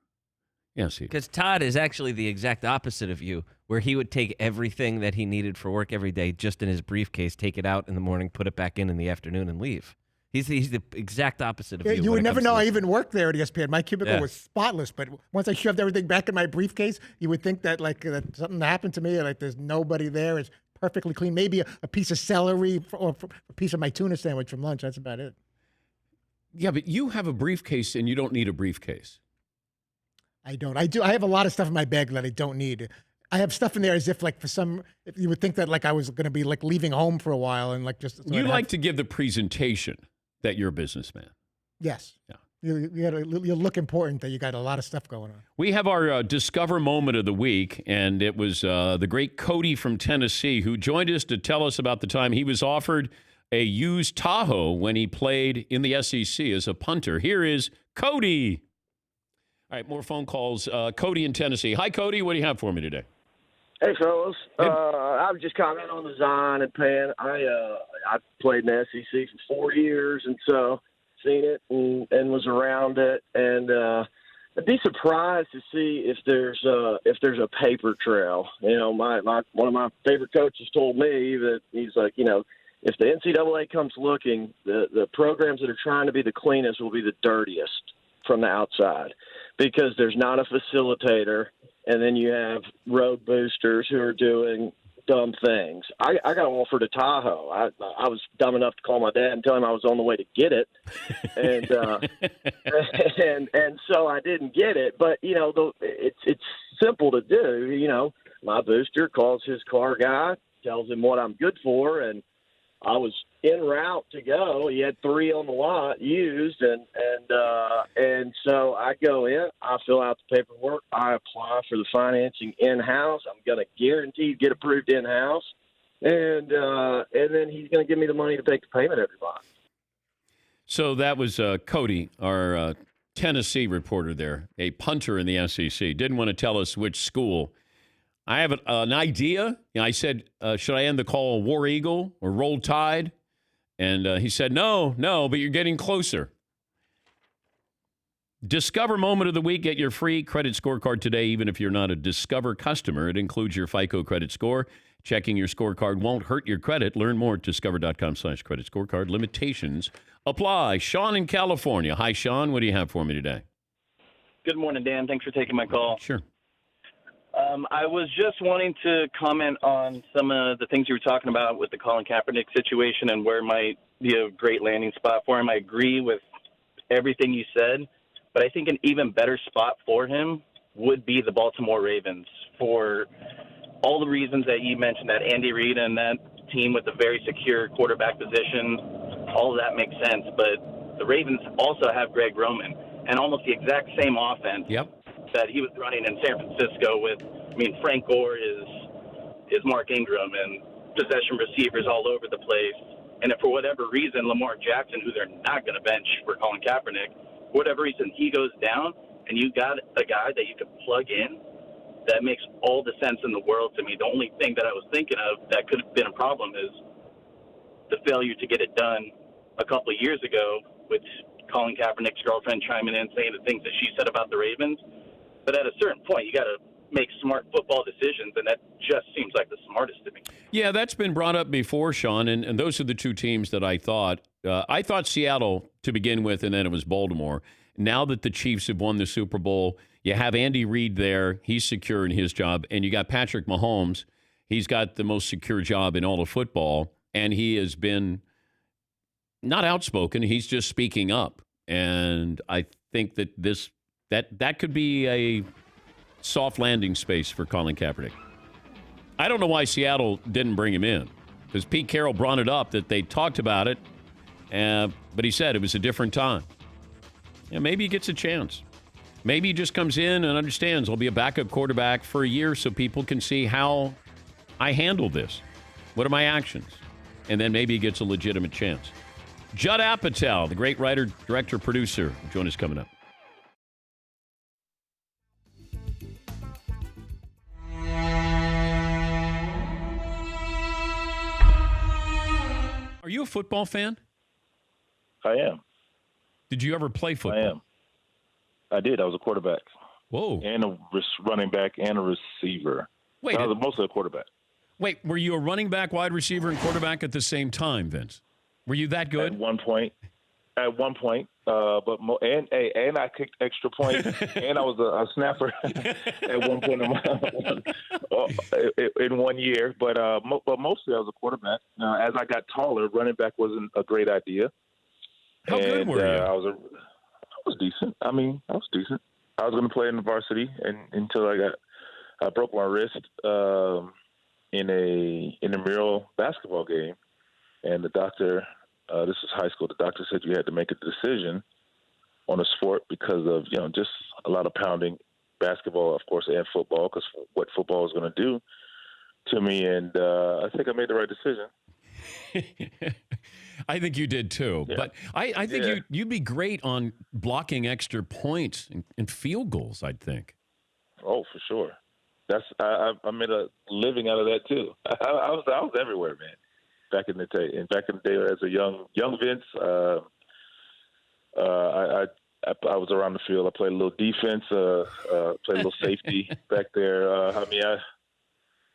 Yes, Because Todd is actually the exact opposite of you, where he would take everything that he needed for work every day just in his briefcase, take it out in the morning, put it back in the afternoon, and leave. He's the exact opposite of you. You would never know I even worked there at ESPN. My cubicle Yeah. was spotless, but once I shoved everything back in my briefcase, you would think that that something happened to me. Like there's nobody there. It's perfectly clean. Maybe a piece of celery or a piece of my tuna sandwich from lunch. That's about it. Yeah, but you have a briefcase and you don't need a briefcase. I don't. I do. I have a lot of stuff in my bag that I don't need. I have stuff in there as if if you would think that I was going to be leaving home for a while and just. So You like to give the presentation that you're a businessman. Yes. Yeah. You look important that you got a lot of stuff going on. We have our Discover Moment of the Week, and it was the great Cody from Tennessee who joined us to tell us about the time he was offered a used Tahoe when he played in the SEC as a punter. Here is Cody. All right, more phone calls. Cody in Tennessee. Hi, Cody. What do you have for me today? Hey, fellas. I was just commenting on the Zion and Pan. I played in the SEC for 4 years, and so seen it and was around it. And I'd be surprised to see if there's a paper trail. You know, one of my favorite coaches told me that he's like, if the NCAA comes looking, the programs that are trying to be the cleanest will be the dirtiest from the outside, because there's not a facilitator, and then you have road boosters who are doing dumb things. I got offered a Tahoe. I was dumb enough to call my dad and tell him I was on the way to get it, and so I didn't get it. But it's simple to do. My booster calls his car guy, tells him what I'm good for, and I was en route to go. He had 3 on the lot used, and so I go in, I fill out the paperwork, I apply for the financing in-house. I'm going to guarantee get approved in-house, and then he's going to give me the money to make the payment every month. So that was Cody, our Tennessee reporter there, a punter in the SEC. Didn't want to tell us which school. I have an idea. I said, should I end the call War Eagle or Roll Tide? And he said, no, but you're getting closer. Discover Moment of the Week. Get your free credit scorecard today, even if you're not a Discover customer. It includes your FICO credit score. Checking your scorecard won't hurt your credit. Learn more at discover.com/credit scorecard. Limitations apply. Sean in California. Hi, Sean. What do you have for me today? Good morning, Dan. Thanks for taking my call. Sure. I was just wanting to comment on some of the things you were talking about with the Colin Kaepernick situation and where might be a great landing spot for him. I agree with everything you said, but I think an even better spot for him would be the Baltimore Ravens for all the reasons that you mentioned, that Andy Reid and that team with a very secure quarterback position. All of that makes sense, but the Ravens also have Greg Roman and almost the exact same offense. Yep. That he was running in San Francisco with, Frank Gore is Mark Ingram and possession receivers all over the place. And if for whatever reason Lamar Jackson, who they're not going to bench for Colin Kaepernick, for whatever reason he goes down and you got a guy that you can plug in, that makes all the sense in the world to me. The only thing that I was thinking of that could have been a problem is the failure to get it done a couple of years ago with Colin Kaepernick's girlfriend chiming in saying the things that she said about the Ravens. But at a certain point, you got to make smart football decisions, and that just seems like the smartest to me. Yeah, that's been brought up before, Sean, and those are the two teams that I thought. I thought Seattle to begin with, and then it was Baltimore. Now that the Chiefs have won the Super Bowl, you have Andy Reid there. He's secure in his job. And you got Patrick Mahomes. He's got the most secure job in all of football, and he has been not outspoken. He's just speaking up. And I think that that could be a soft landing space for Colin Kaepernick. I don't know why Seattle didn't bring him in, because Pete Carroll brought it up that they talked about it, but he said it was a different time. Yeah, maybe he gets a chance. Maybe he just comes in and understands I'll be a backup quarterback for a year so people can see how I handle this. What are my actions? And then maybe he gets a legitimate chance. Judd Apatow, the great writer, director, producer, join us coming up. you a football fan? I am. Did you ever play football? I am. I did. I was a quarterback. Whoa. And a running back and a receiver. Wait. I was mostly a quarterback. Wait, were you a running back, wide receiver, and quarterback at the same time, Vince? Were you that good? At one point. But I kicked extra points, and I was a snapper at one point in 1 year. But mostly I was a quarterback. As I got taller, running back wasn't a great idea. How good were you? I was decent. I was decent. I was going to play in the varsity until I broke my wrist in a intramural basketball game, and the doctor. This is high school. The doctor said you had to make a decision on a sport because of just a lot of pounding, basketball, of course, and football, because what football is going to do to me. And I think I made the right decision. I think you did too. Yeah. But I think you'd be great on blocking extra points and field goals, I think. Oh, for sure. I made a living out of that too. I was everywhere, man. Back in the day, as a young Vince, I was around the field. I played a little defense, played a little safety back there.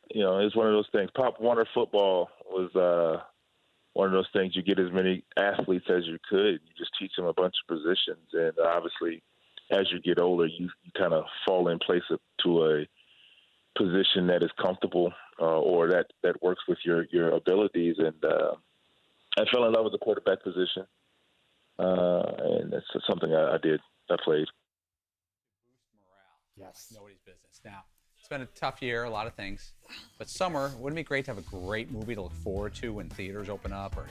It's one of those things. Pop Warner football was one of those things. You get as many athletes as you could. You just teach them a bunch of positions, and obviously, as you get older, you kind of fall in place to a position that is comfortable or that works with your abilities. And I fell in love with the quarterback position, and that's something I did. I played. Yes. Nobody's business. Now, it's been a tough year, a lot of things. But summer, wouldn't it be great to have a great movie to look forward to when theaters open up or,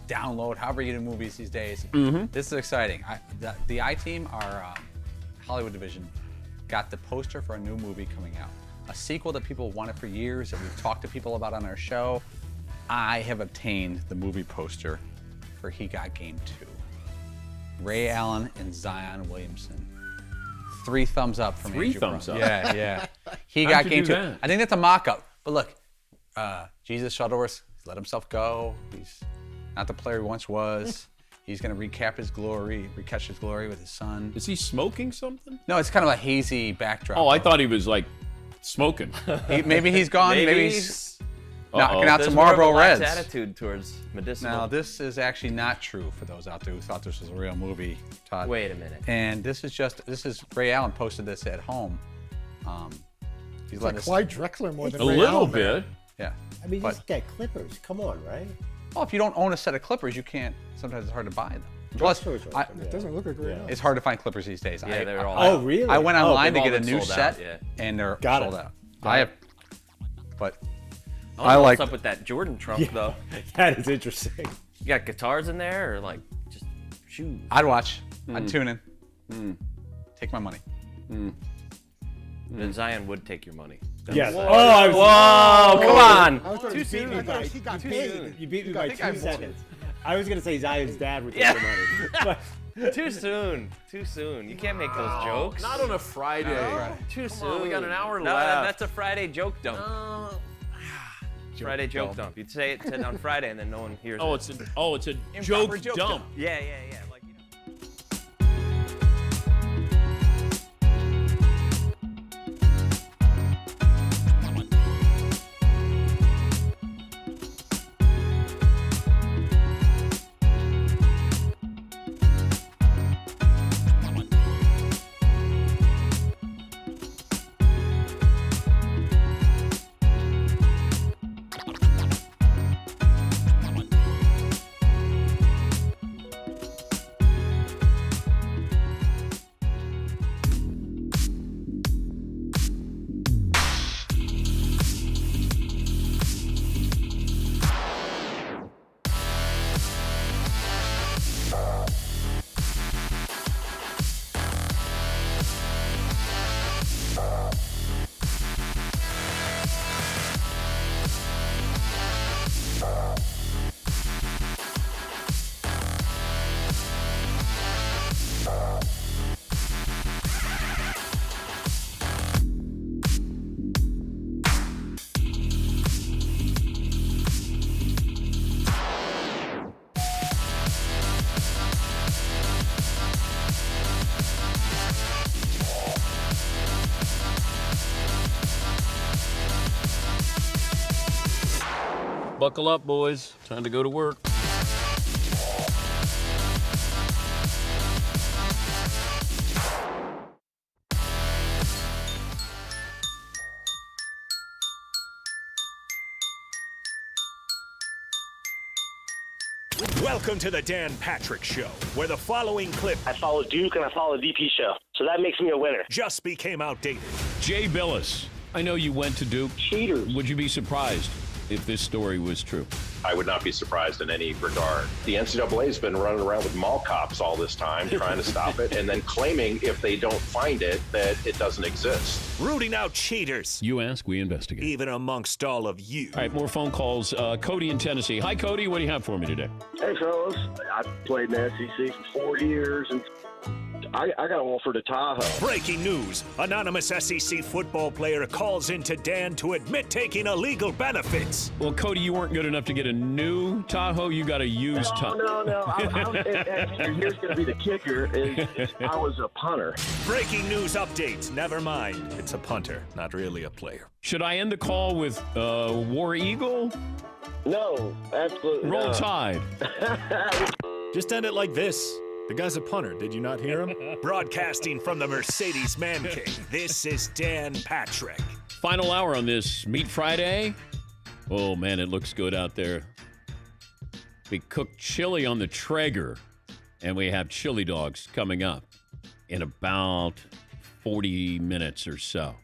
download, however you do movies these days. Mm-hmm. This is exciting. The I-Team, our Hollywood division, got the poster for a new movie coming out. A sequel that people wanted for years that we've talked to people about on our show. I have obtained the movie poster for He Got Game 2. Ray Allen and Zion Williamson. 3 thumbs up from Three Andrew thumbs Brown. up? Yeah. He How'd Got you Game do 2. that? I think that's a mock-up. But look, Jesus Shuttleworth let himself go. He's not the player he once was. He's going to recatch his glory with his son. Is he smoking something? No, it's kind of a hazy backdrop. Oh, I thought he was like smoking. Maybe he's gone. Maybe he's knocking out There's some more of a Marlboro lax Reds. attitude towards medicinal. Now, this is actually not true for those out there who thought this was a real movie, Todd. Wait a minute. And this is Ray Allen posted this at home. He's It's letting like us- Clyde Drexler more than A Ray little Allen, bit. man. Yeah. I mean, you But- just get Clippers. Come on, right? Well, if you don't own a set of Clippers, you can't. Sometimes it's hard to buy them. Plus, It doesn't look like Ray Allen. it's hard to find Clippers these days. Yeah, they're all Oh, really? I went online to they've get all a been new sold set, out, yeah. and they're Got sold it. out. Got I it. have, but I I don't know like. what's up with that Jordan trunk though. That is interesting. You got guitars in there or like just shoes? I'd watch. I'd tune in. Take my money. Then Zion would take your money. Yes. Whoa, Whoa, come on. I was Too too soon. soon. I thought he got paid. You beat me by I think I 2 won. seconds. I was going to say Zion's dad would take Yeah. your money. But Too soon. Too soon. You can't make those jokes. Not on a Friday. Too soon. on, we got an hour no, left. That's a Friday joke dump. Friday joke dump. You'd say it on Friday and then no one hears Oh, it. it's a Improper joke dump. Yeah. Like, Buckle up, boys. Time to go to work. Welcome to the Dan Patrick Show, where the following clip I follow Duke and I follow the DP show, so that makes me a winner. just became outdated. Jay Billis, I know you went to Duke. Cheaters. Would you be surprised if this story was true? I would not be surprised in any regard. The NCAA has been running around with mall cops all this time trying to stop it and then claiming if they don't find it that it doesn't exist. Rooting out cheaters, You ask, we investigate. even amongst all of you. All right, more phone calls. Cody in Tennessee. Hi, Cody. What do you have for me today? Hey, fellas. I played in the SEC for 4 years, and I got offered a Tahoe. Breaking news. Anonymous SEC football player calls into Dan to admit taking illegal benefits. Well, Cody, you weren't good enough to get a new Tahoe. You got a used Tahoe. No. And here's going to be the kicker: is I was a punter. Breaking news updates. Never mind. It's a punter, not really a player. Should I end the call with War Eagle? No, absolutely. Roll not. Tide. Just end it like this. The guy's a punter. Did you not hear him? Broadcasting from the Mercedes Man Cave. This is Dan Patrick. Final hour on this Meat Friday. Oh, man, it looks good out there. We cooked chili on the Traeger, and we have chili dogs coming up in about 40 minutes or so.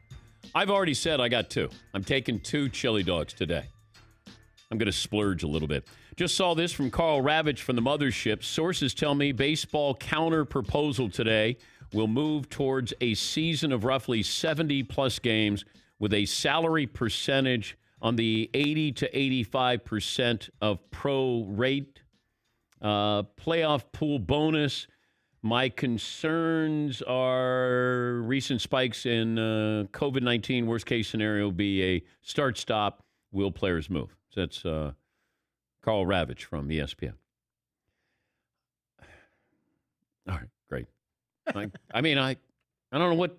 I've already said I got 2. I'm taking 2 chili dogs today. I'm going to splurge a little bit. Just saw this from Carl Ravitch from the Mothership. Sources tell me baseball counter proposal today will move towards a season of roughly 70-plus games with a salary percentage on the 80 to 85% of pro rate. Playoff pool bonus. My concerns are recent spikes in COVID-19. Worst case scenario be a start-stop. Will players move? So that's Carl Ravitch from ESPN. All right, great. I don't know what.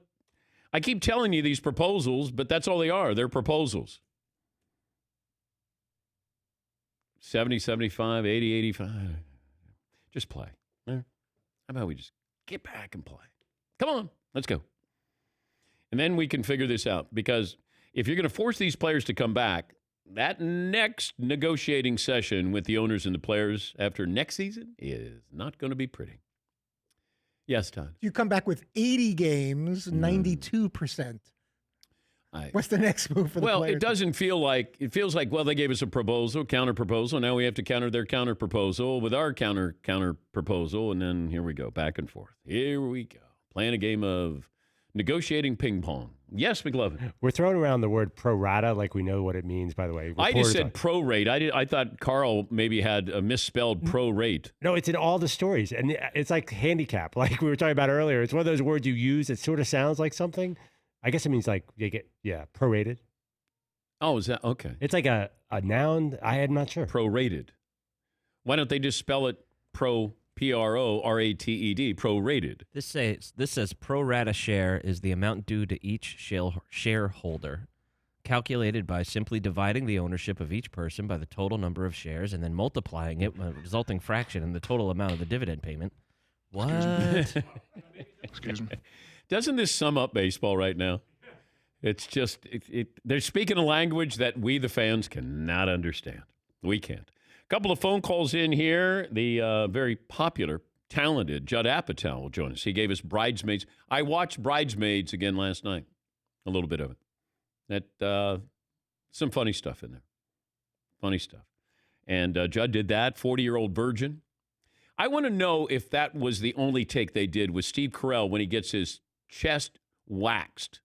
I keep telling you these proposals, but that's all they are. They're proposals. 70, 75, 80, 85. Just play. How about we just get back and play? Come on, let's go. And then we can figure this out, because if you're going to force these players to come back, that next negotiating session with the owners and the players after next season is not going to be pretty. Yes, Todd. You come back with 80 games, 92%. What's the next move for the players? Well, it doesn't feel like, it feels like, well, they gave us a proposal, counter proposal. Now we have to counter their counter proposal with our counter proposal. And then here we go, back and forth. Here we go. Playing a game of negotiating ping pong. Yes, McLovin. We're throwing around the word pro rata like we know what it means, by the way. I just said pro rate. I thought Carl maybe had a misspelled pro rate. No, it's in all the stories. And it's like handicap, like we were talking about earlier. It's one of those words you use that sort of sounds like something. I guess it means like you get, prorated. Oh, is that okay? It's like a noun. I'm not sure. Prorated. Why don't they just spell it P-R-O-R-A-T-E-D, prorated? This says pro rata share is the amount due to each shareholder, calculated by simply dividing the ownership of each person by the total number of shares and then multiplying it with a resulting fraction in the total amount of the dividend payment. What? Excuse me. Doesn't this sum up baseball right now? It's just, they're speaking a language that we, the fans, cannot understand. We can't. A couple of phone calls in here. The very popular, talented Judd Apatow will join us. He gave us Bridesmaids. I watched Bridesmaids again last night, a little bit of it. Some funny stuff in there. Funny stuff. And Judd did that, 40-year-old virgin. I want to know if that was the only take they did with Steve Carell when he gets his chest waxed.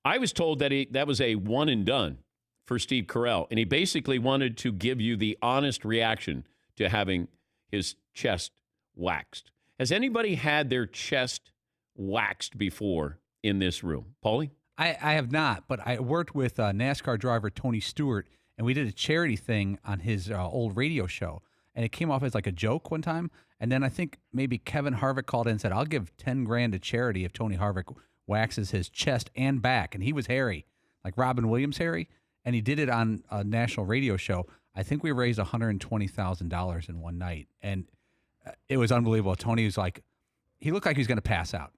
I was told that that was a one and done for Steve Carell, and he basically wanted to give you the honest reaction to having his chest waxed. Has anybody had their chest waxed before in this room? Paulie? I have not, but I worked with NASCAR driver Tony Stewart, and we did a charity thing on his old radio show, and it came off as like a joke one time. And then I think maybe Kevin Harvick called in and said, I'll give $10,000 to charity if Tony Harvick waxes his chest and back. And he was hairy, like Robin Williams hairy. And he did it on a national radio show. I think we raised $120,000 in one night, and it was unbelievable. Tony was like, he looked like he was going to pass out.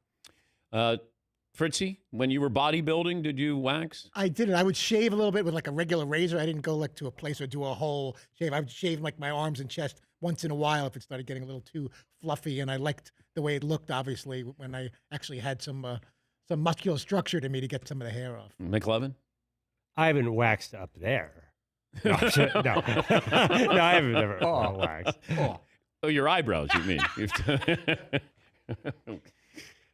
Fritzy, when you were bodybuilding, did you wax? I didn't. I would shave a little bit with like a regular razor. I didn't go like to a place or do a whole shave. I would shave like my arms and chest once in a while if it started getting a little too fluffy. And I liked the way it looked, obviously, when I actually had some muscular structure to me to get some of the hair off. McLovin? I haven't waxed up there. No, no. No, I haven't never waxed. Oh, your eyebrows, you mean?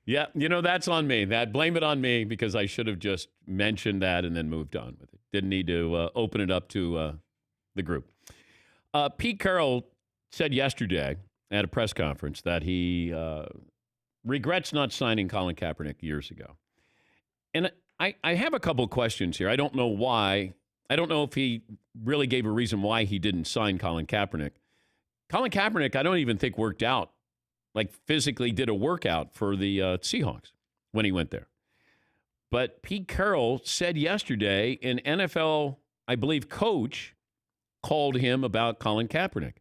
Yeah, that's on me. Blame it on me because I should have just mentioned that and then moved on with it. Didn't need to open it up to the group. Pete Carroll said yesterday at a press conference that he regrets not signing Colin Kaepernick years ago. And I have a couple of questions here. I don't know why. I don't know if he really gave a reason why he didn't sign Colin Kaepernick. Colin Kaepernick, I don't even think worked out, like physically did a workout for the Seahawks when he went there. But Pete Carroll said yesterday an NFL, I believe, coach called him about Colin Kaepernick.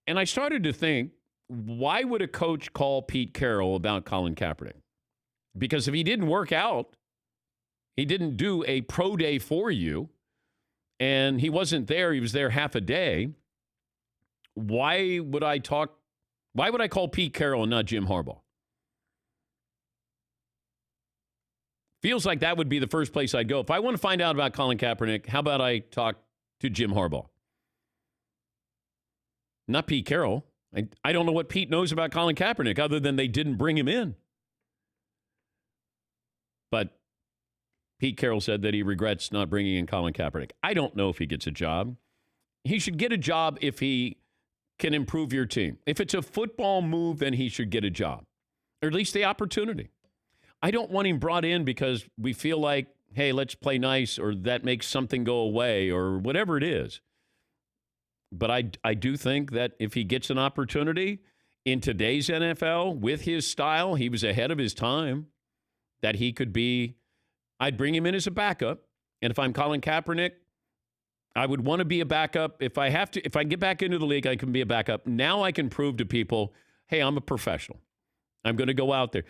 And I started to think, why would a coach call Pete Carroll about Colin Kaepernick? Because if he didn't work out, he didn't do a pro day for you, and he wasn't there, he was there half a day, why would I call Pete Carroll and not Jim Harbaugh? Feels like that would be the first place I'd go. If I want to find out about Colin Kaepernick, how about I talk to Jim Harbaugh? Not Pete Carroll. I don't know what Pete knows about Colin Kaepernick other than they didn't bring him in. But Pete Carroll said that he regrets not bringing in Colin Kaepernick. I don't know if he gets a job. He should get a job if he can improve your team. If it's a football move, then he should get a job, or at least the opportunity. I don't want him brought in because we feel like, hey, let's play nice, or that makes something go away, or whatever it is. But I do think that if he gets an opportunity in today's NFL with his style, he was ahead of his time, that he could be, I'd bring him in as a backup. And if I'm Colin Kaepernick, I would want to be a backup. If I get back into the league, I can be a backup. Now I can prove to people, hey, I'm a professional. I'm going to go out there.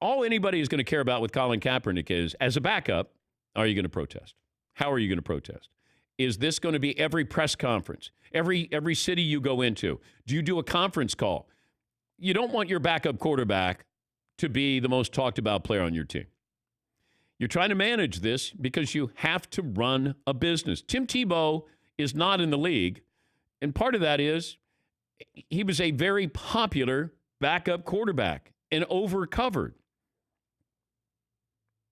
All anybody is going to care about with Colin Kaepernick is, as a backup, are you going to protest? How are you going to protest? Is this going to be every press conference, every city you go into? Do you do a conference call? You don't want your backup quarterback to be the most talked about player on your team. You're trying to manage this because you have to run a business. Tim Tebow is not in the league, and part of that is he was a very popular backup quarterback and overcovered.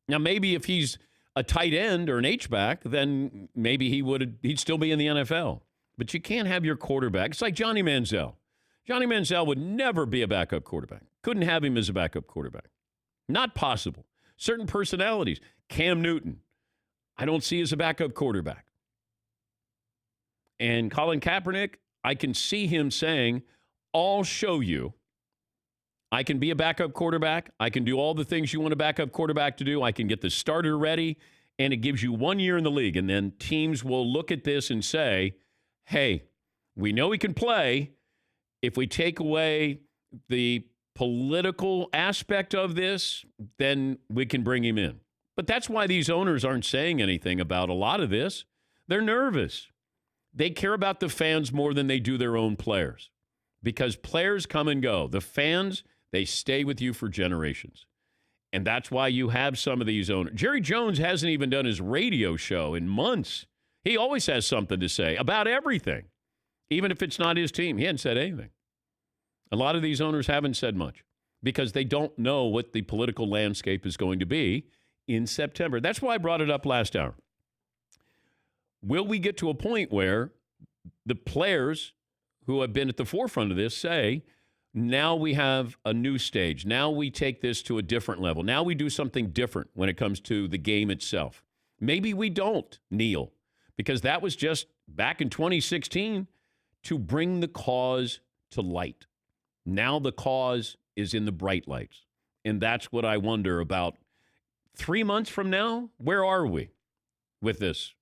Now, maybe if he's a tight end or an H-back, then maybe he'd still be in the NFL. But you can't have your quarterback. It's like Johnny Manziel. Johnny Manziel would never be a backup quarterback. Couldn't have him as a backup quarterback. Not possible. Certain personalities. Cam Newton, I don't see as a backup quarterback. And Colin Kaepernick, I can see him saying, I'll show you. I can be a backup quarterback. I can do all the things you want a backup quarterback to do. I can get the starter ready, and it gives you 1 year in the league. And then teams will look at this and say, hey, we know he can play. If we take away the political aspect of this, then we can bring him in. But that's why these owners aren't saying anything about a lot of this. They're nervous. They care about the fans more than they do their own players, because players come and go. The fans, they stay with you for generations. And that's why you have some of these owners. Jerry Jones hasn't even done his radio show in months. He always has something to say about everything, even if it's not his team. He hasn't said anything. A lot of these owners haven't said much because they don't know what the political landscape is going to be in September. That's why I brought it up last hour. Will we get to a point where the players who have been at the forefront of this say, now we have a new stage. Now we take this to a different level. Now we do something different when it comes to the game itself. Maybe we don't kneel, because that was just back in 2016 to bring the cause to light. Now the cause is in the bright lights. And that's what I wonder about 3 months from now. Where are we with this?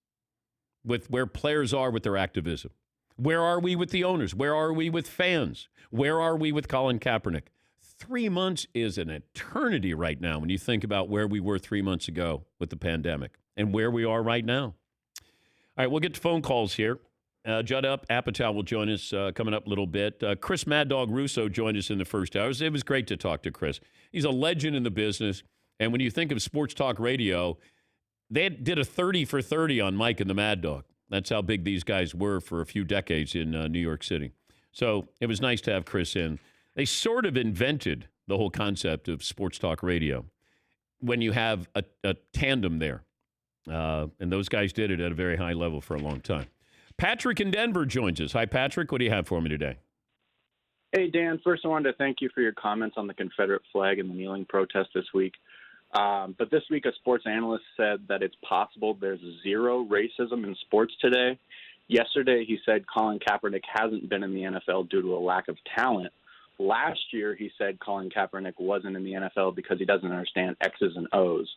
with where players are with their activism? Where are we with the owners? Where are we with fans? Where are we with Colin Kaepernick? 3 months is an eternity right now when you think about where we were 3 months ago with the pandemic and where we are right now. All right, we'll get to phone calls here. Judd Apatow will join us coming up a little bit. Chris Mad Dog Russo joined us in the first hours. It was great to talk to Chris. He's a legend in the business. And when you think of sports talk radio, they did a 30 for 30 on Mike and the Mad Dog. That's how big these guys were for a few decades in New York City. So it was nice to have Chris in. They sort of invented the whole concept of sports talk radio when you have a tandem there. And those guys did it at a very high level for a long time. Patrick in Denver joins us. Hi, Patrick. What do you have for me today? Hey, Dan. First, I wanted to thank you for your comments on the Confederate flag and the kneeling protest this week. But this week, a sports analyst said that it's possible there's zero racism in sports today. Yesterday, he said Colin Kaepernick hasn't been in the NFL due to a lack of talent. Last year, he said Colin Kaepernick wasn't in the NFL because he doesn't understand X's and O's.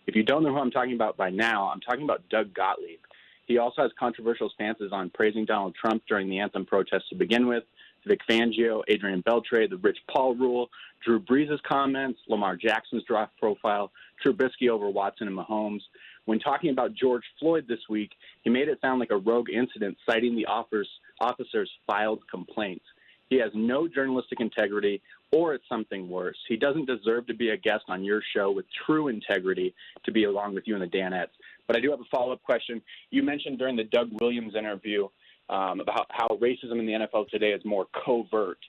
If you don't know who I'm talking about by now, I'm talking about Doug Gottlieb. He also has controversial stances on praising Donald Trump during the anthem protest to begin with, Vic Fangio, Adrian Beltre, the Rich Paul rule, Drew Brees' comments, Lamar Jackson's draft profile, Trubisky over Watson and Mahomes. When talking about George Floyd this week, he made it sound like a rogue incident, citing the officers filed complaints. He has no journalistic integrity, or it's something worse. He doesn't deserve to be a guest on your show with true integrity to be along with you and the Danettes. But I do have a follow-up question. You mentioned during the Doug Williams interview about how racism in the NFL today is more covert.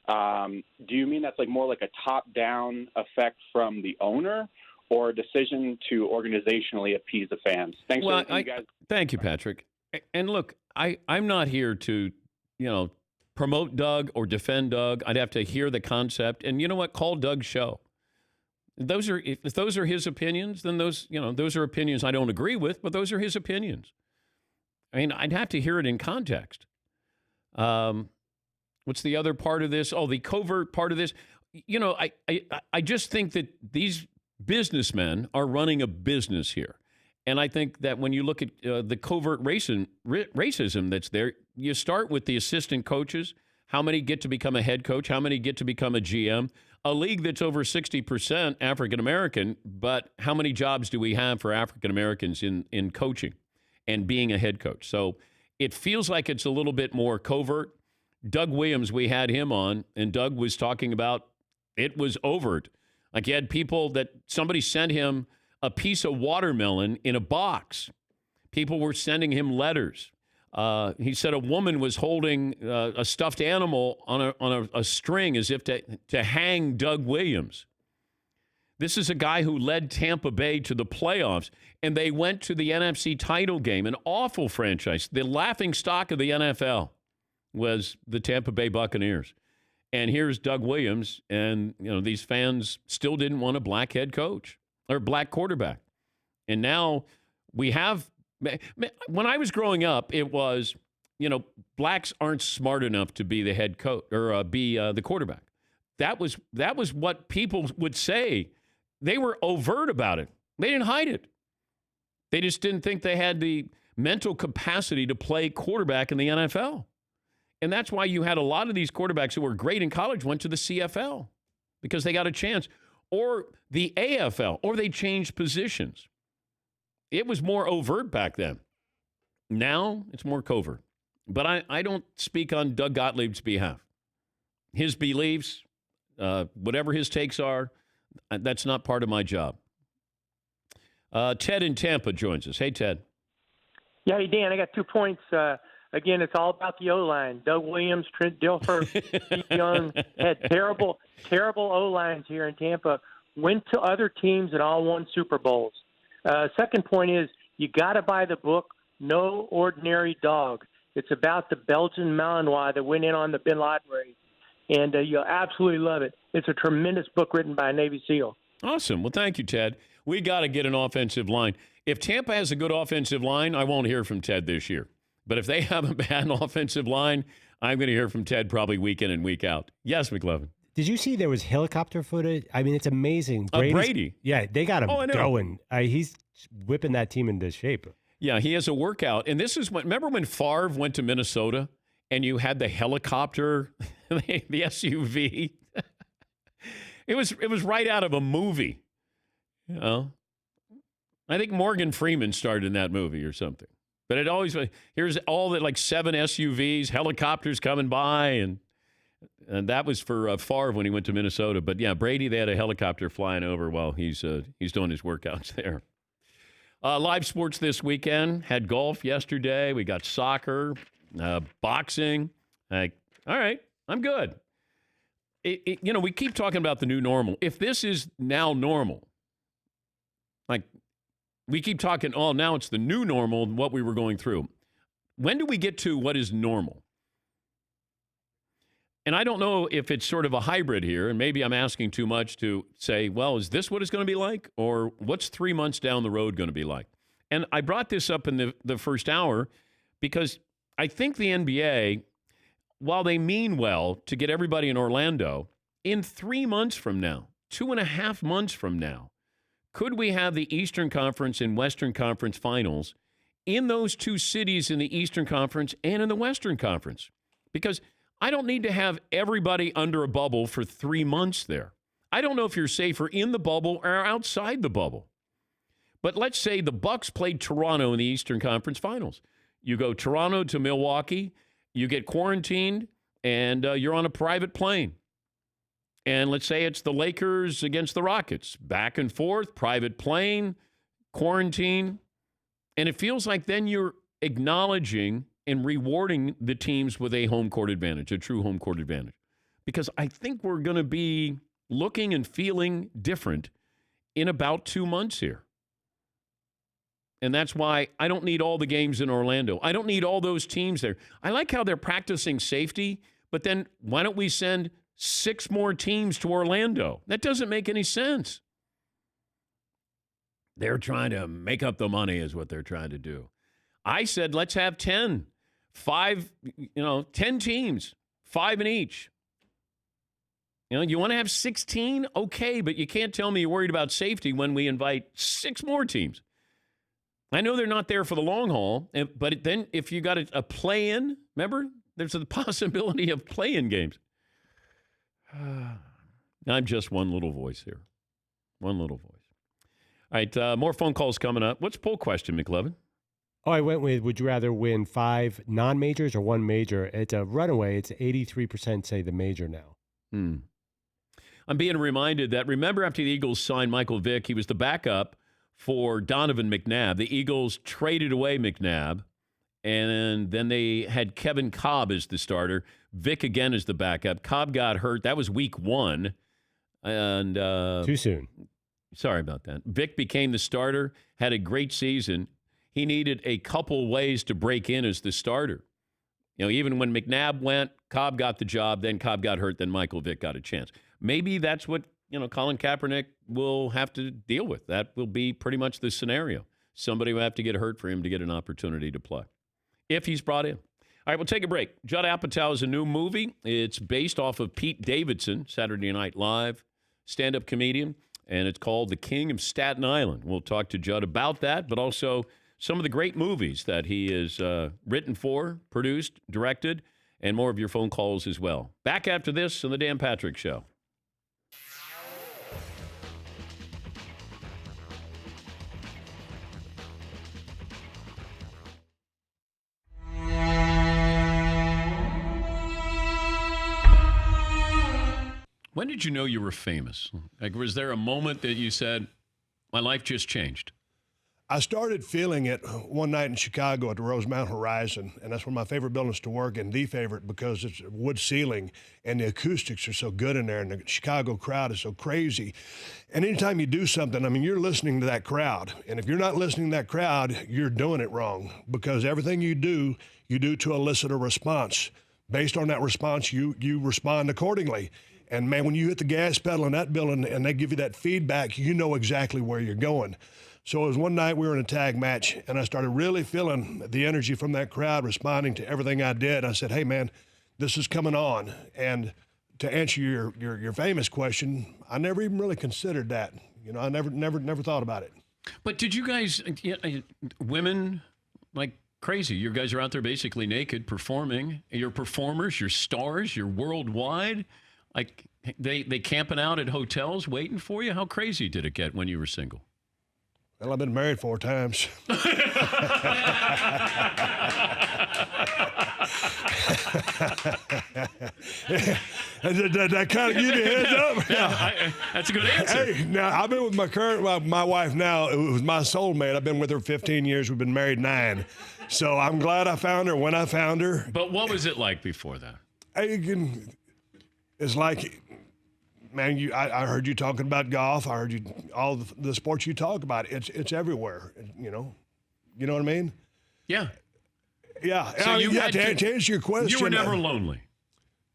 Do you mean that's more like a top-down effect from the owner, or a decision to organizationally appease the fans? Thanks for you guys. Thank you, Patrick. And look, I'm not here to, promote Doug or defend Doug. I'd have to hear the concept. And you know what? Call Doug's show. If those are his opinions, then those are opinions I don't agree with, but those are his opinions. I mean, I'd have to hear it in context. What's the other part of this? Oh, the covert part of this. I just think that these businessmen are running a business here. And I think that when you look at the covert racism that's there, you start with the assistant coaches. How many get to become a head coach? How many get to become a GM? A league that's over 60% African-American, but how many jobs do we have for African-Americans in coaching and being a head coach? So it feels like it's a little bit more covert. Doug Williams, we had him on, and Doug was talking about it was overt. Like he had people that somebody sent him a piece of watermelon in a box. People were sending him letters. He said a woman was holding a stuffed animal on a string as if to hang Doug Williams. This is a guy who led Tampa Bay to the playoffs, and they went to the NFC title game, an awful franchise. The laughing stock of the NFL was the Tampa Bay Buccaneers. And here's Doug Williams, and these fans still didn't want a black head coach or black quarterback. And now we have, when I was growing up, it was, blacks aren't smart enough to be the head coach or be the quarterback. That was what people would say. They were overt about it. They didn't hide it. They just didn't think they had the mental capacity to play quarterback in the NFL. And that's why you had a lot of these quarterbacks who were great in college went to the CFL because they got a chance, or the AFL, or they changed positions. It was more overt back then. Now it's more covert. But I don't speak on Doug Gottlieb's behalf. His beliefs, whatever his takes are, that's not part of my job. Ted in Tampa joins us. Hey, Ted. Yeah, hey, Dan, I got 2 points. Again, it's all about the O-line. Doug Williams, Trent Dilfer, Steve Young had terrible O-lines here in Tampa. Went to other teams and all won Super Bowls. Second point is you got to buy the book No Ordinary Dog. It's about the Belgian Malinois that went in on the Bin Laden raid, and you'll absolutely love it. It's a tremendous book written by a Navy SEAL. Awesome. Well, thank you, Ted. We got to get an offensive line. If Tampa has a good offensive line, I won't hear from Ted this year. But if they have a bad offensive line, I'm going to hear from Ted probably week in and week out. Yes, McLovin. Did you see there was helicopter footage? I mean, it's amazing. Brady? Yeah, they got him going. He's whipping that team into shape. Yeah, he has a workout. And this is when, remember when Favre went to Minnesota and you had the helicopter, the SUV? It was right out of a movie. You know? I think Morgan Freeman starred in that movie or something. But it always, here's all the like 7 SUVs, helicopters coming by, and that was for Favre when he went to Minnesota. But yeah, Brady, they had a helicopter flying over while he's doing his workouts there. Live sports this weekend. Had golf yesterday. We got soccer, boxing. All right, I'm good. We keep talking about the new normal. If this is now normal, like we keep talking, oh, now it's the new normal, what we were going through. When do we get to what is normal? And I don't know if it's sort of a hybrid here, and maybe I'm asking too much to say, well, is this what it's going to be like? Or what's 3 months down the road going to be like? And I brought this up in the first hour because I think the NBA, while they mean well to get everybody in Orlando, in 3 months from now, 2.5 months from now, could we have the Eastern Conference and Western Conference finals in those two cities in the Eastern Conference and in the Western Conference? Because I don't need to have everybody under a bubble for 3 months there. I don't know if you're safer in the bubble or outside the bubble. But let's say the Bucks played Toronto in the Eastern Conference Finals. You go Toronto to Milwaukee, you get quarantined, and you're on a private plane. And let's say it's the Lakers against the Rockets. Back and forth, private plane, quarantine. And it feels like then you're acknowledging and rewarding the teams with a home court advantage, a true home court advantage. Because I think we're going to be looking and feeling different in about 2 months here. And that's why I don't need all the games in Orlando. I don't need all those teams there. I like how they're practicing safety, but then why don't we send 6 more teams to Orlando? That doesn't make any sense. They're trying to make up the money is what they're trying to do. I said, let's have 10. 10 teams, 5 in each. You want to have 16? Okay, but you can't tell me you're worried about safety when we invite 6 more teams. I know they're not there for the long haul, but then if you got a play-in, remember, there's a possibility of play-in games. I'm just one little voice here. One little voice. All right, more phone calls coming up. What's poll question, McLevin? Oh, I went with, would you rather win 5 non-majors or 1 major? It's a runaway. It's 83% say the major now. I'm being reminded that, remember after the Eagles signed Michael Vick, he was the backup for Donovan McNabb. The Eagles traded away McNabb, and then they had Kevin Cobb as the starter. Vick again as the backup. Cobb got hurt. That was week 1. And too soon. Sorry about that. Vick became the starter, had a great season. He needed a couple ways to break in as the starter. Even when McNabb went, Cobb got the job, then Cobb got hurt, then Michael Vick got a chance. Maybe that's what, Colin Kaepernick will have to deal with. That will be pretty much the scenario. Somebody will have to get hurt for him to get an opportunity to play, if he's brought in. All right, we'll take a break. Judd Apatow is a new movie. It's based off of Pete Davidson, Saturday Night Live, stand-up comedian, and it's called The King of Staten Island. We'll talk to Judd about that, but also some of the great movies that he has written for, produced, directed, and more of your phone calls as well. Back after this on The Dan Patrick Show. When did you know you were famous? Like, was there a moment that you said, my life just changed? I started feeling it one night in Chicago at the Rosemount Horizon, and that's one of my favorite buildings to work in, the favorite, because it's wood ceiling and the acoustics are so good in there, and the Chicago crowd is so crazy. And anytime you do something, you're listening to that crowd, and if you're not listening to that crowd, you're doing it wrong, because everything you do to elicit a response. Based on that response, you respond accordingly. And man, when you hit the gas pedal in that building and they give you that feedback, you know exactly where you're going. So it was one night we were in a tag match, and I started really feeling the energy from that crowd responding to everything I did. I said, hey, man, this is coming on. And to answer your famous question, I never even really considered that. I never thought about it. But did you guys, women, like crazy? You guys are out there basically naked performing. You're performers, you're stars, you're worldwide. Like they camping out at hotels waiting for you. How crazy did it get when you were single? Well, I've been married 4 times. That kind of give you a heads up. Yeah, that's a good answer. Hey, now I've been with my wife now. It was my soulmate. I've been with her 15 years. We've been married 9. So I'm glad I found her when I found her. But what was it like before that? It's like, man, I heard you talking about golf. I heard you all the sports you talk about. It's everywhere. You know what I mean? Yeah. Yeah. So you to had answer your question, you were never lonely.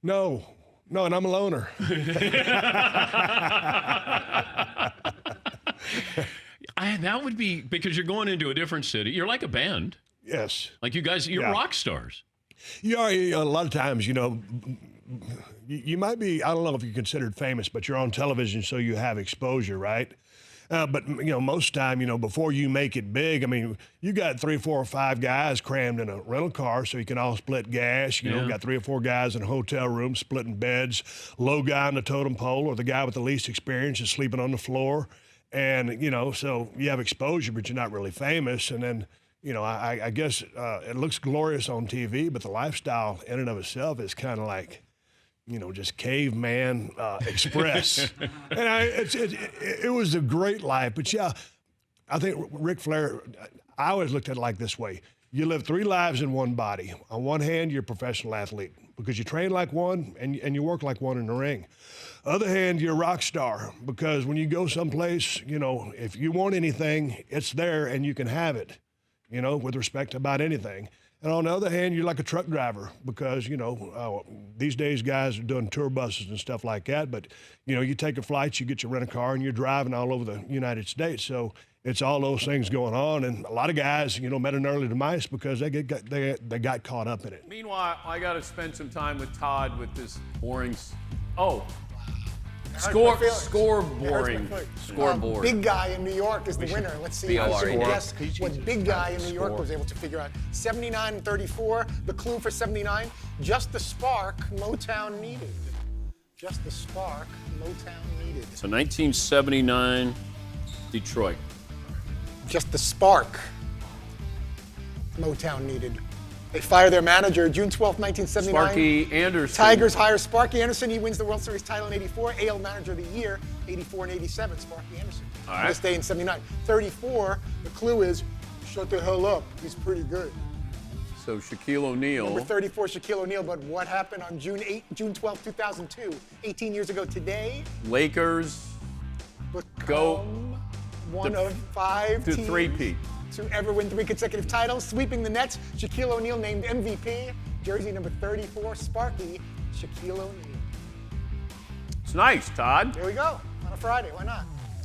No, and I'm a loner. That would be because you're going into a different city. You're like a band. Yes. Like you guys, you're rock stars. You are a lot of times, you might be, I don't know if you're considered famous, but you're on television, so you have exposure, right? But most time, before you make it big, I mean, you got 3, 4, or 5 guys crammed in a rental car, so you can all split gas. Got 3 or 4 guys in a hotel room splitting beds. Low guy on the totem pole, or the guy with the least experience is sleeping on the floor, and so you have exposure, but you're not really famous. And then, I guess it looks glorious on TV, but the lifestyle in and of itself is kind of like, just caveman express. And it was a great life. But yeah, I think Ric Flair, I always looked at it like this way. You live 3 lives in one body. On one hand, you're a professional athlete because you train like one and you work like one in the ring. Other hand, you're a rock star because when you go someplace, if you want anything, it's there and you can have it, with respect to about anything. And on the other hand, you're like a truck driver because, these days guys are doing tour buses and stuff like that. But, you take a flight, you get your rent-a-car, and you're driving all over the United States. So it's all those things going on. And a lot of guys, met an early demise because they got caught up in it. Meanwhile, I got to spend some time with Todd with this boring. Scoreboard. Big guy in New York is the winner. Let's see how you guess what big guy in New York was able to figure out. 79 and 34. The clue for 79, just the spark Motown needed. Just the spark Motown needed. So 1979, Detroit. Just the spark Motown needed. They fire their manager June 12, 1979. Sparky Anderson. Tigers hire Sparky Anderson. He wins the World Series title in 84. AL Manager of the Year, 84 and 87, Sparky Anderson. All right. This day in 79. 34, the clue is, shut the hell up. He's pretty good. So Shaquille O'Neal. Number 34, Shaquille O'Neal. But what happened on June 12, 2002? 18 years ago today. Lakers go one of 5 to teams 3-peat. To ever win 3 consecutive titles, sweeping the Nets. Shaquille O'Neal named MVP. Jersey number 34, Sparky, Shaquille O'Neal. It's nice, Todd. There we go. On a Friday, why not?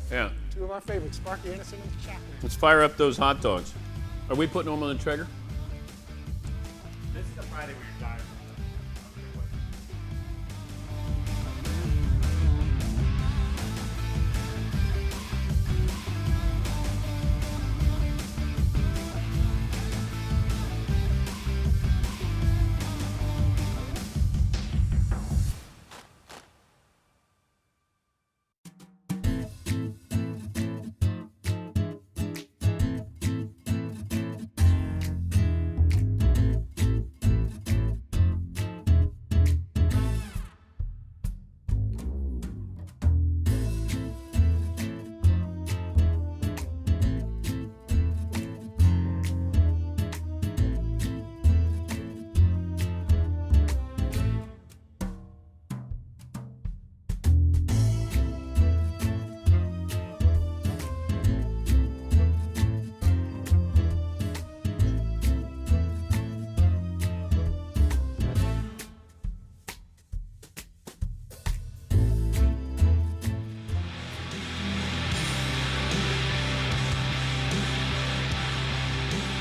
Yeah. 2 of our favorites, Sparky Anderson and Shaq. Let's fire up those hot dogs. Are we putting them on the Traeger? This is the Friday where you're tired.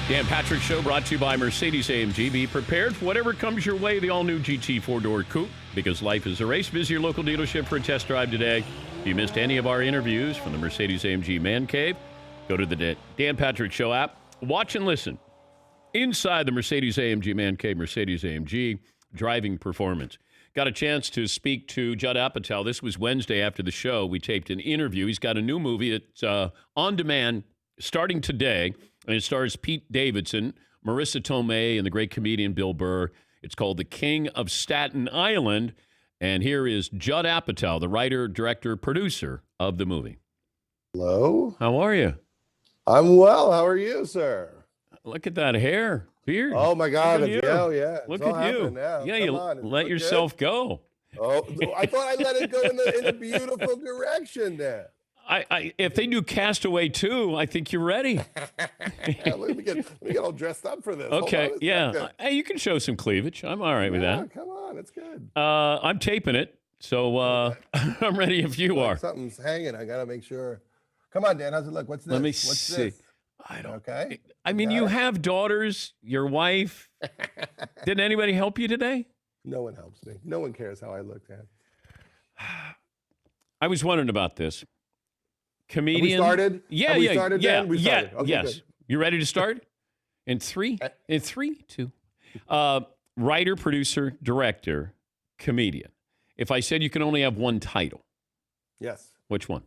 Dan Patrick Show brought to you by Mercedes-AMG. Be prepared for whatever comes your way. The all-new GT 4-door coupe. Because life is a race. Visit your local dealership for a test drive today. If you missed any of our interviews from the Mercedes-AMG Man Cave, Go to the Dan Patrick Show app. Watch and listen inside the Mercedes-AMG Man Cave, Mercedes-AMG driving performance. Got a chance to speak to Judd Apatow. This was Wednesday after the show. We taped an interview. He's got a new movie that's on demand starting today, and it stars Pete Davidson, Marissa Tomei, and the great comedian Bill Burr. It's called The King of Staten Island, and here is Judd Apatow, the writer, director, producer of the movie. Hello. How are you? I'm well. How are you, sir? Look at that hair, beard. Oh my God! Look at you. Yeah, yeah. Look It's all at you. happening now. Yeah, Come you on, let yourself go. Oh, I thought I let it go in a beautiful direction there. I if they do Castaway 2, I think you're ready. Let me get all dressed up for this. Okay, Hold on a yeah. second. Hey, you can show some cleavage. I'm all right with that. Come on, it's good. I'm taping it, so I'm ready if you are. Something's hanging. I gotta make sure. Come on, Dan. How's it look? What's this? Let me What's see. This? I don't. Okay. I mean, you have daughters, your wife. Did anybody help you today? No one helps me. No one cares how I look, Dan. I was wondering about this. Comedian. Have we started? Yeah, Have we yeah, started, yeah, Dan? We yeah. started. Okay, Yes. good. You ready to start? In three, 2. Writer, producer, director, comedian. If I said you can only have one title, Yes. which one?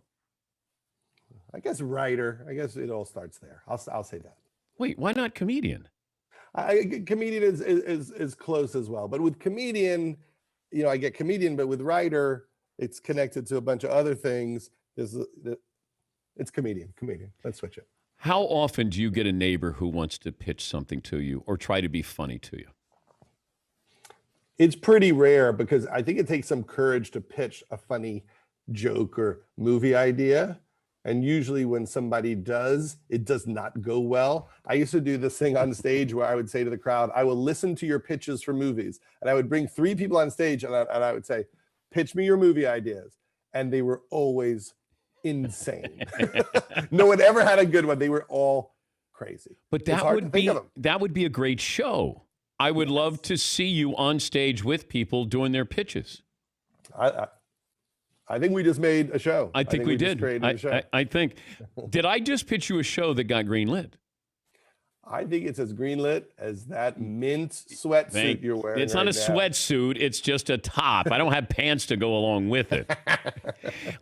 I guess writer. I guess it all starts there. I'll say that. Wait, why not comedian? Comedian is close as well, but with comedian, I get comedian, but with writer, it's connected to a bunch of other things. It's comedian. Let's switch it. How often do you get a neighbor who wants to pitch something to you or try to be funny to you? It's pretty rare because I think it takes some courage to pitch a funny joke or movie idea. And usually when somebody does, it does not go well. I used to do this thing on stage where I would say to the crowd, I will listen to your pitches for movies. And I would bring 3 people on stage and I would say, pitch me your movie ideas. And they were always insane. No one ever had a good one. They were all crazy. But that would be a great show. I would love to see you on stage with people doing their pitches. I think we just made a show. I think we just did. created a show. I think. Did I just pitch you a show that got greenlit? I think it's as greenlit as that mint sweatsuit you're wearing. It's not a sweatsuit. It's just a top. I don't have pants to go along with it.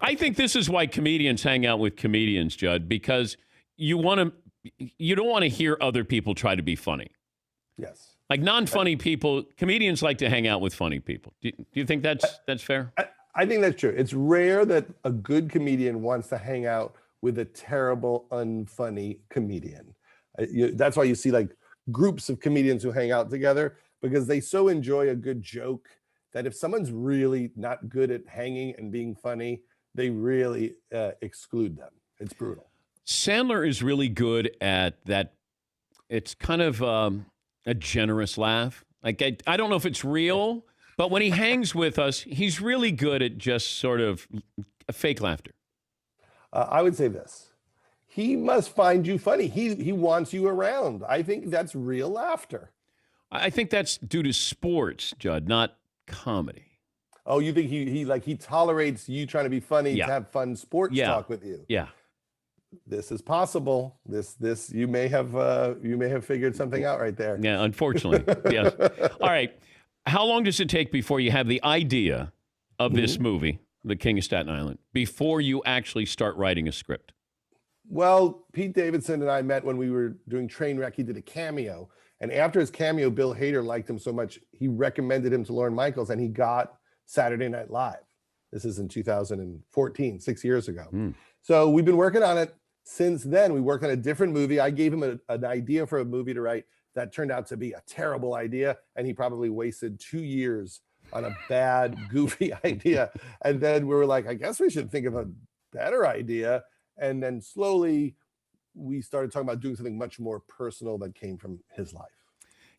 I think this is why comedians hang out with comedians, Judd, because you don't want to hear other people try to be funny. Yes. Like non-funny people, comedians like to hang out with funny people. Do you think that's fair? I think that's true. It's rare that a good comedian wants to hang out with a terrible, unfunny comedian. That's why you see like groups of comedians who hang out together, because they so enjoy a good joke that if someone's really not good at hanging and being funny, they really exclude them. It's brutal. Sandler is really good at that. It's kind of a generous laugh. Like I don't know if it's real, but when he hangs with us, he's really good at just sort of a fake laughter. I would say this. He must find you funny. He wants you around. I think that's real laughter. I think that's due to sports, Judd, not comedy. Oh, you think he tolerates you trying to be funny to have fun sports talk with you? Yeah. This is possible. This you may have figured something out right there. Yeah, unfortunately. Yes. All right. How long does it take before you have the idea of this movie, The King of Staten Island, before you actually start writing a script? Well, Pete Davidson and I met when we were doing Trainwreck. He did a cameo. And after his cameo, Bill Hader liked him so much, he recommended him to Lorne Michaels, and he got Saturday Night Live. This is in 2014, 6 years ago. So we've been working on it since then. We worked on a different movie. I gave him an idea for a movie to write that turned out to be a terrible idea, and he probably wasted 2 years on a bad, goofy idea. And then we were like, I guess we should think of a better idea. And then slowly we started talking about doing something much more personal that came from his life.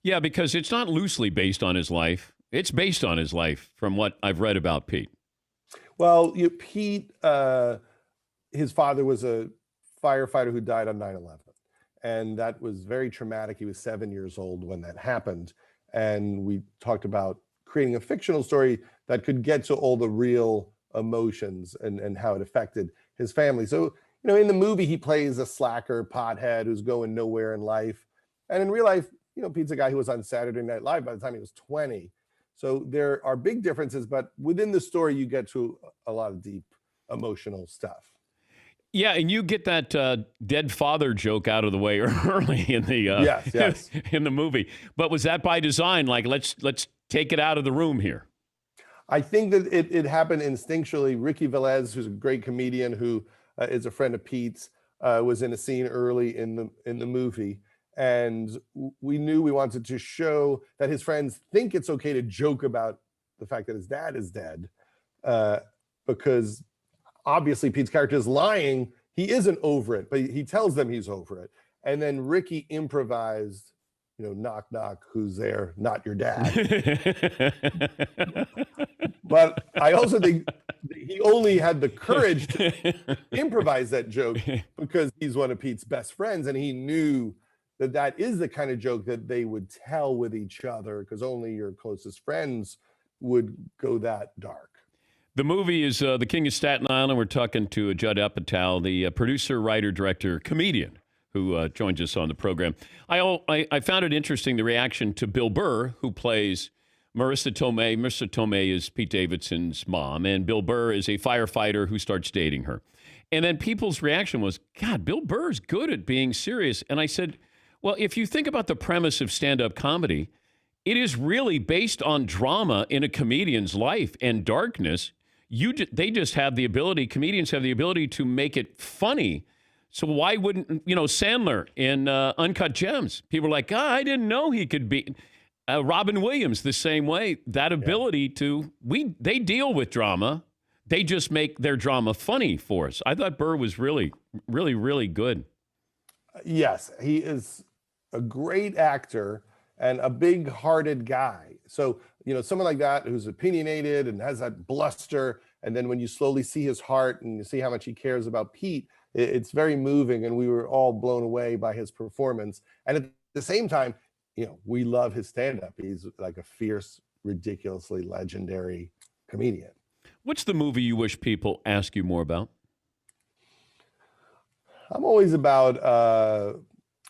Yeah, because it's not loosely based on his life. It's based on his life from what I've read about Pete. Well, Pete, his father was a firefighter who died on 9/11. And that was very traumatic. He was 7 years old when that happened. And we talked about creating a fictional story that could get to all the real emotions and how it affected his family. So you know, in the movie, he plays a slacker pothead who's going nowhere in life. And in real life, you know, Pete's a guy who was on Saturday Night Live by the time he was 20. So there are big differences, but within the story, you get to a lot of deep emotional stuff. Yeah, and you get that dead father joke out of the way early in the yes. in the movie. But was that by design? Like, let's take it out of the room here. I think that it happened instinctually. Ricky Velez, who's a great comedian who is a friend of Pete's, was in a scene early in the movie, and we knew we wanted to show that his friends think it's okay to joke about the fact that his dad is dead, because obviously Pete's character is lying. He isn't over it, but he tells them he's over it. And then Ricky improvised, you know, knock, knock, who's there? Not your dad. But I also think he only had the courage to improvise that joke because he's one of Pete's best friends. And he knew that that is the kind of joke that they would tell with each other, because only your closest friends would go that dark. The movie is The King of Staten Island. We're talking to Judd Apatow, the producer, writer, director, comedian, who joins us on the program. I found it interesting, the reaction to Bill Burr, who plays Marissa Tomei. Marissa Tomei is Pete Davidson's mom, and Bill Burr is a firefighter who starts dating her. And then people's reaction was, God, Bill Burr's good at being serious. And I said, well, if you think about the premise of stand-up comedy, it is really based on drama in a comedian's life and darkness. They just have the ability, comedians have the ability to make it funny. So why wouldn't, you know, Sandler in Uncut Gems? People are like, I didn't know he could be. Robin Williams, the same way. That ability they deal with drama. They just make their drama funny for us. I thought Burr was really, really, really good. Yes, he is a great actor and a big-hearted guy. So, you know, someone like that who's opinionated and has that bluster, and then when you slowly see his heart and you see how much he cares about Pete, it's very moving, and we were all blown away by his performance. And at the same time, you know, we love his stand-up. He's like a fierce, ridiculously legendary comedian. What's the movie you wish people ask you more about? I'm always about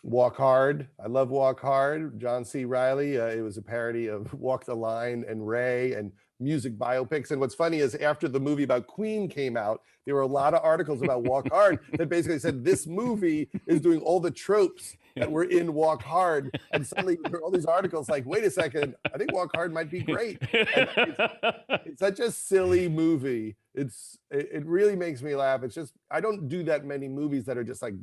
Walk Hard. I love Walk Hard. John C. Reilly. It was a parody of Walk the Line and Ray and music biopics. And what's funny is after the movie about Queen came out, there were a lot of articles about Walk Hard that basically said this movie is doing all the tropes that were in Walk Hard. And suddenly there are all these articles like, wait a second, I think Walk Hard might be great. And it's such a silly movie. It really makes me laugh. It's just, I don't do that many movies that are just like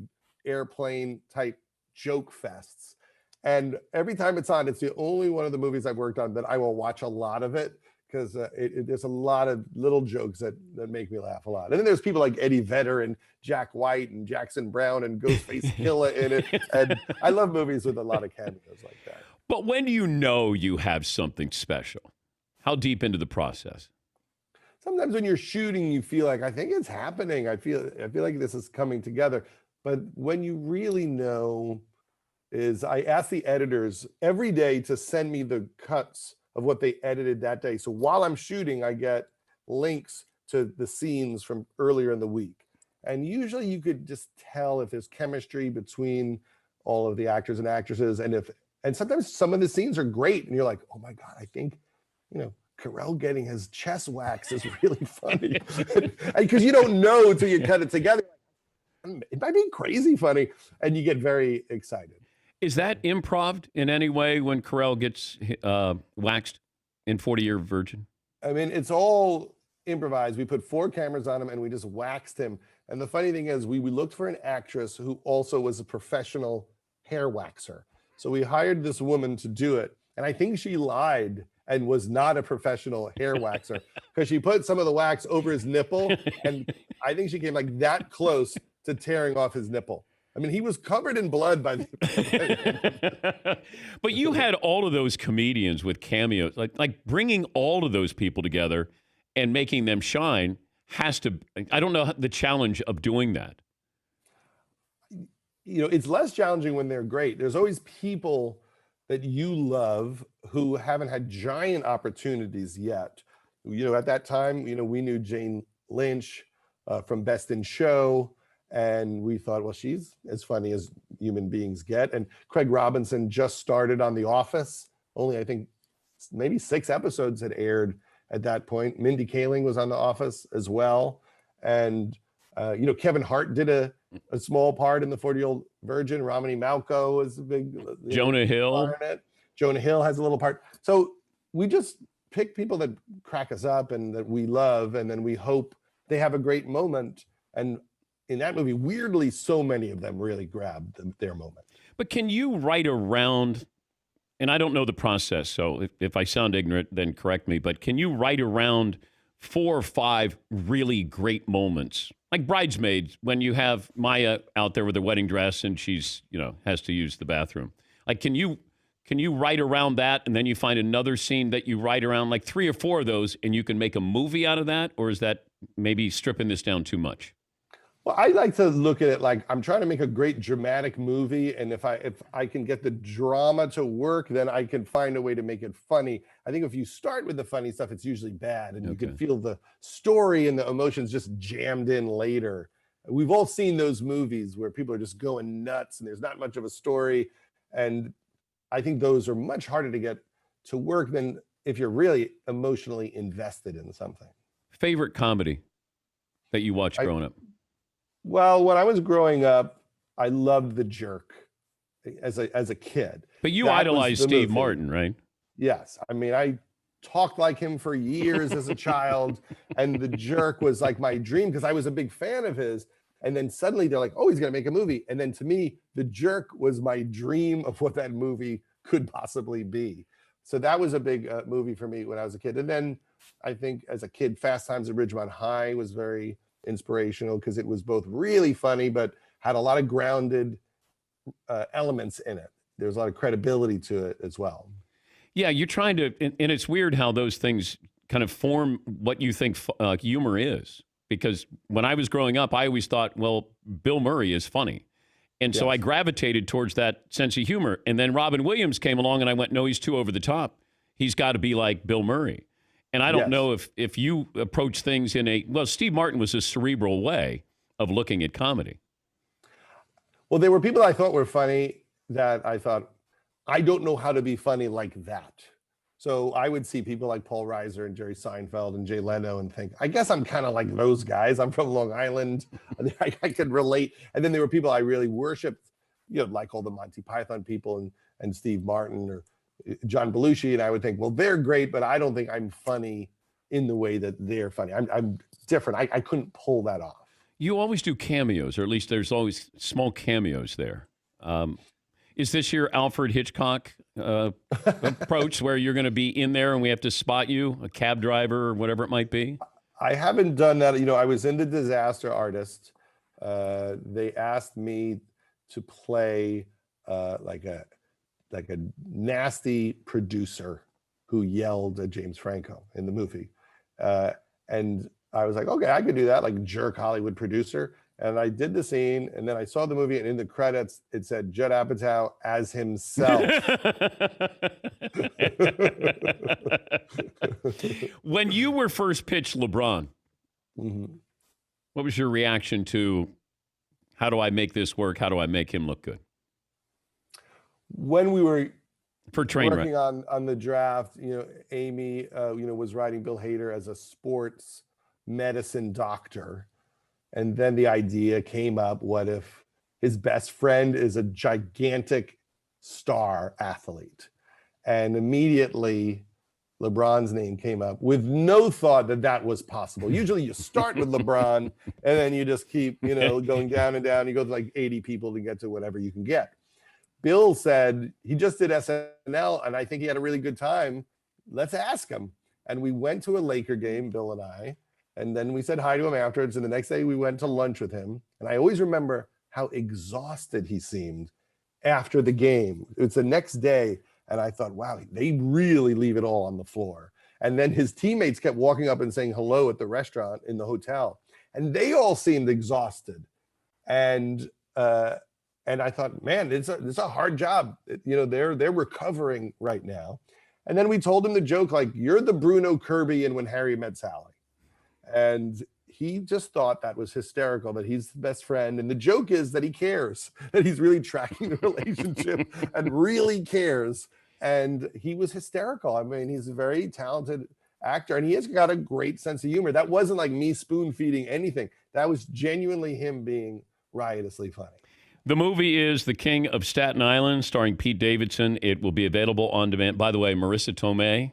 airplane type joke fests. And every time it's on, it's the only one of the movies I've worked on that I will watch a lot of it, because there's a lot of little jokes that make me laugh a lot. And then there's people like Eddie Vedder and Jack White and Jackson Brown and Ghostface Killah in it. And I love movies with a lot of cameos like that. But when do you know you have something special? How deep into the process? Sometimes when you're shooting, you feel like, I think it's happening. I feel like this is coming together. But when you really know is I ask the editors every day to send me the cuts of what they edited that day. So while I'm shooting, I get links to the scenes from earlier in the week. And usually you could just tell if there's chemistry between all of the actors and actresses. And sometimes some of the scenes are great. And you're like, oh my God, I think, you know, Carell getting his chest waxed is really funny. Because you don't know until you cut it together. It might be crazy funny. And you get very excited. Is that improv in any way when Carell gets waxed in 40-Year Virgin? I mean, it's all improvised. We put 4 cameras on him and we just waxed him. And the funny thing is we looked for an actress who also was a professional hair waxer. So we hired this woman to do it. And I think she lied and was not a professional hair waxer because she put some of the wax over his nipple. And I think she came like that close to tearing off his nipple. I mean, he was covered in blood by the But you had all of those comedians with cameos, like bringing all of those people together and making them shine has to, I don't know the challenge of doing that. You know, it's less challenging when they're great. There's always people that you love who haven't had giant opportunities yet. You know, at that time, you know, we knew Jane Lynch from Best in Show. And we thought, well, she's as funny as human beings get. And Craig Robinson just started on The Office. Only, I think, maybe 6 episodes had aired at that point. Mindy Kaling was on The Office as well. And, Kevin Hart did a small part in The 40-Year-Old Virgin. Romany Malco was a big Jonah Hill. part in it. Jonah Hill has a little part. So we just pick people that crack us up and that we love, and then we hope they have a great moment. And in that movie, weirdly, so many of them really grabbed their moment. But can you write around, and I don't know the process, so if I sound ignorant, then correct me, but can you write around 4 or 5 really great moments? Like Bridesmaids, when you have Maya out there with her wedding dress and she's, has to use the bathroom. Like, can you write around that, and then you find another scene that you write around, like 3 or 4 of those, and you can make a movie out of that? Or is that maybe stripping this down too much? Well, I like to look at it like I'm trying to make a great dramatic movie, and if I can get the drama to work, then I can find a way to make it funny. I think if you start with the funny stuff, it's usually bad, and you can feel the story and the emotions just jammed in later. We've all seen those movies where people are just going nuts, and there's not much of a story, and I think those are much harder to get to work than if you're really emotionally invested in something. Favorite comedy that you watched growing up? Well, when I was growing up, I loved The Jerk as a kid. But you idolized Steve Martin, right? Yes. I mean, I talked like him for years as a child, and The Jerk was like my dream because I was a big fan of his. And then suddenly they're like, oh, he's going to make a movie. And then to me, The Jerk was my dream of what that movie could possibly be. So that was a big movie for me when I was a kid. And then I think as a kid, Fast Times at Ridgemont High was very inspirational because it was both really funny but had a lot of grounded elements in it. There's a lot of credibility to it as well. Yeah, you're trying to, and it's weird how those things kind of form what you think humor is. Because when I was growing up, I always thought, well, Bill Murray is funny. And so I gravitated towards that sense of humor. And then Robin Williams came along and I went, no, he's too over the top. He's got to be like Bill Murray. And I don't know if you approach things Steve Martin was a cerebral way of looking at comedy. Well, there were people I thought were funny that I thought, I don't know how to be funny like that. So I would see people like Paul Reiser and Jerry Seinfeld and Jay Leno and think, I guess I'm kind of like those guys. I'm from Long Island. I could relate. And then there were people I really worshiped, like all the Monty Python people and Steve Martin or John Belushi, and I would think, well, they're great, but I don't think I'm funny in the way that they're funny. I'm different. I couldn't pull that off. You always do cameos, or at least there's always small cameos there. Is this your Alfred Hitchcock approach where you're going to be in there and we have to spot you, a cab driver or whatever it might be? I haven't done that. I was in The Disaster Artist. They asked me to play like a nasty producer who yelled at James Franco in the movie. And I was like, okay, I could do that, like jerk Hollywood producer. And I did the scene, and then I saw the movie, and in the credits, it said Judd Apatow as himself. When you were first pitched LeBron, what was your reaction to, how do I make this work? How do I make him look good? When we were working on the draft, Amy, was writing Bill Hader as a sports medicine doctor. And then the idea came up, what if his best friend is a gigantic star athlete? And immediately LeBron's name came up with no thought that was possible. Usually you start with LeBron and then you just keep, going down and down. You go to like 80 people to get to whatever you can get. Bill said he just did SNL and I think he had a really good time. Let's ask him. And we went to a Laker game, Bill and I. And then we said hi to him afterwards. And the next day we went to lunch with him. And I always remember how exhausted he seemed after the game. It's the next day. And I thought, wow, they really leave it all on the floor. And then his teammates kept walking up and saying hello at the restaurant in the hotel. And they all seemed exhausted. And I thought, man, it's a hard job. They're recovering right now. And then we told him the joke, like, you're the Bruno Kirby in When Harry Met Sally. And he just thought that was hysterical, that he's the best friend. And the joke is that he cares, that he's really tracking the relationship and really cares. And he was hysterical. I mean, he's a very talented actor, and he has got a great sense of humor. That wasn't like me spoon feeding anything. That was genuinely him being riotously funny. The movie is The King of Staten Island, starring Pete Davidson. It will be available on demand. By the way, Marissa Tomei,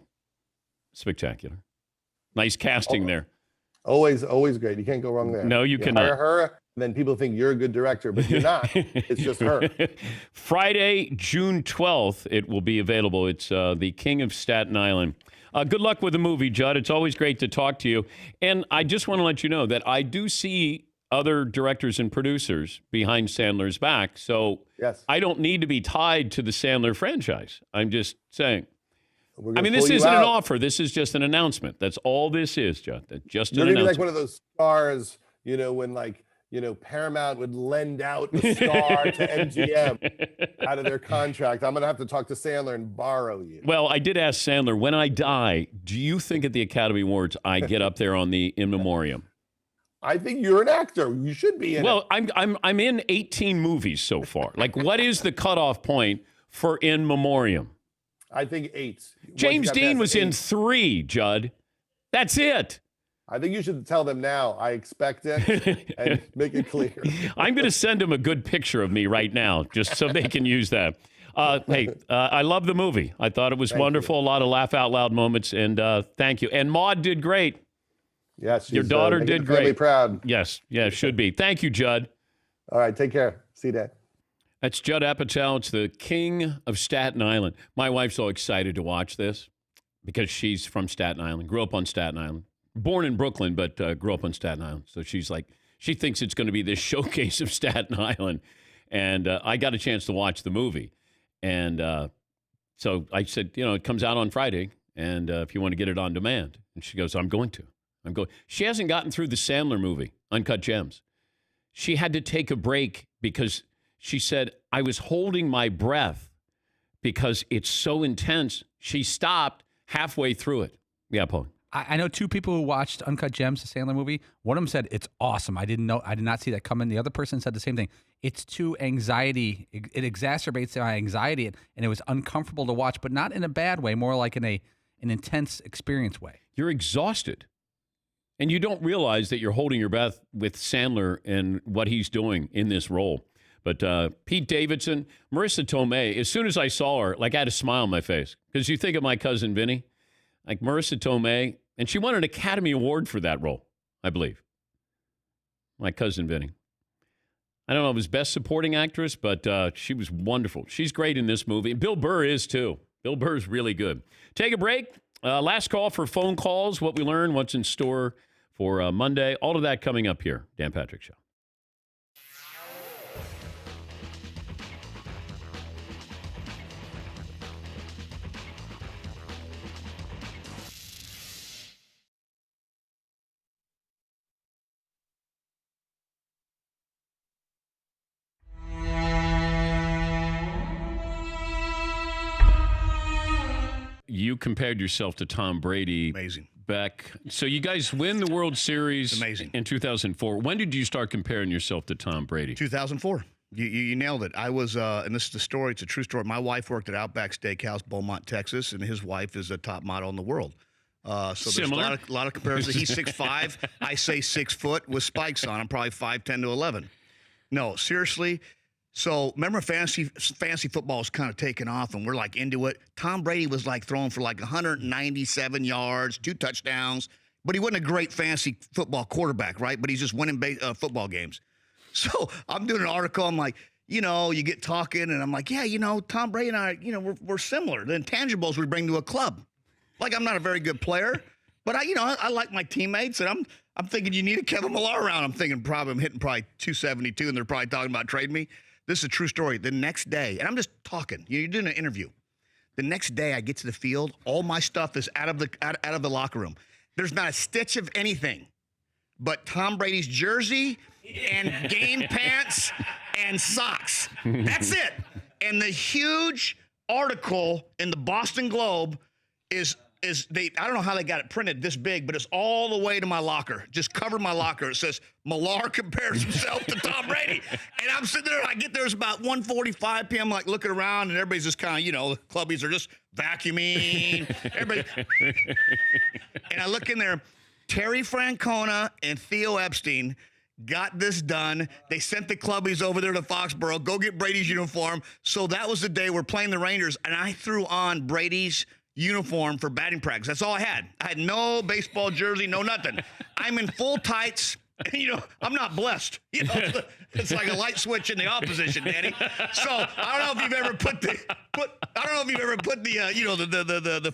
spectacular. Nice casting there. Always great. You can't go wrong there. No, you cannot. Hire her, then people think you're a good director, but you're not. It's just her. Friday, June 12th, it will be available. It's The King of Staten Island. Good luck with the movie, Judd. It's always great to talk to you. And I just want to let you know that I do see other directors and producers behind Sandler's back. So yes. I don't need to be tied to the Sandler franchise. I'm just saying. We're I gonna mean, this pull you isn't an out. offer. This is just an announcement. That's all this is, Judd. That's just You're an gonna be like announcement. one of those stars, when Paramount would lend out the star to MGM out of their contract. I'm gonna have to talk to Sandler and borrow you. Well, I did ask Sandler, when I die, do you think at the Academy Awards I get up there on the in memoriam? I think you're an actor. You should be in Well, it. I'm in 18 movies so far. Like, what is the cutoff point for in memoriam? I think 8. Once James you got Dean past was in 8, 3, Judd. That's it. I think you should tell them now. I expect it and make it clear. I'm going to send him a good picture of me right now, just so they can use that. I love the movie. I thought it was wonderful. A lot of laugh out loud moments, and thank you. And Maude did great. Yes, your daughter making did the family great. proud. Yes, should be. Thank you, Judd. All right, take care. See you, Dad. That's Judd Apatow. It's The King of Staten Island. My wife's so excited to watch this because she's from Staten Island, grew up on Staten Island, born in Brooklyn, but grew up on Staten Island. So she's like, she thinks it's going to be this showcase of Staten Island. And I got a chance to watch the movie. And so I said, it comes out on Friday. And if you want to get it on demand. And she goes, I'm going. She hasn't gotten through the Sandler movie, Uncut Gems. She had to take a break because she said, I was holding my breath because it's so intense. She stopped halfway through it. Yeah, Paul. I know 2 people who watched Uncut Gems, the Sandler movie. One of them said it's awesome. I did not see that coming. The other person said the same thing. It's too anxiety. It exacerbates my anxiety, and it was uncomfortable to watch, but not in a bad way, more like in an intense experience way. You're exhausted. And you don't realize that you're holding your breath with Sandler and what he's doing in this role. But Pete Davidson, Marissa Tomei, as soon as I saw her, I had a smile on my face. Because you think of my cousin Vinny, like Marissa Tomei, and she won an Academy Award for that role, I believe. My cousin Vinny. I don't know if it was Best Supporting Actress, but she was wonderful. She's great in this movie. And Bill Burr is, too. Bill Burr is really good. Take a break. Last call for phone calls, what we learned, what's in store for Monday. All of that coming up here. Dan Patrick Show. You compared yourself to Tom Brady. Amazing. So you guys win the World Series. It's amazing. In 2004. When did you start comparing yourself to Tom Brady? 2004. You nailed it. I was, and this is the story. It's a true story. My wife worked at Outback Steakhouse, Beaumont, Texas, and his wife is a top model in the world. So Similar. there's a lot of comparisons. He's 6'5". I say 6 foot with spikes on. I'm probably 5'10" to 11. No, seriously. So remember fantasy football was kind of taking off and we're into it. Tom Brady was throwing for 197 yards, 2 touchdowns, but he wasn't a great fantasy football quarterback, right? But he's just winning football games. So I'm doing an article. I'm like, you get talking and I'm like, yeah, Tom Brady and I, we're similar. The intangibles we bring to a club. I'm not a very good player, but I like my teammates and I'm thinking you need a Kevin Millar around. I'm thinking I'm hitting probably 272 and they're probably talking about trading me. This is a true story. The next day, and I'm just talking. You're doing an interview. The next day, I get to the field. All my stuff is out of the locker room. There's not a stitch of anything, but Tom Brady's jersey and game pants and socks. That's it. And the huge article in the Boston Globe is I don't know how they got it printed this big, but it's all the way to my locker. Just covered my locker. It says Millar compares himself to Tom Brady. And I'm sitting there, I get there, it's about 1:45 p.m., like looking around, and everybody's just kind of, the clubbies are just vacuuming. Everybody. And I look in there, Terry Francona and Theo Epstein got this done. They sent the clubbies over there to Foxborough, go get Brady's uniform. So that was the day we're playing the Rangers, and I threw on Brady's uniform for batting practice. That's all I had. I had no baseball jersey, no nothing. I'm in full tights. I'm not blessed. It's like a light switch in the opposition, Danny. So I don't know if you've ever put the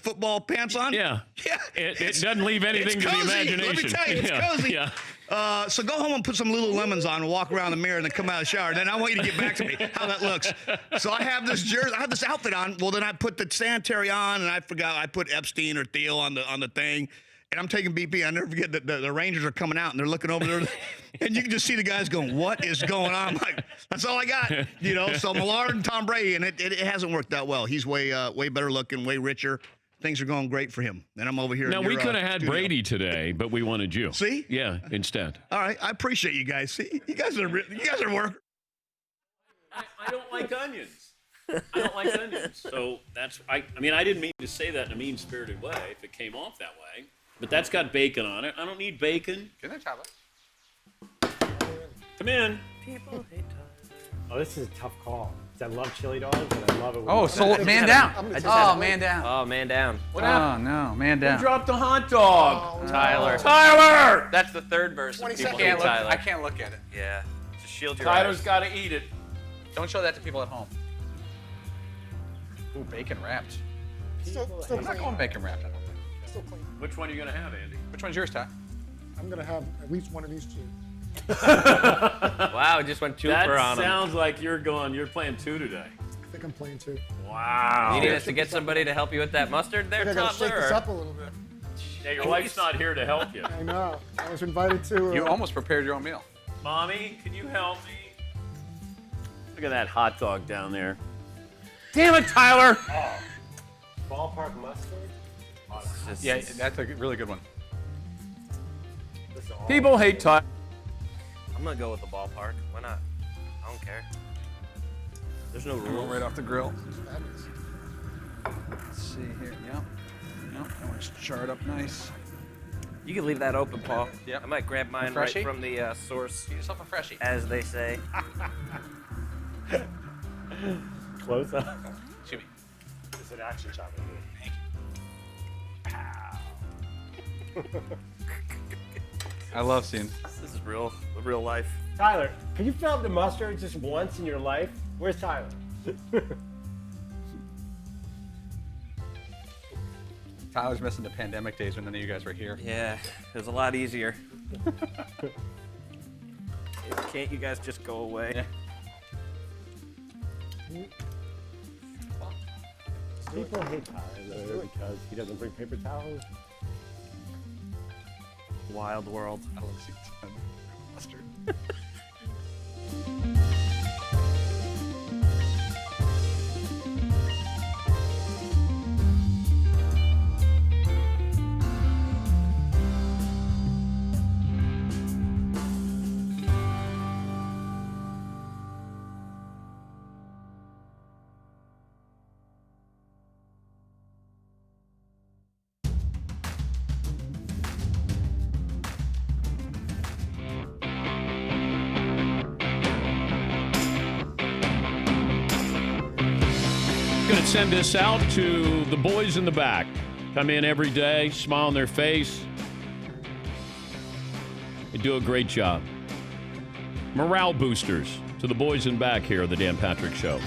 football pants on. Yeah. Yeah. It doesn't leave anything to the imagination. Let me tell you, it's cozy. Yeah. So go home and put some Lululemons on and walk around the mirror and then come out of the shower. Then I want you to get back to me how that looks. So I have this jersey, I have this outfit on. Well, then I put the sanitary on, and I forgot I put Epstein or Theo on the thing. And I'm taking BP. I never forget that the Rangers are coming out and they're looking over there, and you can just see the guys going, "What is going on?" I'm like, that's all I got, So Millard and Tom Brady, and it hasn't worked out well. He's way better looking, way richer. Things are going great for him, and I'm over here. Now we could have had Brady today, but we wanted you. See? Yeah, instead. All right, I appreciate you guys. See, you guys are workers. I don't like onions. I don't like onions. So that's I didn't mean to say that in a mean-spirited way. If it came off that way. But that's got bacon on it. I don't need bacon. Get in, Tyler. Come in. People hate Tyler. Oh, this is a tough call. I love chili dogs, and I love it. Oh, so man down. Man down. Oh, man down. What happened? Oh, no, man down. Who dropped the hot dog? Tyler. Tyler! That's the third verse of people hate Tyler. I can't look at it. Yeah. Just shield your Tyler's eyes. got to eat it. Don't show that to people at home. Ooh, bacon wrapped. I'm not going bacon wrapped. I don't think. Still clean. Which one are you going to have, Andy? Which one's yours, Ty? I'm going to have at least one of these two. Wow, just went two that for on him. Sounds like you're playing two today. I think I'm playing two. Wow. You need us to get somebody to help you with that mustard there, I got to shake this Tyler? up a little bit. Yeah, your wife's not here to help you. I know. I was invited to. You almost prepared your own meal. Mommy, can you help me? Look at that hot dog down there. Damn it, Tyler! Oh. Ballpark mustard? Yeah, that's a really good one. People hate Tyler. I'm going to go with the ballpark. Why not? I don't care. There's no Roll rules. right off the grill. Let's see here. Yep. That one's charred up nice. You can leave that open, Paul. Yep. I might grab mine right from the source. Get yourself a freshie. As they say. Close up. Excuse me. It's an action shot. Thank you. I love seeing. This is real life. Tyler, can you fill up the mustard just once in your life? Where's Tyler? Tyler's missing the pandemic days when none of you guys were here. Yeah, it was a lot easier. Can't you guys just go away? Yeah. People hate Tyler because he doesn't bring paper towels. Wild world. I love seeing mustard. Going to send this out to the boys in the back. Come in every day, smile on their face. They do a great job. Morale boosters to the boys in back here of the Dan Patrick Show.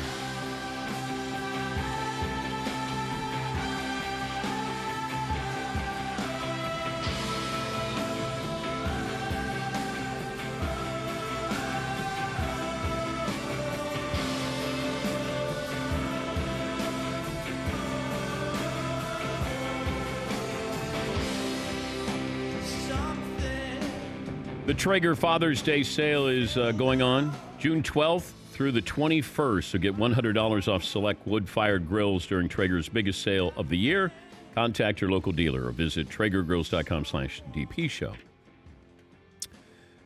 The Traeger Father's Day sale is going on June 12th through the 21st. So get $100 off select wood-fired grills during Traeger's biggest sale of the year. contact your local dealer or visit TraegerGrills.com/DP show.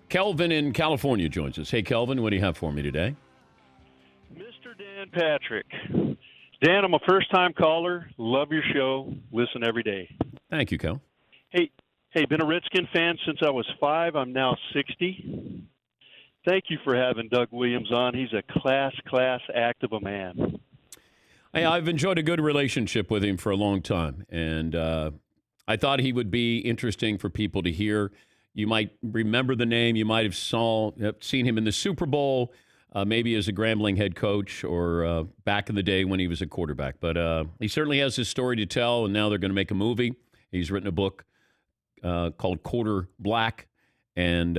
Kelvin in California joins us. Hey, Kelvin, what do you have for me today? Mr. Dan Patrick. Dan, I'm a first-time caller. Love your show. Listen every day. Thank you, Kel. Hey, been a Redskin fan since I was 5. I'm now 60. Thank you for having Doug Williams on. He's a class act of a man. Hey, I've enjoyed a good relationship with him for a long time, and I thought he would be interesting for people to hear. You might remember the name. You might have seen him in the Super Bowl, maybe as a Grambling head coach or back in the day when he was a quarterback. But he certainly has his story to tell, and now they're going to make a movie. He's written a book called Quarter Black, and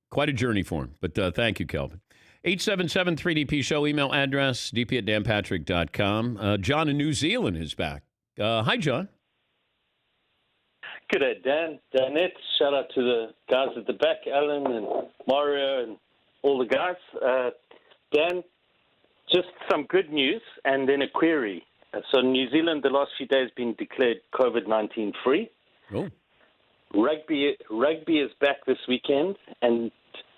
quite a journey for him. But thank you, Kelvin. 877-3DP Show, email address, dp@danpatrick.com. John in New Zealand is back. Hi, John. Good day, Dan. Danette, shout out to the guys at the back, Alan and Mario and all the guys. Dan, just some good news and then a query. So New Zealand, the last few days, been declared COVID-19 free. Oh. Rugby is back this weekend and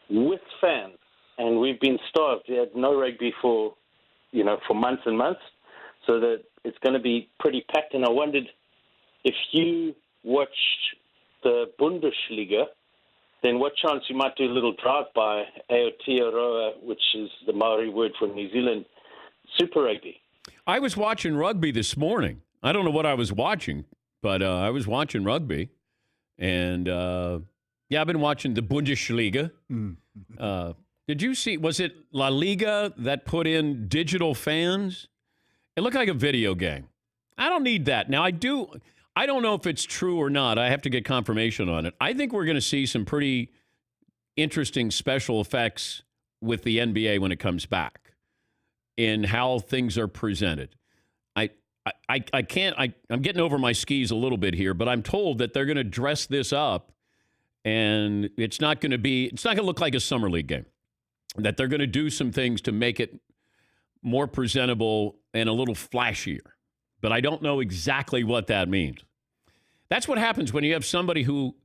with fans. And we've been starved. We had no rugby for months and months. So that it's going to be pretty packed. And I wondered if you watched the Bundesliga, then what chance you might do a little drive-by Aotearoa, which is the Maori word for New Zealand, Super Rugby. I was watching rugby this morning. I don't know what I was watching, but I was watching rugby. And, I've been watching the Bundesliga. Did you see, was it La Liga that put in digital fans? It looked like a video game. I don't need that. Now, I don't know if it's true or not. I have to get confirmation on it. I think we're going to see some pretty interesting special effects with the NBA when it comes back in how things are presented. I'm getting over my skis a little bit here, but I'm told that they're going to dress this up and it's not going to look like a summer league game. That they're going to do some things to make it more presentable and a little flashier. But I don't know exactly what that means. That's what happens when you have somebody who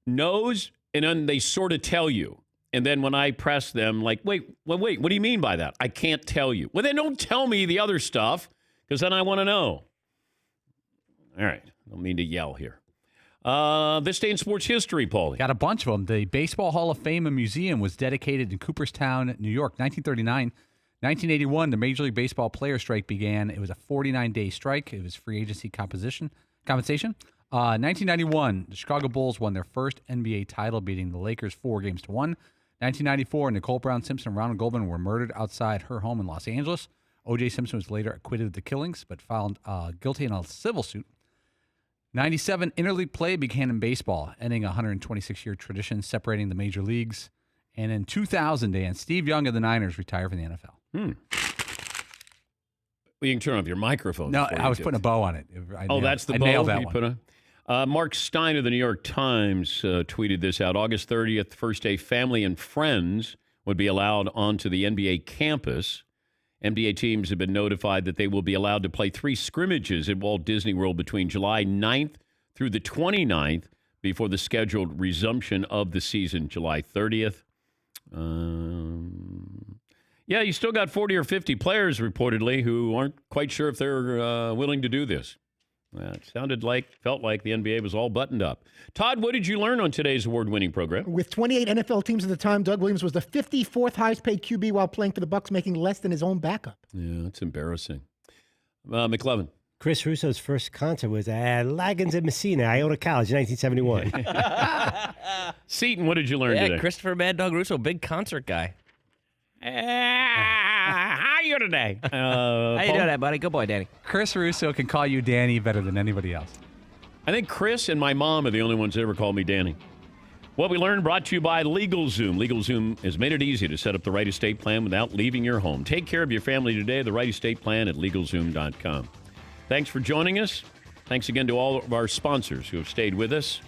knows and then they sort of tell you. And then when I press them, like, wait, what do you mean by that? I can't tell you. Well, then don't tell me the other stuff because then I want to know. All right. I don't mean to yell here. This day in sports history, Paulie. Got a bunch of them. The Baseball Hall of Fame and Museum was dedicated in Cooperstown, New York, 1939. 1981, the Major League Baseball player strike began. It was a 49-day strike. It was free agency compensation. 1991, the Chicago Bulls won their first NBA title, beating the Lakers 4-1. 1994, Nicole Brown Simpson and Ronald Goldman were murdered outside her home in Los Angeles. O.J. Simpson was later acquitted of the killings, but found guilty in a civil suit. 97, interleague play began in baseball, ending a 126-year tradition separating the major leagues. And in 2000, Dan, Steve Young of the Niners retired from the NFL. Well, you can turn off your microphone. No, I was putting a bow on it. That's the bow nailed that you one. put on? Mark Stein of the New York Times tweeted this out. August 30th, first day family and friends would be allowed onto the NBA campus. NBA teams have been notified that they will be allowed to play 3 scrimmages at Walt Disney World between July 9th through the 29th before the scheduled resumption of the season, July 30th. You still got 40 or 50 players reportedly who aren't quite sure if they're willing to do this. It felt like the NBA was all buttoned up. Todd, what did you learn on today's award-winning program? With 28 NFL teams at the time, Doug Williams was the 54th highest-paid QB while playing for the Bucs, making less than his own backup. Yeah, that's embarrassing. McLevin. Chris Russo's first concert was at Lagans at Messina, Iona College, in 1971. Seton, what did you learn today? Christopher Mad Dog Russo, big concert guy. How are you today? How you doing, buddy? Good boy, Danny. Chris Russo can call you Danny better than anybody else. I think Chris and my mom are the only ones that ever called me Danny. What we learned brought to you by LegalZoom. LegalZoom has made it easy to set up the right estate plan without leaving your home. Take care of your family today. The right estate plan at LegalZoom.com. Thanks for joining us. Thanks again to all of our sponsors who have stayed with us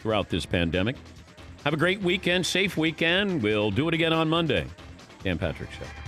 throughout this pandemic. Have a great weekend, safe weekend. We'll do it again on Monday. Dan Patrick Show.